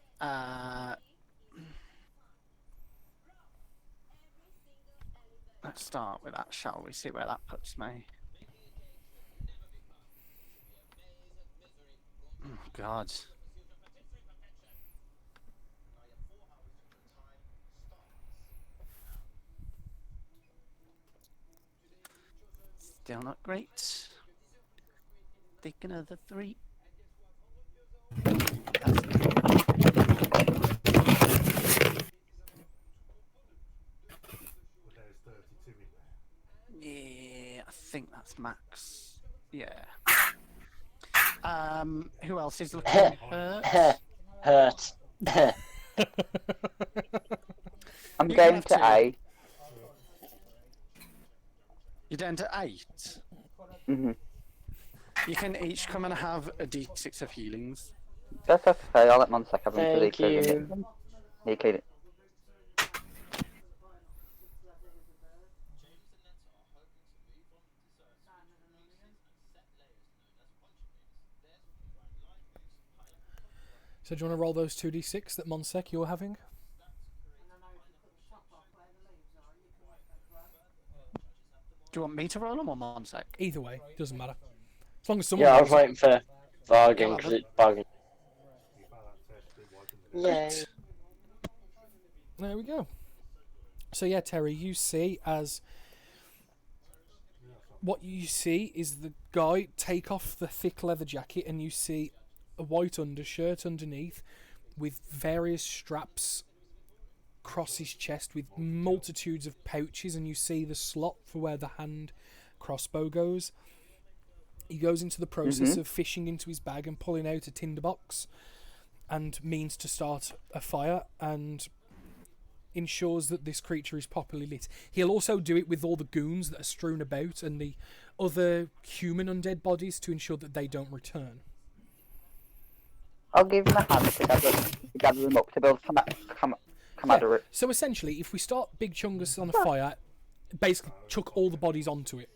let's start with that, shall we? See where that puts me. Oh, God. Still not great. Take another 3. But there's 32 in there. Yeah, I think that's max. Yeah. Who else is looking hurt? Hurt. I'm You going have to to. A. You're down to 8. Mm-hmm. You can each come and have a d6 of healings. That's okay. I'll let Monsec have him for the Thank including you. it. Including. So do you want to roll those 2d6 that Monsec you're having? Do you want me to roll them or Monsec? Either way, doesn't matter. As long as someone Yeah, I was rolls it. waiting for Bargain Yeah, because it's Bargain. You found that test, it wasn't it? Yay. There we go. So yeah, Terry, you see as what you see is the guy take off the thick leather jacket, and you see a white undershirt underneath with various straps across his chest with multitudes of pouches, and you see the slot for where the hand crossbow goes. He goes into the process of fishing into his bag and pulling out a tinderbox and means to start a fire and ensures that this creature is properly lit. He'll also do it with all the goons that are strewn about and the other human undead bodies to ensure that they don't return. I'll give him a hand to gather them up to build camaraderie. So essentially, if we start Big Chungus on a fire, basically chuck all the bodies onto it.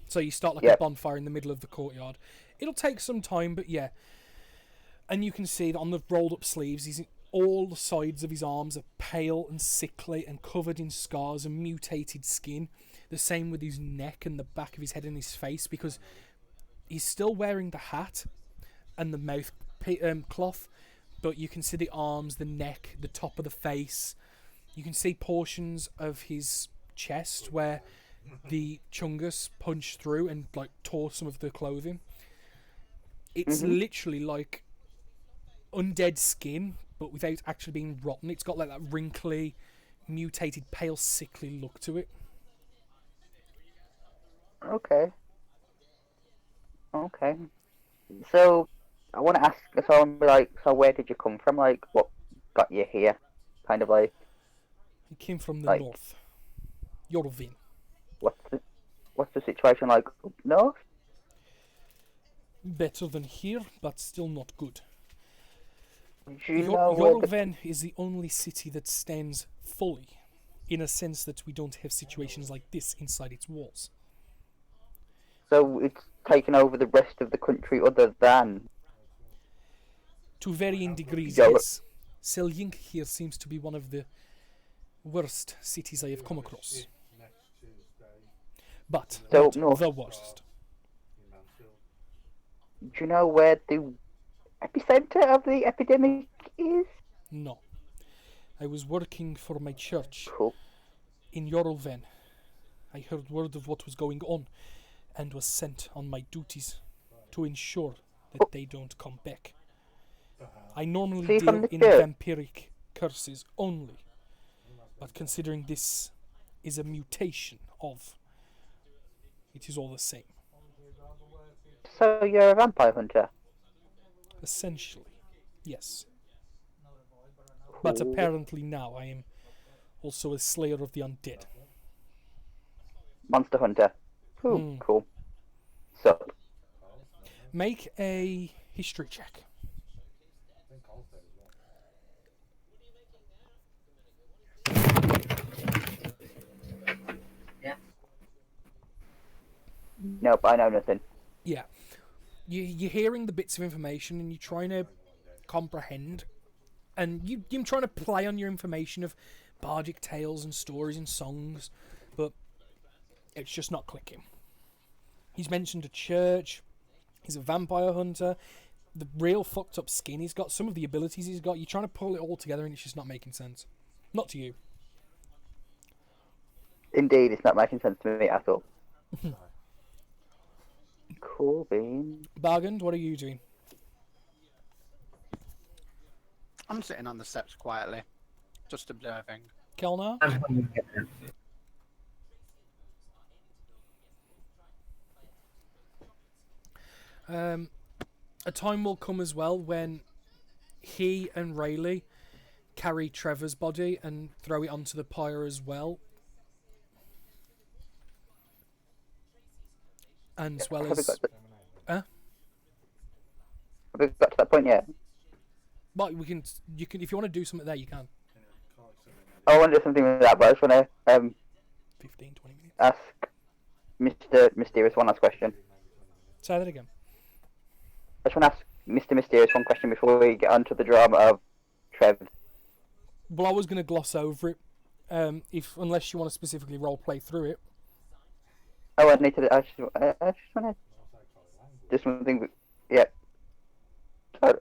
So you start like a Yep. bonfire in the middle of the courtyard. It'll take some time, but yeah. And you can see that on the rolled up sleeves, all the sides of his arms are pale and sickly and covered in scars and mutated skin. The same with his neck and the back of his head and his face, because he's still wearing the hat and the mouth cloth, but you can see the arms, the neck, the top of the face. You can see portions of his chest where the Chungus punched through and like tore some of the clothing. It's literally like undead skin, but without actually being rotten. It's got like that wrinkly, mutated, pale, sickly look to it. Okay. Okay. So, I want to ask, so I'm like, so where did you come from? Like, what got you here? Kind of like, He came from the Like- north. Yorvin. what's the situation like up north? Better than here, but still not good. Do you know where the, Yorvin is the only city that stands fully, in a sense that we don't have situations like this inside its walls. so it's taken over the rest of the country other than To varying degrees, Yeah, but- yes. Selyink here seems to be one of the worst cities I have come across. Next Tuesday But So, not no. the worst. in Mansfield. Do you know where the epicenter of the epidemic is? No. I was working for my church Cool. in Yorulven. I heard word of what was going on and was sent on my duties to ensure that they don't come back. I normally See, from deal the in church. vampiric curses only, but considering this is a mutation of, it is all the same. So you're a vampire hunter? Essentially, yes. But Cool. apparently now I am also a slayer of the undead. Monster hunter. Cool. Hmm. Cool. So, Make a history check. nope, I know nothing. Yeah. You're hearing the bits of information and you're trying to comprehend, and you're trying to play on your information of bardic tales and stories and songs, but it's just not clicking. He's mentioned a church, he's a vampire hunter, the real fucked up skin he's got, some of the abilities he's got, you're trying to pull it all together and it's just not making sense. Not to you. Indeed, it's not making sense to me at all. Cool beans. Bargand, what are you doing? I'm sitting on the steps quietly, just observing. Kelnar? I'm hungry now. A time will come as well when he and Rayleigh carry Trevor's body and throw it onto the pyre as well. And as well Have we as... got to, Huh? have we got to that point yet? But you can, if you want to do something there, you can. I want to do something with that, but I just want to 15, 20 minutes. ask Mr. Mysterious one last question. Say that again. I just want to ask Mr. Mysterious one question before we get onto the drama of Trev. Well, I was going to gloss over it, unless you want to specifically roleplay through it. Oh, I need to. I just want to do something. Yeah. So,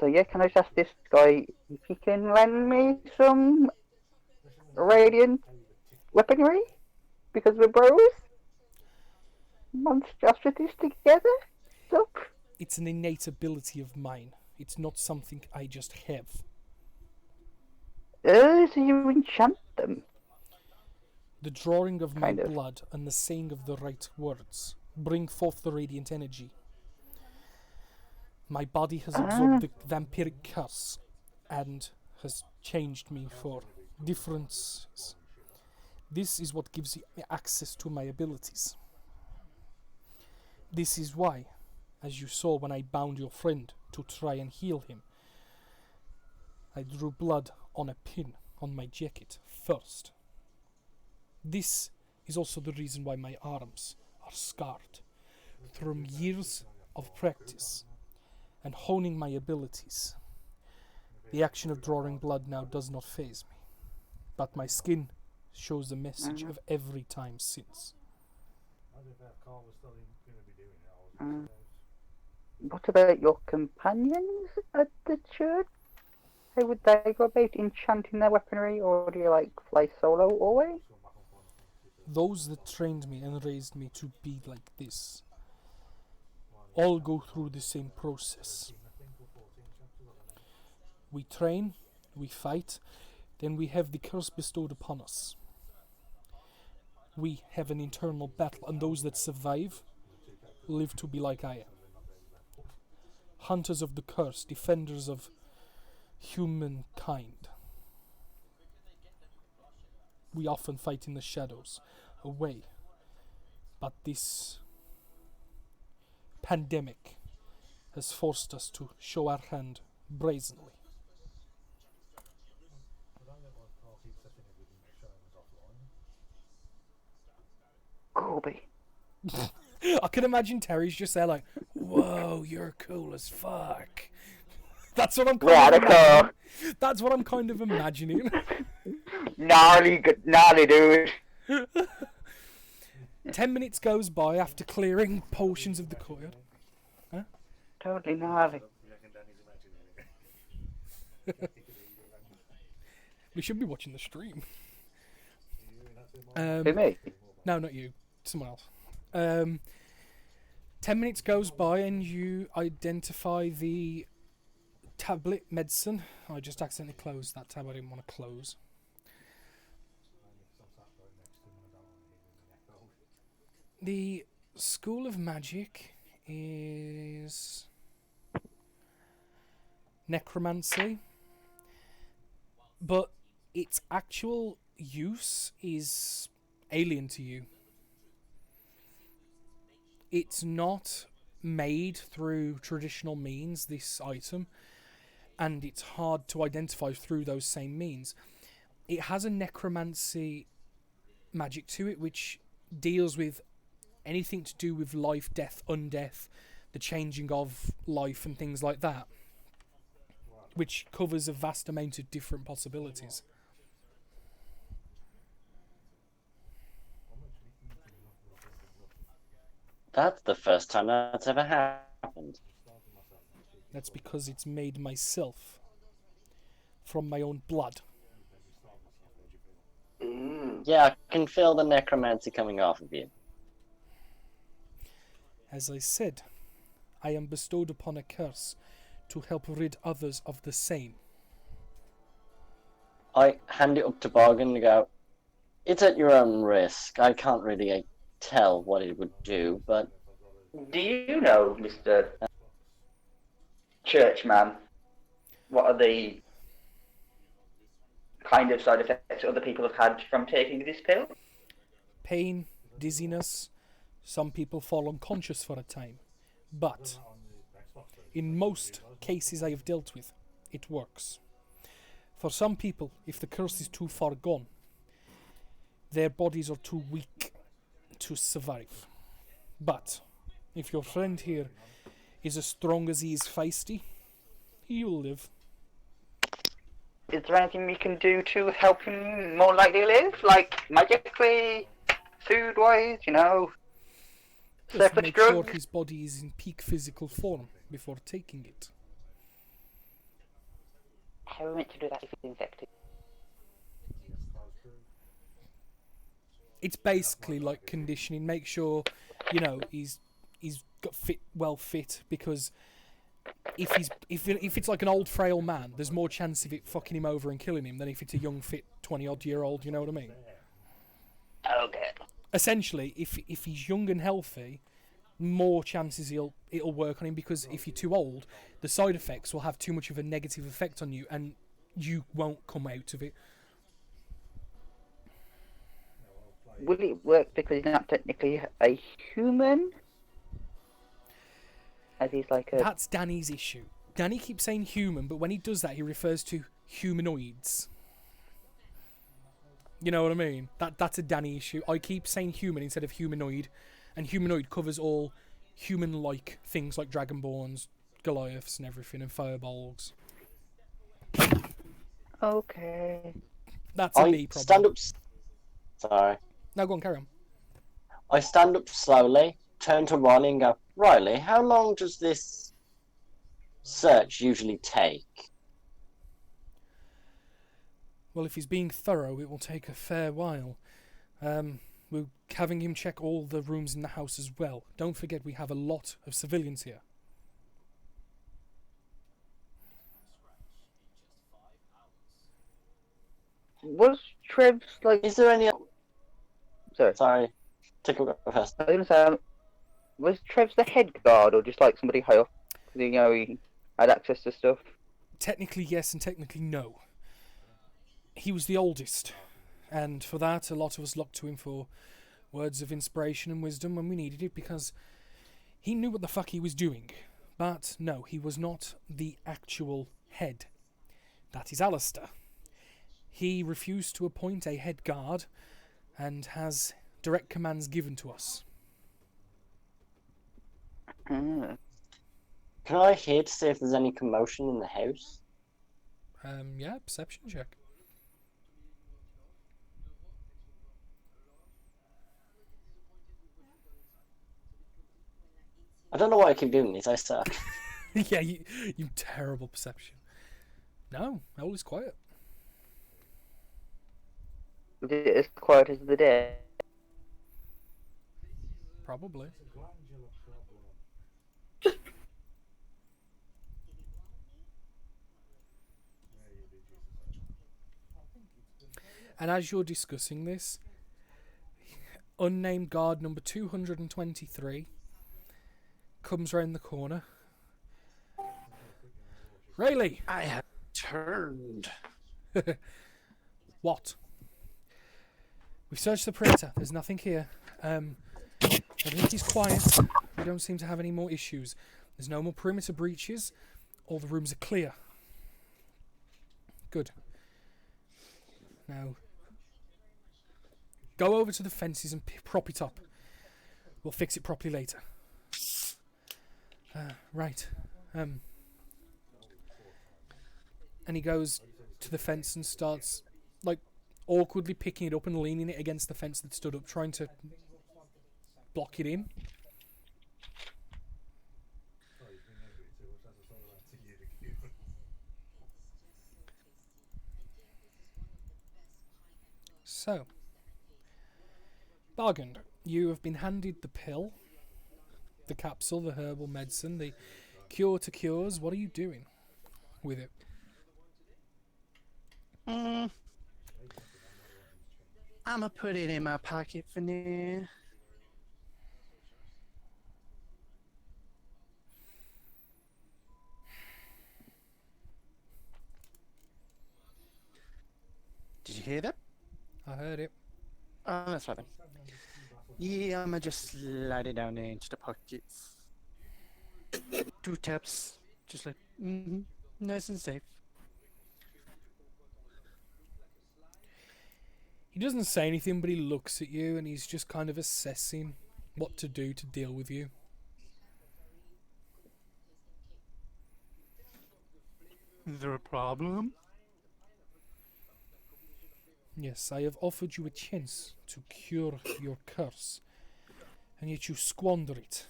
so yeah, can I just ask this guy if he can lend me some radiant weaponry? Because we're bros. Monstrosities together. So, It's an innate ability of mine. It's not something I just have. so you enchant them. The drawing of my Kind of. blood and the saying of the right words bring forth the radiant energy. My body has absorbed the vampiric curse and has changed me for differences. This is what gives me access to my abilities. This is why, as you saw when I bound your friend to try and heal him, I drew blood on a pin on my jacket first. This is also the reason why my arms are scarred. From years of practice and honing my abilities, the action of drawing blood now does not faze me, but my skin shows the message of every time since. What about your companions at the church? How would they go about enchanting their weaponry, or do you like fly solo always? Those that trained me and raised me to be like this all go through the same process. We train, we fight, then we have the curse bestowed upon us. We have an internal battle, and those that survive live to be like I am. Hunters of the curse, defenders of humankind. We often fight in the shadows, away. But this pandemic has forced us to show our hand brazenly. Corby, I can imagine Terry's just there like, whoa, you're cool as fuck. That's what I'm kind of Radical. imagining. That's what I'm kind of imagining. Gnarly dude. 10 minutes goes by after clearing portions of the courtyard. Totally gnarly. You reckon Danny's imagining it? We should be watching the stream. Who, me? No, not you. Someone else. 10 minutes goes by and you identify the tablet medicine. I just accidentally closed that tab I didn't want to close. The School of Magic is necromancy, but its actual use is alien to you. It's not made through traditional means, this item, and it's hard to identify through those same means. It has a necromancy magic to it, which deals with anything to do with life, death, undeath, the changing of life and things like that, which covers a vast amount of different possibilities. That's the first time that's ever happened. That's because it's made myself from my own blood. Yeah, I can feel the necromancy coming off of you. As I said, I am bestowed upon a curse to help rid others of the same. I hand it up to Bargain and go, it's at your own risk. I can't really tell what it would do, but... Do you know, Mr. Churchman, what are the kind of side effects other people have had from taking this pill? Pain, dizziness, some people fall unconscious for a time. But, in most cases I have dealt with, it works. For some people, if the curse is too far gone, their bodies are too weak to survive. But, if your friend here is as strong as he is feisty, he will live. Is there anything we can do to help him more likely live? Like, magically, food-wise, you know? Just Surplus make sure drugs? his body is in peak physical form before taking it. How are we meant to do that if he's infected? It's basically like conditioning. Make sure, you know, he's got well fit, because if it's like an old frail man, there's more chance of it fucking him over and killing him than if it's a young fit 20-odd-year-old. You know what I mean? Okay. Essentially, if he's young and healthy, more chances it'll work on him, because if you're too old, the side effects will have too much of a negative effect on you and you won't come out of it. Will it work because he's not technically a human? As he's like a... That's Danny's issue. Danny keeps saying human, but when he does that, he refers to humanoids. You know what I mean? That's a Danny issue. I keep saying human instead of humanoid, and humanoid covers all human-like things like dragonborns, Goliaths and everything, and firebolgs. Okay. That's a I me problem. stand up... Sorry. No, go on, carry on. I stand up slowly, turn to Ronnie and go, Riley, how long does this search usually take? Well, if he's being thorough, it will take a fair while. We're having him check all the rooms in the house as well. Don't forget we have a lot of civilians here. Was Trev's like... Is there any... Sorry. Sorry. Take a first. I was gonna say, was Trev's the head guard or just like somebody high up? 'Cause, you know, he had access to stuff. Technically yes and technically no. He was the oldest, and for that a lot of us looked to him for words of inspiration and wisdom when we needed it, because he knew what the fuck he was doing. But no, he was not the actual head. That is Alistair. He refused to appoint a head guard and has direct commands given to us. Mm. Can I hear to see if there's any commotion in the house? Yeah, perception check. I don't know why I keep doing this. I suck. Yeah, you terrible perception. No, all is quiet. Is it as quiet as the day? Probably. Glandular problem. Yeah, you did Jesus. And as you're discussing this, unnamed guard number 223 comes round the corner. Rayleigh! I have turned. What? We've searched the perimeter. There's nothing here. Everything is quiet. We don't seem to have any more issues. There's no more perimeter breaches. All the rooms are clear. Good. Now, go over to the fences and prop it up. We'll fix it properly later. Right. And he goes to the fence and starts, like, awkwardly picking it up and leaning it against the fence that stood up, trying to block it in. Oh, you've been angry too much. That's all about to you again. So, Bargain, you have been handed the pill, the capsule, the herbal medicine, the cure to cures. What are you doing with it? I'ma put it in my pocket for now. Did you hear that? I heard it. Oh, that's right then. Yeah, I'ma just slide it down there into the pockets. 2 taps, just like, nice and safe. He doesn't say anything, but he looks at you and he's just kind of assessing what to do to deal with you. Is there a problem? Yes, I have offered you a chance to cure your curse, and yet you squander it,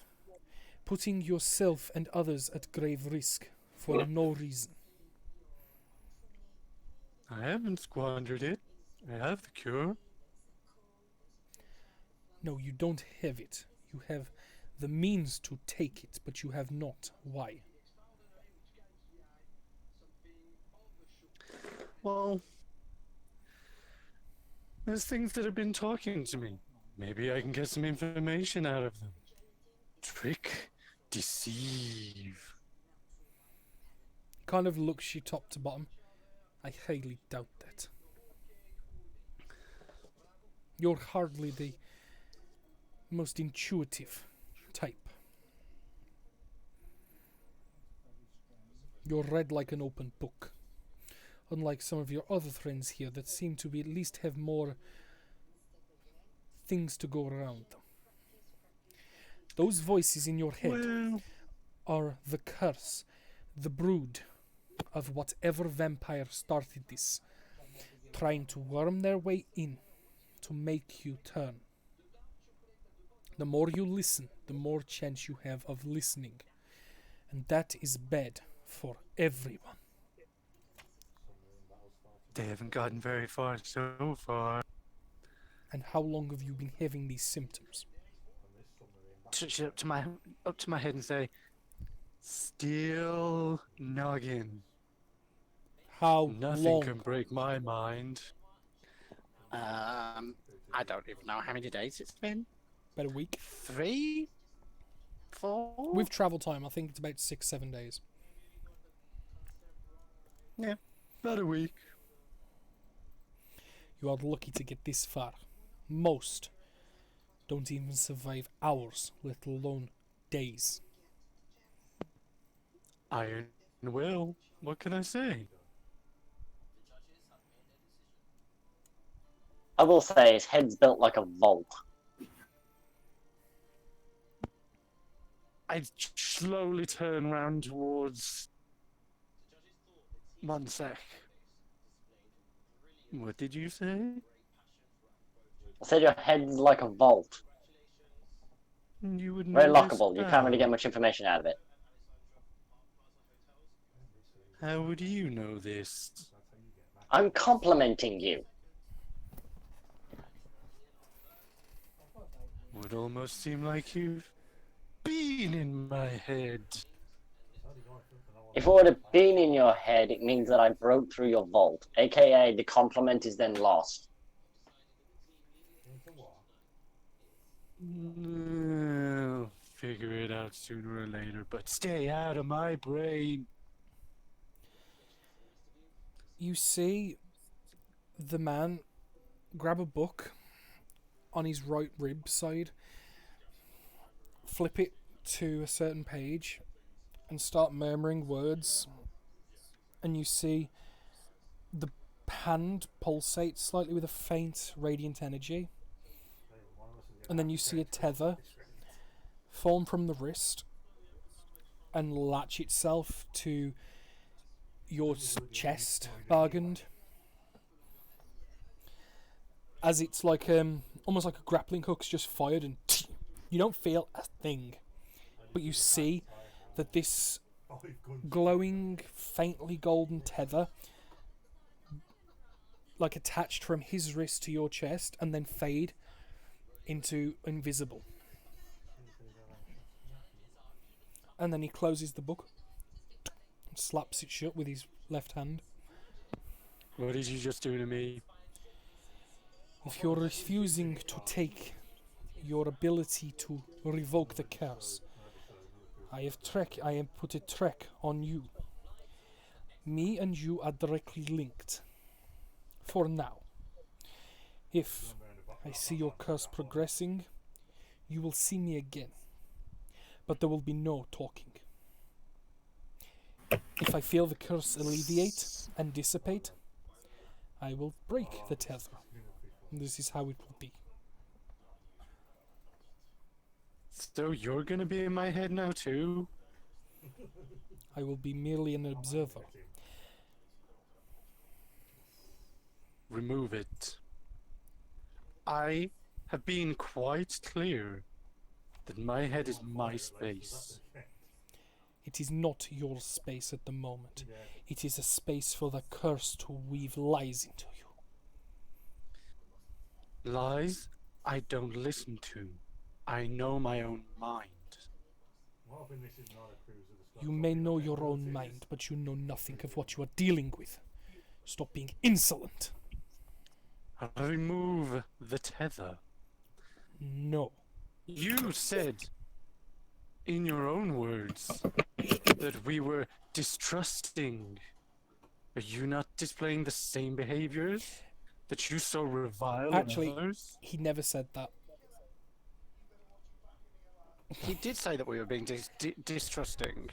putting yourself and others at grave risk for no reason. I haven't squandered it. I have the cure. No, you don't have it. You have the means to take it, but you have not. Why? Well, there's things that have been talking to me. Maybe I can get some information out of them. Trick, deceive. Kind of looks you top to bottom. I highly doubt that. You're hardly the most intuitive type. You're read like an open book. Unlike some of your other friends here that seem to be at least have more things to go around them. Those voices in your head Well, are the curse, the brood of whatever vampire started this, trying to worm their way in to make you turn. The more you listen, the more chance you have of listening, and that is bad for everyone. they haven't gotten very far so far. And how long have you been having these symptoms? Touch it up to my head and say, Still noggin. How Nothing long? can break my mind. I don't even know how many days it's been. About a week. 3? 4? With travel time, I think it's about 6-7 days. About a week. You are lucky to get this far. Most don't even survive hours, let alone days. Iron will. What can I say? I will say his head's built like a vault. I slowly turn round towards Monsec. What did you say? I said your head's like a vault. You would Very know this lockable. You can't really get how? much information out of it. How would you know this? I'm complimenting you. Would almost seem like you've been in my head. If it would have been in your head, it means that I broke through your vault, aka the compliment is then lost. I'll figure it out sooner or later, but stay out of my brain. You see the man grab a book on his right rib side, flip it to a certain page, and start murmuring words. And you see the hand pulsate slightly with a faint radiant energy. And then you see a tether form from the wrist and latch itself to your chest, Bargand. As it's like almost like a grappling hook's just fired, and you don't feel a thing, but you see that this glowing, faintly golden tether, like attached from his wrist to your chest, and then fade into invisible. And then he closes the book, slaps it shut with his left hand. What did you just do to me? If you're refusing to take your ability to revoke the curse, I have put a track on you. Me and you are directly linked. For now. If I see your curse progressing, you will see me again. But there will be no talking. If I feel the curse alleviate and dissipate, I will break the tether. This is how it will be. So you're gonna be in my head now too? I will be merely an observer. Remove it. I have been quite clear that my head is my space. It is not your space at the moment. It is a space for the curse to weave lies into you. Lies I don't listen to. I know my own mind. You may know your own mind, but you know nothing of what you are dealing with. Stop being insolent. Remove the tether. No. You said, in your own words, that we were distrusting. Are you not displaying the same behaviors that you so revile Actually, in others? he never said that. He did say that we were being distrusting.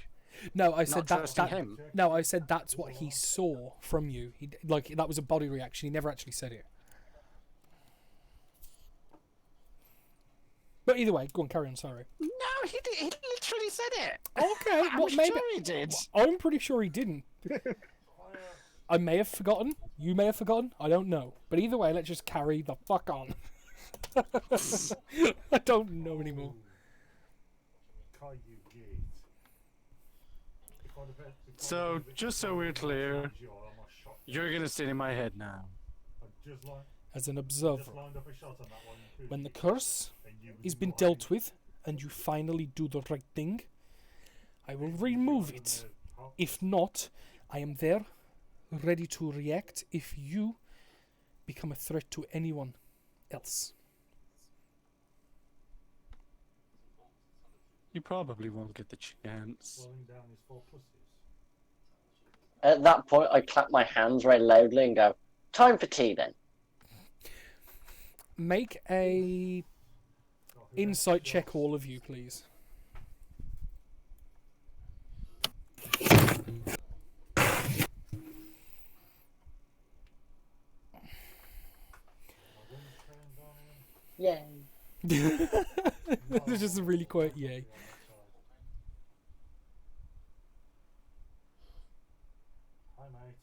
No, I Not said trusting him. No, I said that's what he saw from you. Like that was a body reaction. He never actually said it. But either way, go on, carry on. Sorry. No, he literally said it. Okay, I'm well, maybe sure he did. I'm pretty sure he didn't. I may have forgotten. You may have forgotten. I don't know. But either way, let's just carry the fuck on. I don't know anymore. So, just so we're clear, you're gonna sit in my head now. As an observer, when the curse is been dealt with and you finally do the right thing, I will remove it. If not, I am there, ready to react if you become a threat to anyone else. You probably won't get the chance. At that point, I clap my hands very loudly and go, "Time for tea then." Make a insight check, all of you, please. Yay. This is just a really quiet yay. Hi, mate.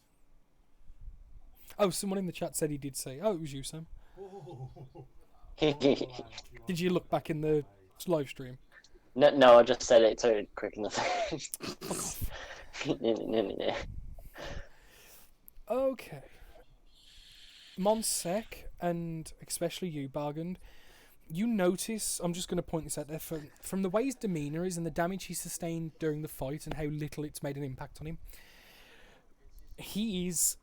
Oh, someone in the chat said he did say, oh, it was you, Sam. Oh, Did you look back in the live stream? No, I just said it so quick enough. Fuck off. No. Okay. Monsec, and especially you, Bargand, you notice, I'm just going to point this out there, from the way his demeanour is and the damage he sustained during the fight and how little it's made an impact on him, he is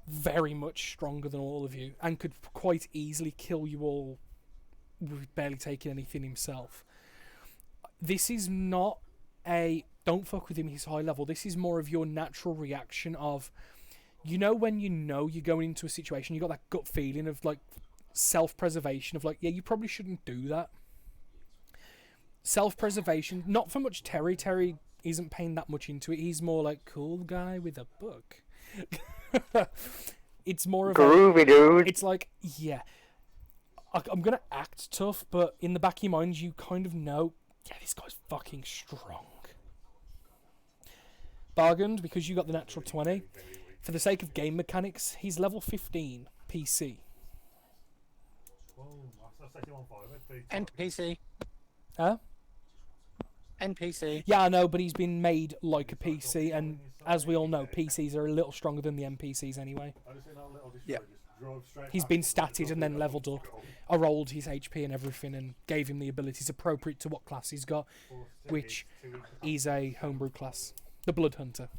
very much stronger than all of you and could quite easily kill you all with barely taking anything himself. This is not a don't fuck with him, he's high level. This is more of your natural reaction of, when you're going into a situation, you got that gut feeling of like self-preservation of like, yeah, you probably shouldn't do that. Self-preservation, not for much Terry. Terry isn't paying that much into it. He's more like cool guy with a book. It's more of Groovy, dude. It's like, yeah, I'm gonna act tough, but in the back of your mind, you kind of know, yeah, this guy's fucking strong. Bargained because you got the natural 20. For the sake of game mechanics, he's level 15 PC. NPC. Huh? NPC. Yeah, I know, but he's been made like a PC, and as we all know, PCs are a little stronger than the NPCs anyway. Yeah. He's been statted and then leveled up. I rolled his HP and everything and gave him the abilities appropriate to what class he's got, which is a homebrew class, the Blood Hunter.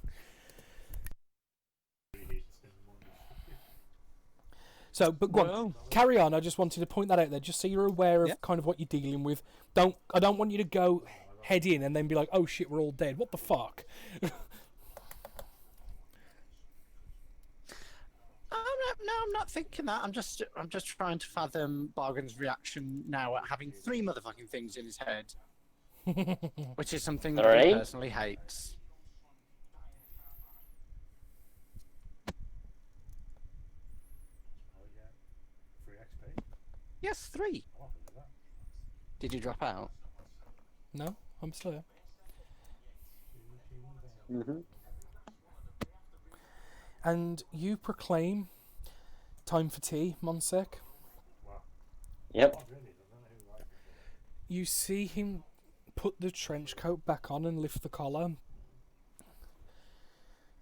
So, but go on, carry on. I just wanted to point that out there, just so you're aware of kind of what you're dealing with. I don't want you to go head in and then be like, oh shit, we're all dead. What the fuck? I'm not thinking that. I'm just trying to fathom Bargain's reaction now at having 3 motherfucking things in his head, which is something that he personally hates. Yes, 3. Did you drop out? No, I'm still here. Mm-hmm. And you proclaim time for tea, Monsec. Yep. You see him put the trench coat back on and lift the collar.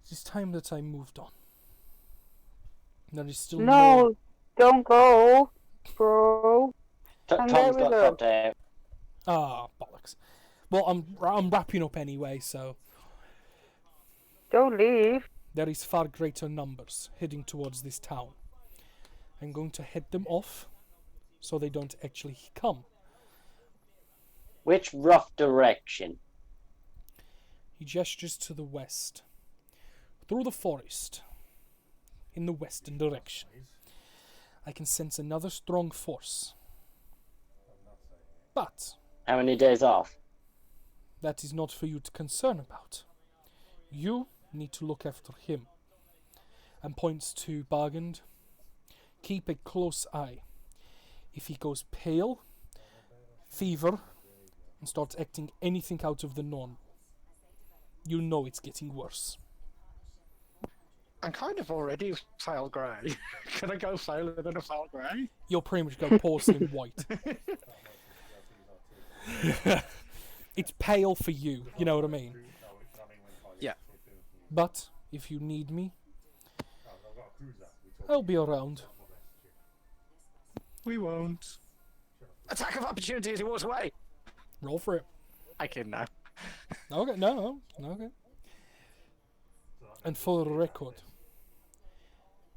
It's time that I moved on. There is still more. No, don't go, bro. Tom's got dropped out. Ah, bollocks. Well, I'm wrapping up anyway, so Don't leave. there is far greater numbers heading towards this town. I'm going to head them off so they don't actually come. Which rough direction? He gestures to the west. Through the forest. In the western direction. I can sense another strong force. But How many days off? that is not for you to concern about. You need to look after him. And points to Bargand. Keep a close eye. If he goes pale, fever, and starts acting anything out of the norm, you know it's getting worse. I'm kind of already pale grey. Can I go paler than a pale grey? You'll pretty much go porcelain white. It's pale for you, you know what I mean? Yeah. But if you need me, I'll be around. We won't. Attack of opportunity as he walks away. Roll for it. I can now. Okay, no, okay. And for the record,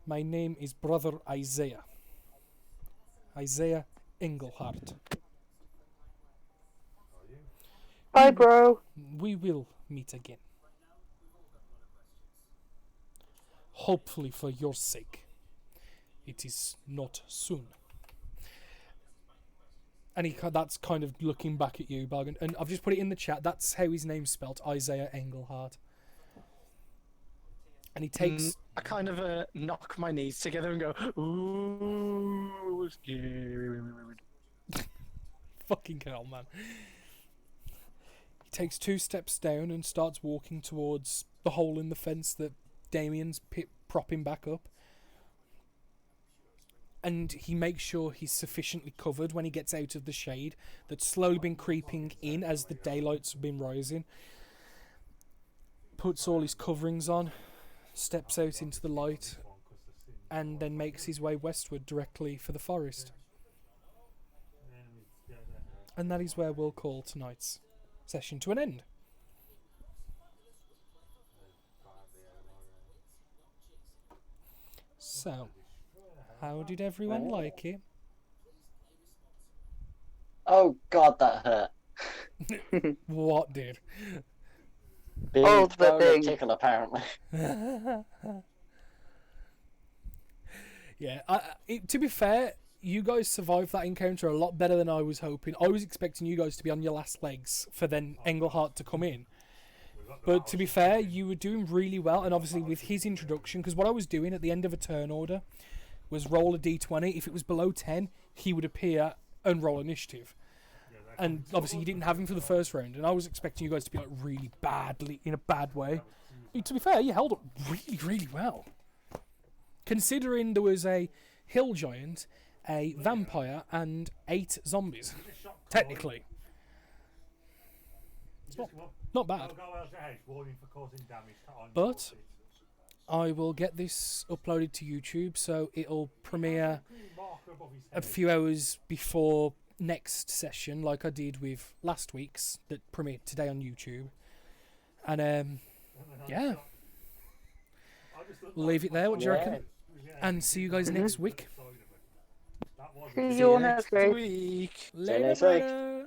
my name is Brother Isaiah. Isaiah Engelhardt. Bye, bro. We will meet again. Hopefully for your sake. It is not soon. And that's kind of looking back at you, Bargain. And I've just put it in the chat. That's how his name's spelt, Isaiah Engelhardt. And he takes... I kind of knock my knees together and go, ooh, scary. Fucking hell, man. He takes 2 steps down and starts walking towards the hole in the fence that Damien's prop him back up. And he makes sure he's sufficiently covered when he gets out of the shade that's slowly been creeping in as the daylight's been rising. Puts all his coverings on, steps out into the light, and then makes his way westward directly for the forest. And that is where we'll call tonight's session to an end. So, how did everyone like it? Oh God, that hurt. What did? Being Oh, the thrown a thing. tickle, apparently. Yeah, to be fair, you guys survived that encounter a lot better than I was hoping. I was expecting you guys to be on your last legs for then Engelhart to come in. But to be fair, you were doing really well, and obviously with his introduction, because what I was doing at the end of a turn order was roll a d20. If it was below 10, he would appear and roll initiative. And obviously you didn't have him for the first round, and I was expecting you guys to be like really badly, in a bad way. But to be fair, you held up really, really well. Considering there was a hill giant, a vampire, and 8 zombies. Technically. It's not bad. But I will get this uploaded to YouTube, so it'll premiere a few hours before next session, like I did with last week's that premiered today on YouTube. And yeah, we'll leave it there. What do you reckon? And see you guys next week. See you next week. Later, next week. brother.